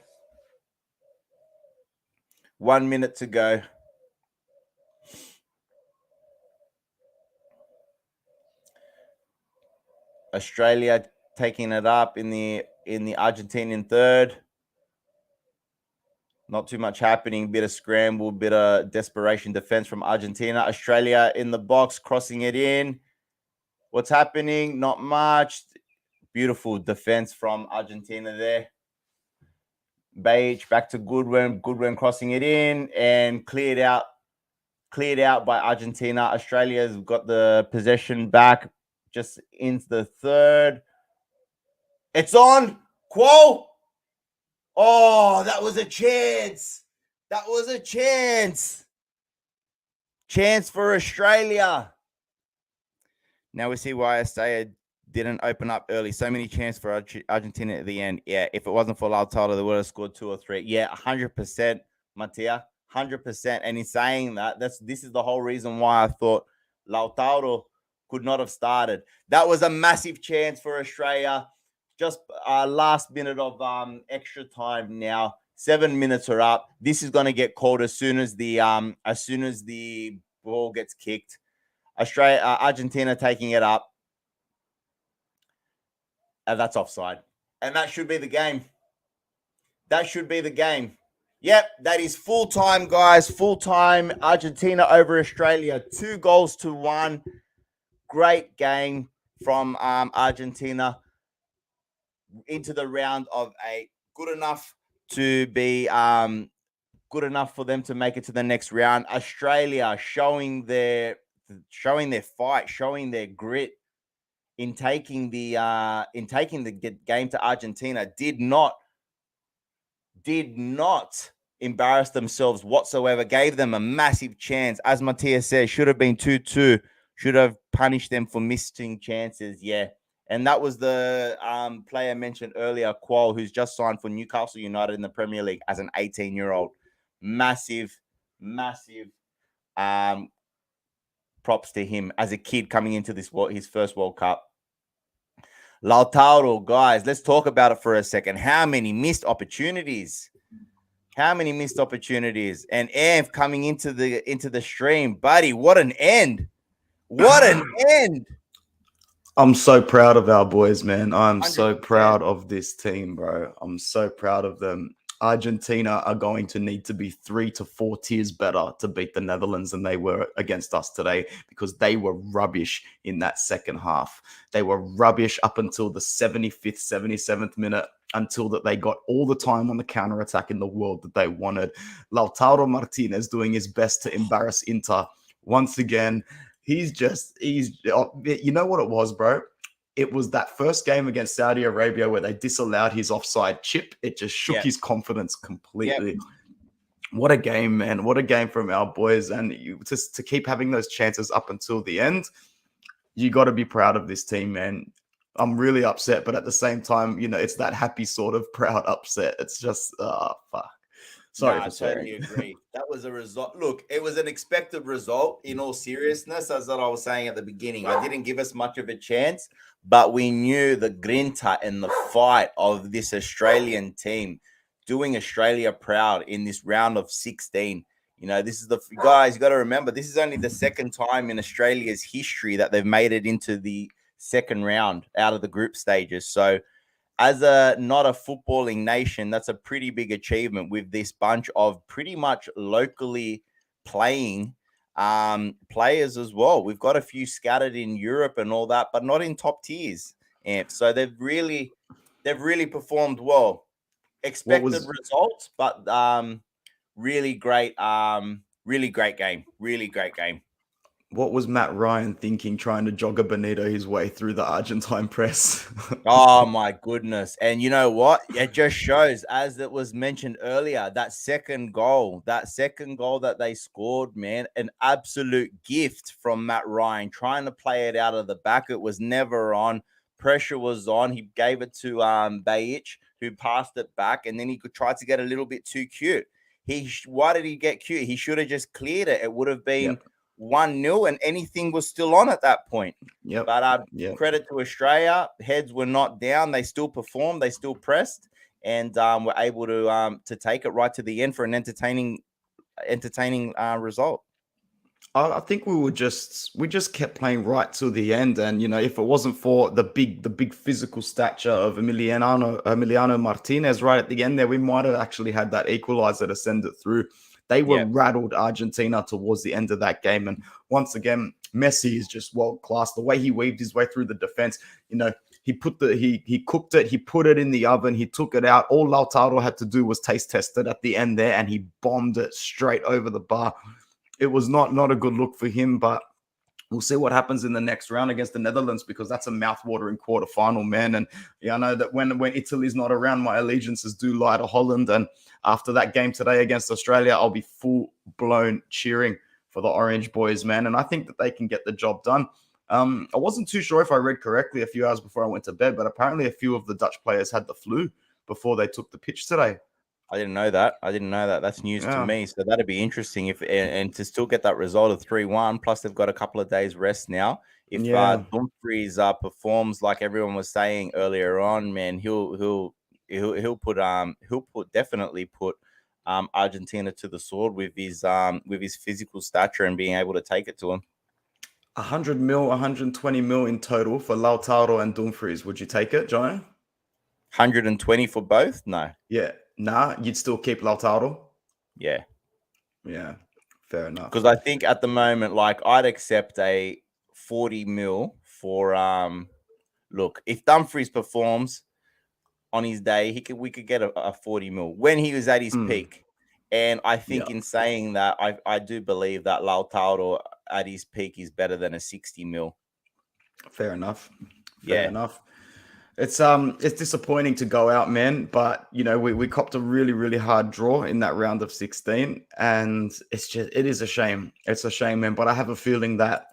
1 minute to go. Australia taking it up in the Argentinian third. Not too much happening. Bit of scramble, bit of desperation defense from Argentina. Australia in the box, crossing it in. What's happening? Not much. Beautiful defense from Argentina there. Beige back to Goodwin. Goodwin crossing it in and cleared out by Argentina. Australia's got the possession back just into the third. It's on. Quo. Oh, that was a chance. That was a chance. Chance for Australia. Now we see why Australia didn't open up early. So many chances for Argentina at the end. Yeah, if it wasn't for Lautaro, they would have scored 2 or 3. Yeah, 100%, Mattia, 100%. And in saying that, this is the whole reason why I thought Lautaro could not have started. That was a massive chance for Australia. Just last minute of extra time now. 7 minutes are up. This is going to get called as soon as the ball gets kicked. Argentina taking it up. And that's offside. And that should be the game. That should be the game. Yep, that is full time, guys. Full time. Argentina over Australia. 2-1. Great game from Argentina into the round of 8. Good enough to be good enough for them to make it to the next round. Australia showing their fight, showing their grit in taking the game to Argentina. Did not embarrass themselves whatsoever. Gave them a massive chance. As Matthias says, should have been 2-2. Should have punished them for missing chances. Yeah. And that was the player mentioned earlier, Qual, who's just signed for Newcastle United in the Premier League as an 18-year-old. Massive props to him as a kid coming into his first World Cup. Lautaro, guys, let's talk about it for a second. How many missed opportunities? And Amp coming into the stream. Buddy, what an end. What an end. I'm so proud of our boys, man. I'm 100%. So proud of this team, bro. I'm so proud of them. Argentina are going to need to be 3 to 4 tiers better to beat the Netherlands than they were against us today, because they were rubbish in that second half. They were rubbish up until the 75th, 77th minute, until that they got all the time on the counter-attack in the world that they wanted. Lautaro Martinez doing his best to embarrass Inter once again. He's you know what it was, bro? It was that first game against Saudi Arabia where they disallowed his offside chip. It just shook his confidence completely. What a game, man. What a game from our boys. And to keep having those chances up until the end, you got to be proud of this team, man. I'm really upset, but at the same time, it's that happy sort of proud upset. It's just, fuck. Sorry for swearing. I totally agree. That was a result. Look, it was an expected result in all seriousness, as I was saying at the beginning. I didn't give us much of a chance, but we knew the grinta and the fight of this Australian team doing Australia proud in this round of 16. This is guys, you got to remember, this is only the second time in Australia's history that they've made it into the second round out of the group stages. So, as not a footballing nation, that's a pretty big achievement with this bunch of pretty much locally playing players as well. We've got a few scattered in Europe and all that, but not in top tiers. And so they've really performed well. Expected results, but really great game. Really great game. What was Matt Ryan thinking trying to jog a Benito his way through the Argentine press? Oh, my goodness. And you know what? It just shows, as it was mentioned earlier, that second goal that they scored, man, an absolute gift from Matt Ryan, trying to play it out of the back. It was never on. Pressure was on. He gave it to Bajic, who passed it back, and then he tried to get a little bit too cute. Why did he get cute? He should have just cleared it. It would have been 1-0 and anything was still on at that point. But credit to Australia. Heads were not down. They still performed. They still pressed and were able to take it right to the end for an entertaining entertaining result. I think we just kept playing right till the end, and if it wasn't for the big physical stature of Emiliano Martinez right at the end there, we might have actually had that equalizer to send it through. They were rattled Argentina towards the end of that game, and once again, Messi is just world class. The way he weaved his way through the defense, he cooked it, he put it in the oven, he took it out. All Lautaro had to do was taste test it at the end there, and he bombed it straight over the bar. It was not a good look for him, but we'll see what happens in the next round against the Netherlands, because that's a mouth-watering quarterfinal, man. And I know that when Italy's not around, my allegiances do lie to Holland. And after that game today against Australia, I'll be full-blown cheering for the Orange boys, man. And I think that they can get the job done. I wasn't too sure if I read correctly a few hours before I went to bed, but apparently a few of the Dutch players had the flu before they took the pitch today. I didn't know that. That's news to me. So that'd be interesting and to still get that result of 3-1. Plus, they've got a couple of days rest now. If Dumfries performs like everyone was saying earlier on, man, he'll definitely put Argentina to the sword with his physical stature and being able to take it to him. 100 mil, 120 mil in total for Lautaro and Dumfries. Would you take it, Johnny? 120 for both? No. Yeah. Nah, you'd still keep Lautaro? Yeah. Yeah, fair enough. Because I think at the moment, like, I'd accept a 40 mil for look, if Dumfries performs on his day, we could get a 40 mil when he was at his peak. And I think in saying that, I do believe that Lautaro at his peak is better than a 60 mil. Fair enough. Fair enough. It's disappointing to go out, man, but we copped a really, really hard draw in that round of 16, and it is a shame. It's a shame, man. But I have a feeling that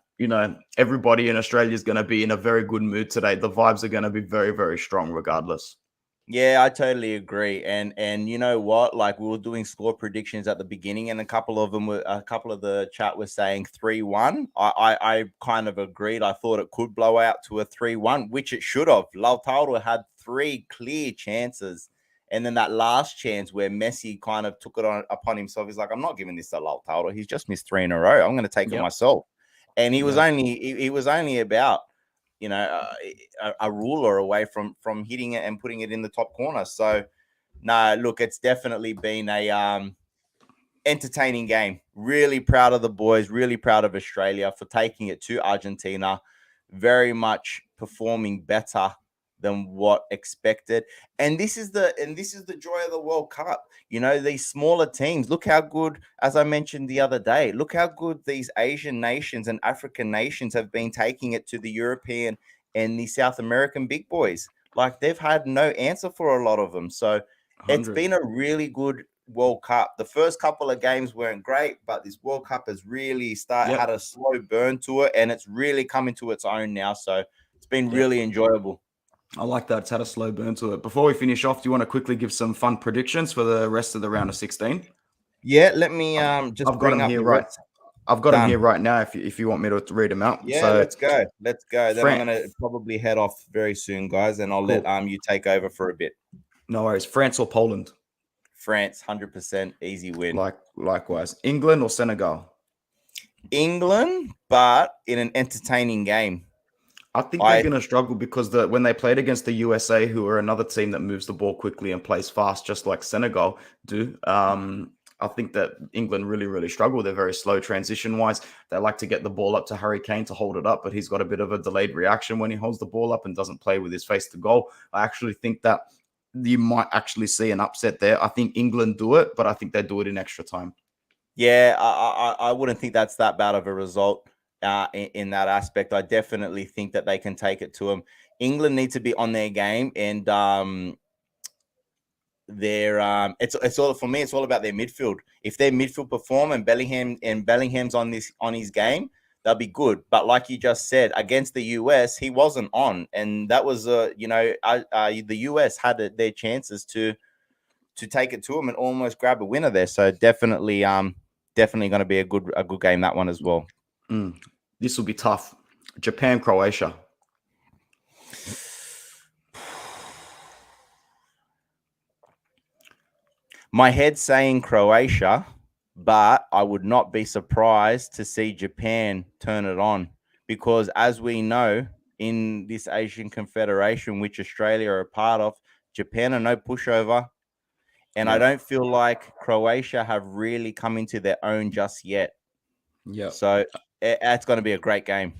everybody in Australia is going to be in a very good mood today. The vibes are going to be very, very strong, regardless. Yeah, I totally agree. And you know what? Like, we were doing score predictions at the beginning, and a couple of the chat was saying 3-1. I kind of agreed. I thought it could blow out to a 3-1, which it should have. Lautaro had 3 clear chances. And then that last chance where Messi kind of took it upon himself. He's like, I'm not giving this to Lautaro. He's just missed 3 in a row. I'm going to take it myself. And he was only about a ruler away from hitting it and putting it in the top corner. So no, look, it's definitely been a entertaining game. Really proud of the boys, really proud of Australia for taking it to Argentina, very much performing better than what expected. And this is the joy of the World Cup. These smaller teams, look how good, as I mentioned the other day, look how good these Asian nations and African nations have been taking it to the European and the South American big boys. Like, they've had no answer for a lot of them. So 100. It's been a really good World Cup. The first couple of games weren't great, but this World Cup has really had a slow burn to it, and it's really coming to its own now. So it's been really enjoyable. I like that. It's had a slow burn to it. Before we finish off, do you want to quickly give some fun predictions for the rest of the round of 16? Yeah, let me just I've got them here right. I've got them here right now. If you want me to read them out. Yeah, let's go. Then I'm going to probably head off very soon, guys, and I'll let you take over for a bit. No worries. France or Poland? France, 100% easy win. Likewise. England or Senegal? England, but in an entertaining game. I think they're going to struggle because when they played against the USA, who are another team that moves the ball quickly and plays fast, just like Senegal do, I think that England really, really struggle. They're very slow transition-wise. They like to get the ball up to Harry Kane to hold it up, but he's got a bit of a delayed reaction when he holds the ball up and doesn't play with his face to goal. I actually think that you might actually see an upset there. I think England do it, but I think they do it in extra time. Yeah, I wouldn't think that's that bad of a result. In that aspect, I definitely think that they can take it to them. England need to be on their game, and it's all, for me, it's all about their midfield. If their midfield perform and Bellingham's on his game, they'll be good. But like you just said, against the US, he wasn't on, and that was the US had their chances to take it to them and almost grab a winner there. So definitely going to be a good game, that one as well. This will be tough. Japan, Croatia. My head's saying Croatia, but I would not be surprised to see Japan turn it on because, as we know, in this Asian Confederation, which Australia are a part of, Japan are no pushover. And I Yeah. don't feel like Croatia have really come into their own just yet. Yeah. So it's going to be a great game.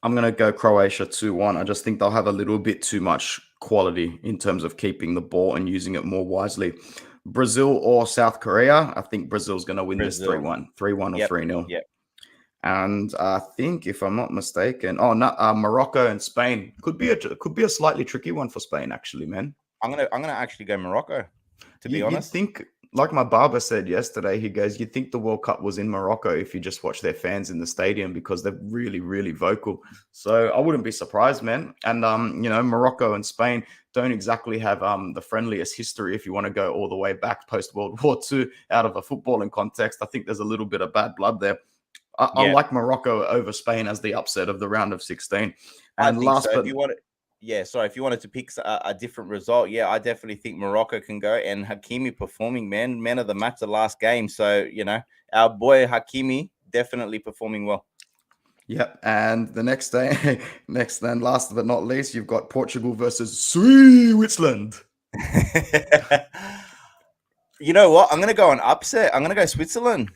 I'm going to go Croatia 2-1. I just think they'll have a little bit too much quality in terms of keeping the ball and using it more wisely. Brazil or South Korea? I think Brazil's going to win this Brazil. 3-1, 3-1 or Yep. 3-0. Yep. And I think, if I'm not mistaken, Morocco and Spain could be a slightly tricky one for Spain, actually, man. I'm gonna actually go Morocco, to be You'd honest. think, like my barber said yesterday, he goes, you'd think the World Cup was in Morocco if you just watch their fans in the stadium because they're really, really vocal. So I wouldn't be surprised, man. And, Morocco and Spain don't exactly have the friendliest history if you want to go all the way back post-World War II out of a footballing context. I think there's a little bit of bad blood there. I like Morocco over Spain as the upset of the round of 16. I And think last so. but If you wanted to pick a different result, I definitely think Morocco can go. And Hakimi performing, man of the match the last game. So, our boy Hakimi definitely performing well. Yep. And the next day, last but not least, you've got Portugal versus Switzerland. You know what? I'm going to go on upset. I'm going to go Switzerland.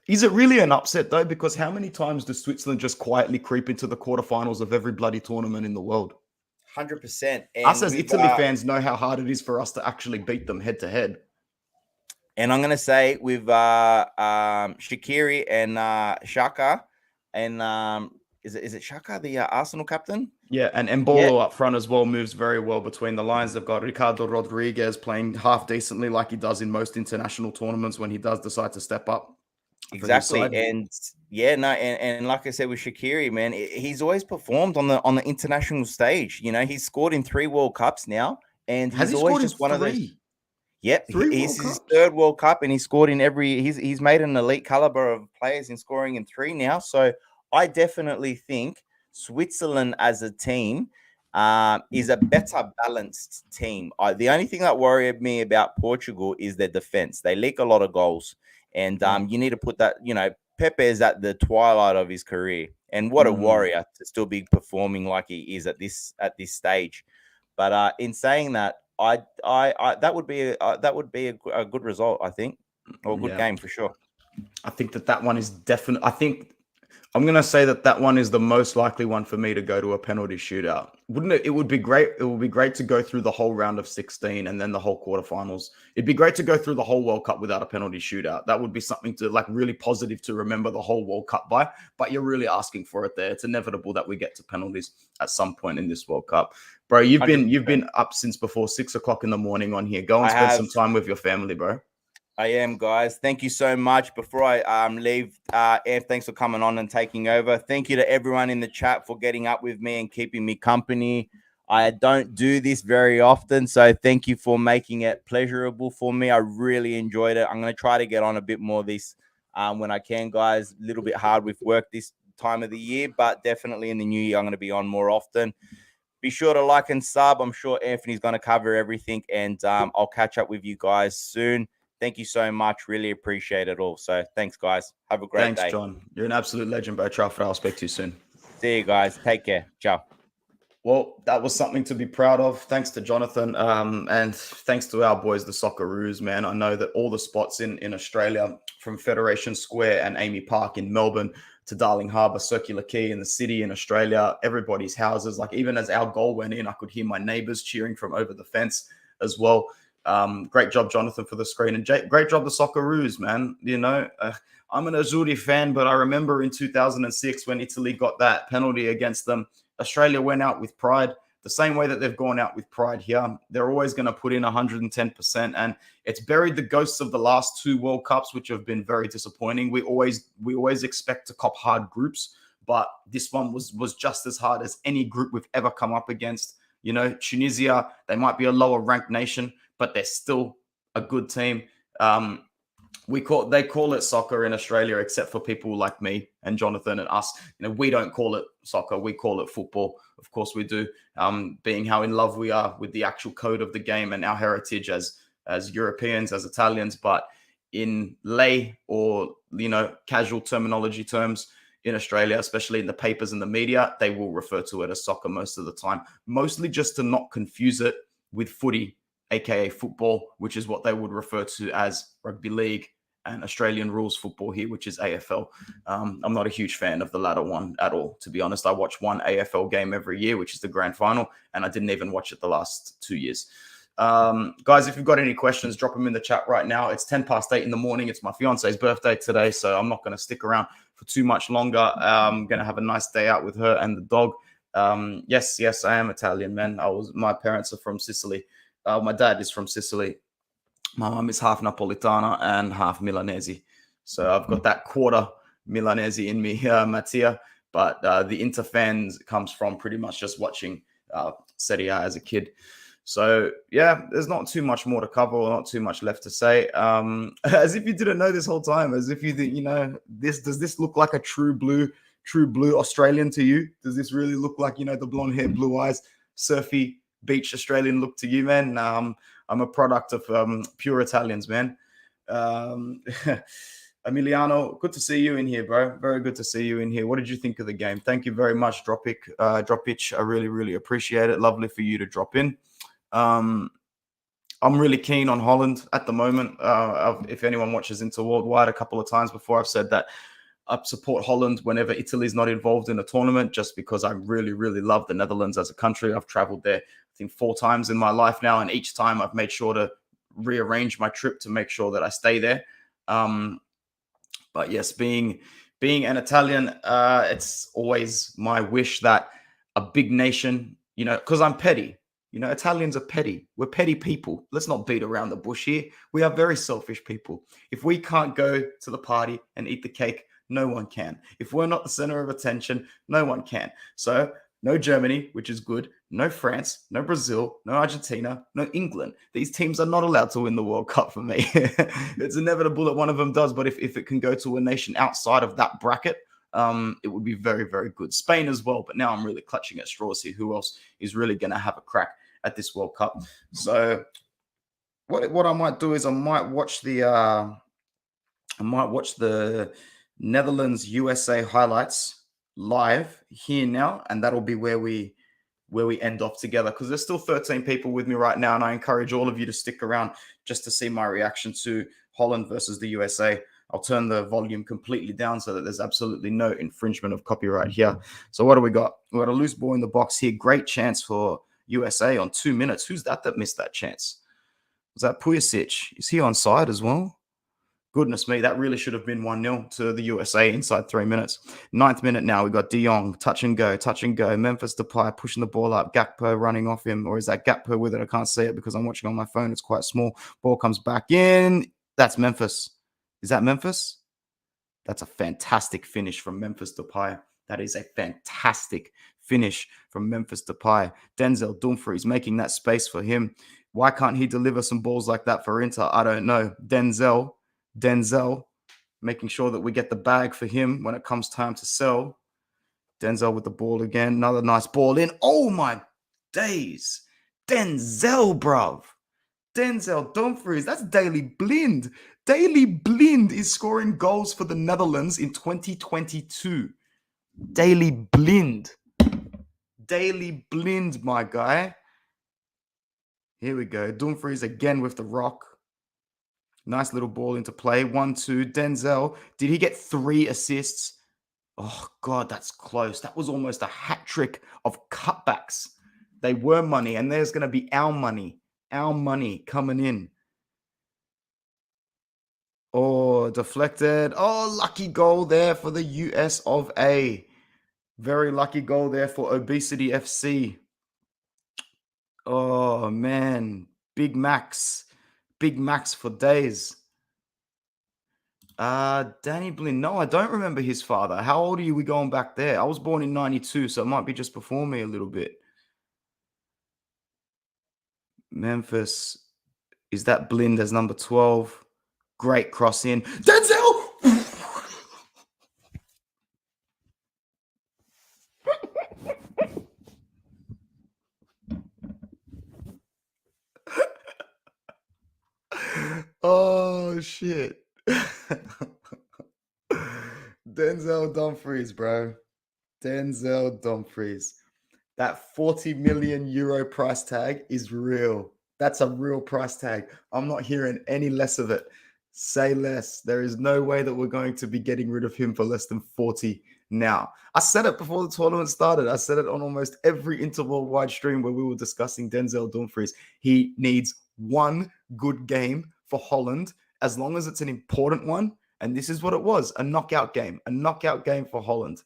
Is it really an upset, though? Because how many times does Switzerland just quietly creep into the quarterfinals of every bloody tournament in the world? 100%. Us as Italy fans know how hard it is for us to actually beat them head to head. And I'm going to say with Shaqiri and Shaka, and is it Shaka, the Arsenal captain? Yeah, and Embolo up front as well moves very well between the lines. They've got Ricardo Rodriguez playing half decently like he does in most international tournaments when he does decide to step up. Exactly. And and like I said with Shaqiri, man, he's always performed on the international stage. He's scored in 3 World Cups now, and he's always just one of those. Yep, he's his 3rd World Cup, and he's scored in every. He's made an elite caliber of players in scoring in 3 now. So I definitely think Switzerland as a team is a better balanced team. The only thing that worried me about Portugal is their defense. They leak a lot of goals, and you need to put that. Pepe is at the twilight of his career, and what a warrior to still be performing like he is at this stage. But in saying that, I that would be a good result, I think, or a good game for sure. I think that one is definitely. I think I'm going to say that one is the most likely one for me to go to a penalty shootout. Wouldn't it? It would be great. It would be great to go through the whole round of 16 and then the whole quarterfinals. It'd be great to go through the whole World Cup without a penalty shootout. That would be something to really positive to remember the whole World Cup by. But you're really asking for it there. It's inevitable that we get to penalties at some point in this World Cup, bro. You've 100%. been up since before 6 o'clock in the morning on here. Go and spend some time with your family, bro. I am, guys. Thank you so much. Before I leave, Ant, thanks for coming on and taking over. Thank you to everyone in the chat for getting up with me and keeping me company. I don't do this very often, so thank you for making it pleasurable for me. I really enjoyed it. I'm going to try to get on a bit more this when I can, guys. A little bit hard with work this time of the year, but definitely in the new year, I'm going to be on more often. Be sure to like and sub. I'm sure Anthony's going to cover everything, and I'll catch up with you guys soon. Thank you so much. Really appreciate it all. So thanks, guys. Have a great day. Thanks, John. You're an absolute legend, bro. I'll speak to you soon. See you guys. Take care. Ciao. Well, that was something to be proud of. Thanks to Jonathan, and thanks to our boys, the Socceroos, man. I know that all the spots in Australia, from Federation Square and Amy Park in Melbourne to Darling Harbour, Circular Quay in the city in Australia, everybody's houses. Like, even as our goal went in, I could hear my neighbours cheering from over the fence as well. Great job, Jonathan, for the screen, and great job, the Socceroos, man. I'm an Azzurri fan, but I remember in 2006 when Italy got that penalty against them, Australia went out with pride. The same way that they've gone out with pride here, they're always going to put in 110%, and it's buried the ghosts of the last 2 World Cups, which have been very disappointing. We always expect to cop hard groups, but this one was just as hard as any group we've ever come up against. Tunisia, they might be a lower ranked nation, but they're still a good team. They call it soccer in Australia, except for people like me and Jonathan and us. We don't call it soccer. We call it football. Of course we do, being how in love we are with the actual code of the game and our heritage as Europeans, as Italians. But in lay or, casual terminology terms in Australia, especially in the papers and the media, they will refer to it as soccer most of the time, mostly just to not confuse it with footy, aka football, which is what they would refer to as rugby league and Australian rules football here, which is AFL. I'm not a huge fan of the latter one at all, to be honest. I watch one AFL game every year, which is the grand final, and I didn't even watch it the last 2 years. Guys, if you've got any questions, drop them in the chat right now. It's 8:10 in the morning. It's my fiance's birthday today, so I'm not going to stick around for too much longer. I'm going to have a nice day out with her and the dog. Yes, I am Italian, man. My parents are from Sicily. My dad is from Sicily. My mum is half Napolitana and half Milanese. So I've got that quarter Milanese in me, Mattia. But the Inter fans comes from pretty much just watching Serie A as a kid. So, yeah, there's not too much more to cover or not too much left to say. As if you didn't know this whole time, as if you did, does this look like a true blue Australian to you? Does this really look like, the blonde hair, blue eyes, surfy beach Australian look to you, man? I'm a product of pure Italians, man. Emiliano, good to see you in here, bro. Very good to see you in here. What did you think of the game? Thank you very much, Dropic. I really, really appreciate it. Lovely for you to drop in. I'm really keen on Holland at the moment. If anyone watches Into Worldwide a couple of times before, I've said that I support Holland whenever Italy's not involved in a tournament, just because I really, really love the Netherlands as a country. I've traveled there, I think, 4 times in my life now, and each time I've made sure to rearrange my trip to make sure that I stay there. But yes, being an Italian, it's always my wish that a big nation, because I'm petty. Italians are petty. We're petty people. Let's not beat around the bush here. We are very selfish people. If we can't go to the party and eat the cake, no one can. If we're not the center of attention, no one can. So no Germany, which is good. No France, no Brazil, no Argentina, no England. These teams are not allowed to win the World Cup for me. It's inevitable that one of them does, but if it can go to a nation outside of that bracket, it would be very, very good. Spain as well, but now I'm really clutching at straws here. Who else is really going to have a crack at this World Cup? So what I might do is I might watch the Netherlands USA highlights live here now, and that'll be where we end off together, because there's still 13 people with me right now, and I encourage all of you to stick around just to see my reaction to Holland versus the USA. I'll turn the volume completely down so that there's absolutely no infringement of copyright here. So what do we got? We got a loose ball in the box here. Great chance for USA on 2 minutes. Who's that missed that chance? Was that Pulisic? Is he onside as well? Goodness me, that really should have been 1-0 to the USA inside 3 minutes. 9th minute now, we got De Jong, touch and go. Memphis Depay pushing the ball up. Gakpo running off him, or is that Gakpo with it? I can't see it because I'm watching on my phone. It's quite small. Ball comes back in. That's Memphis. Is that Memphis? That's a fantastic finish from Memphis Depay. That is a fantastic finish from Memphis Depay. Denzel Dumfries making that space for him. Why can't he deliver some balls like that for Inter? I don't know. Denzel, making sure that we get the bag for him when it comes time to sell. Denzel with the ball again. Another nice ball in. Oh, my days. Denzel, bruv. Denzel Dumfries. That's Daley Blind. Daley Blind is scoring goals for the Netherlands in 2022. Daley Blind. Daley Blind, my guy. Here we go. Dumfries again with the rock. Nice little ball into play. 1-2. Denzel. Did he get 3 assists? Oh, God, that's close. That was almost a hat trick of cutbacks. They were money, and there's going to be our money. Our money coming in. Oh, deflected. Oh, lucky goal there for the US of A. Very lucky goal there for Obesity FC. Oh, man. Big Max. Big Max for days. Danny Blinn. No, I don't remember his father. How old are you? We going back there? I was born in 92, so it might be just before me a little bit. Memphis. Is that Blind as number 12? Great cross in. Denzel! Oh, shit. Denzel Dumfries, bro. Denzel Dumfries. That 40 million euro price tag is real. That's a real price tag. I'm not hearing any less of it. Say less. There is no way that we're going to be getting rid of him for less than 40 now. I said it before the tournament started. I said it on almost every interval wide stream where we were discussing Denzel Dumfries. He needs one good game for Holland, as long as it's an important one. And this is what it was, a knockout game for Holland.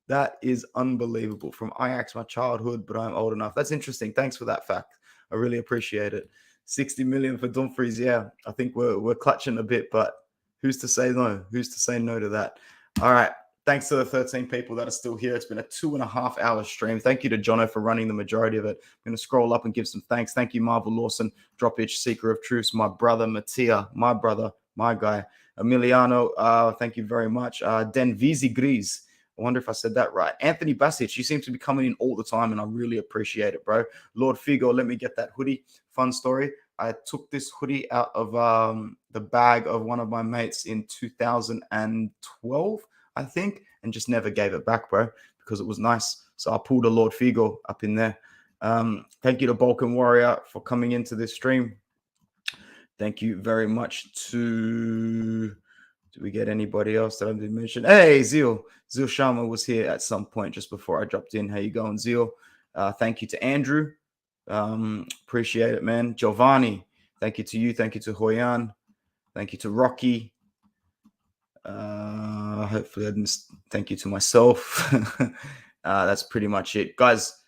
That is unbelievable. From Ajax, my childhood, but I'm old enough. That's interesting. Thanks for that fact. I really appreciate it. 60 million for Dumfries. Yeah, I think we're clutching a bit, but who's to say no? Who's to say no to that? All right. Thanks to the 13 people that are still here. It's been a 2.5 hour stream. Thank you to Jono for running the majority of it. I'm going to scroll up and give some thanks. Thank you, Marvel Lawson, Drop Itch, Seeker of Truths, my brother, Mattia, my brother, my guy, Emiliano. Thank you very much. Denvizi Gris. I wonder if I said that right. Anthony Basic, you seem to be coming in all the time, and I really appreciate it, bro. Lord Figo, let me get that hoodie. Fun story. I took this hoodie out of the bag of one of my mates in 2012, I think, and just never gave it back, bro, because it was nice. So I pulled a Lord Figo up in there. Thank you to Balkan Warrior for coming into this stream. Thank you very much to... Do we get anybody else that I didn't mention? Hey, Zeal. Zeal Sharma was here at some point just before I dropped in. How you going, Zeal? Thank you to Andrew. Appreciate it, man. Giovanni, thank you to you. Thank you to Hoyan. Thank you to Rocky. Hopefully I didn't. Thank you to myself. That's pretty much it. Guys,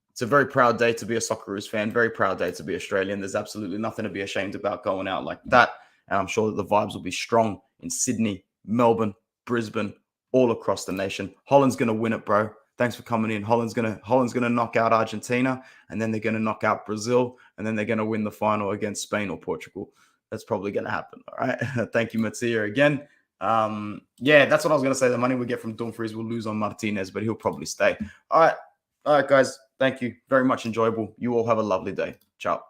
it's a very proud day to be a Socceroos fan. Very proud day to be Australian. There's absolutely nothing to be ashamed about going out like that. And I'm sure that the vibes will be strong in Sydney, Melbourne, Brisbane, all across the nation. Holland's going to win it, bro. Thanks for coming in. Holland's going to knock out Argentina, and then they're going to knock out Brazil, and then they're going to win the final against Spain or Portugal. That's probably going to happen. All right. Thank you, Mattia, again. Yeah, that's what I was going to say. The money we get from Dumfries will lose on Martinez, but he'll probably stay. All right. All right, guys. Thank you. Very much enjoyable. You all have a lovely day. Ciao.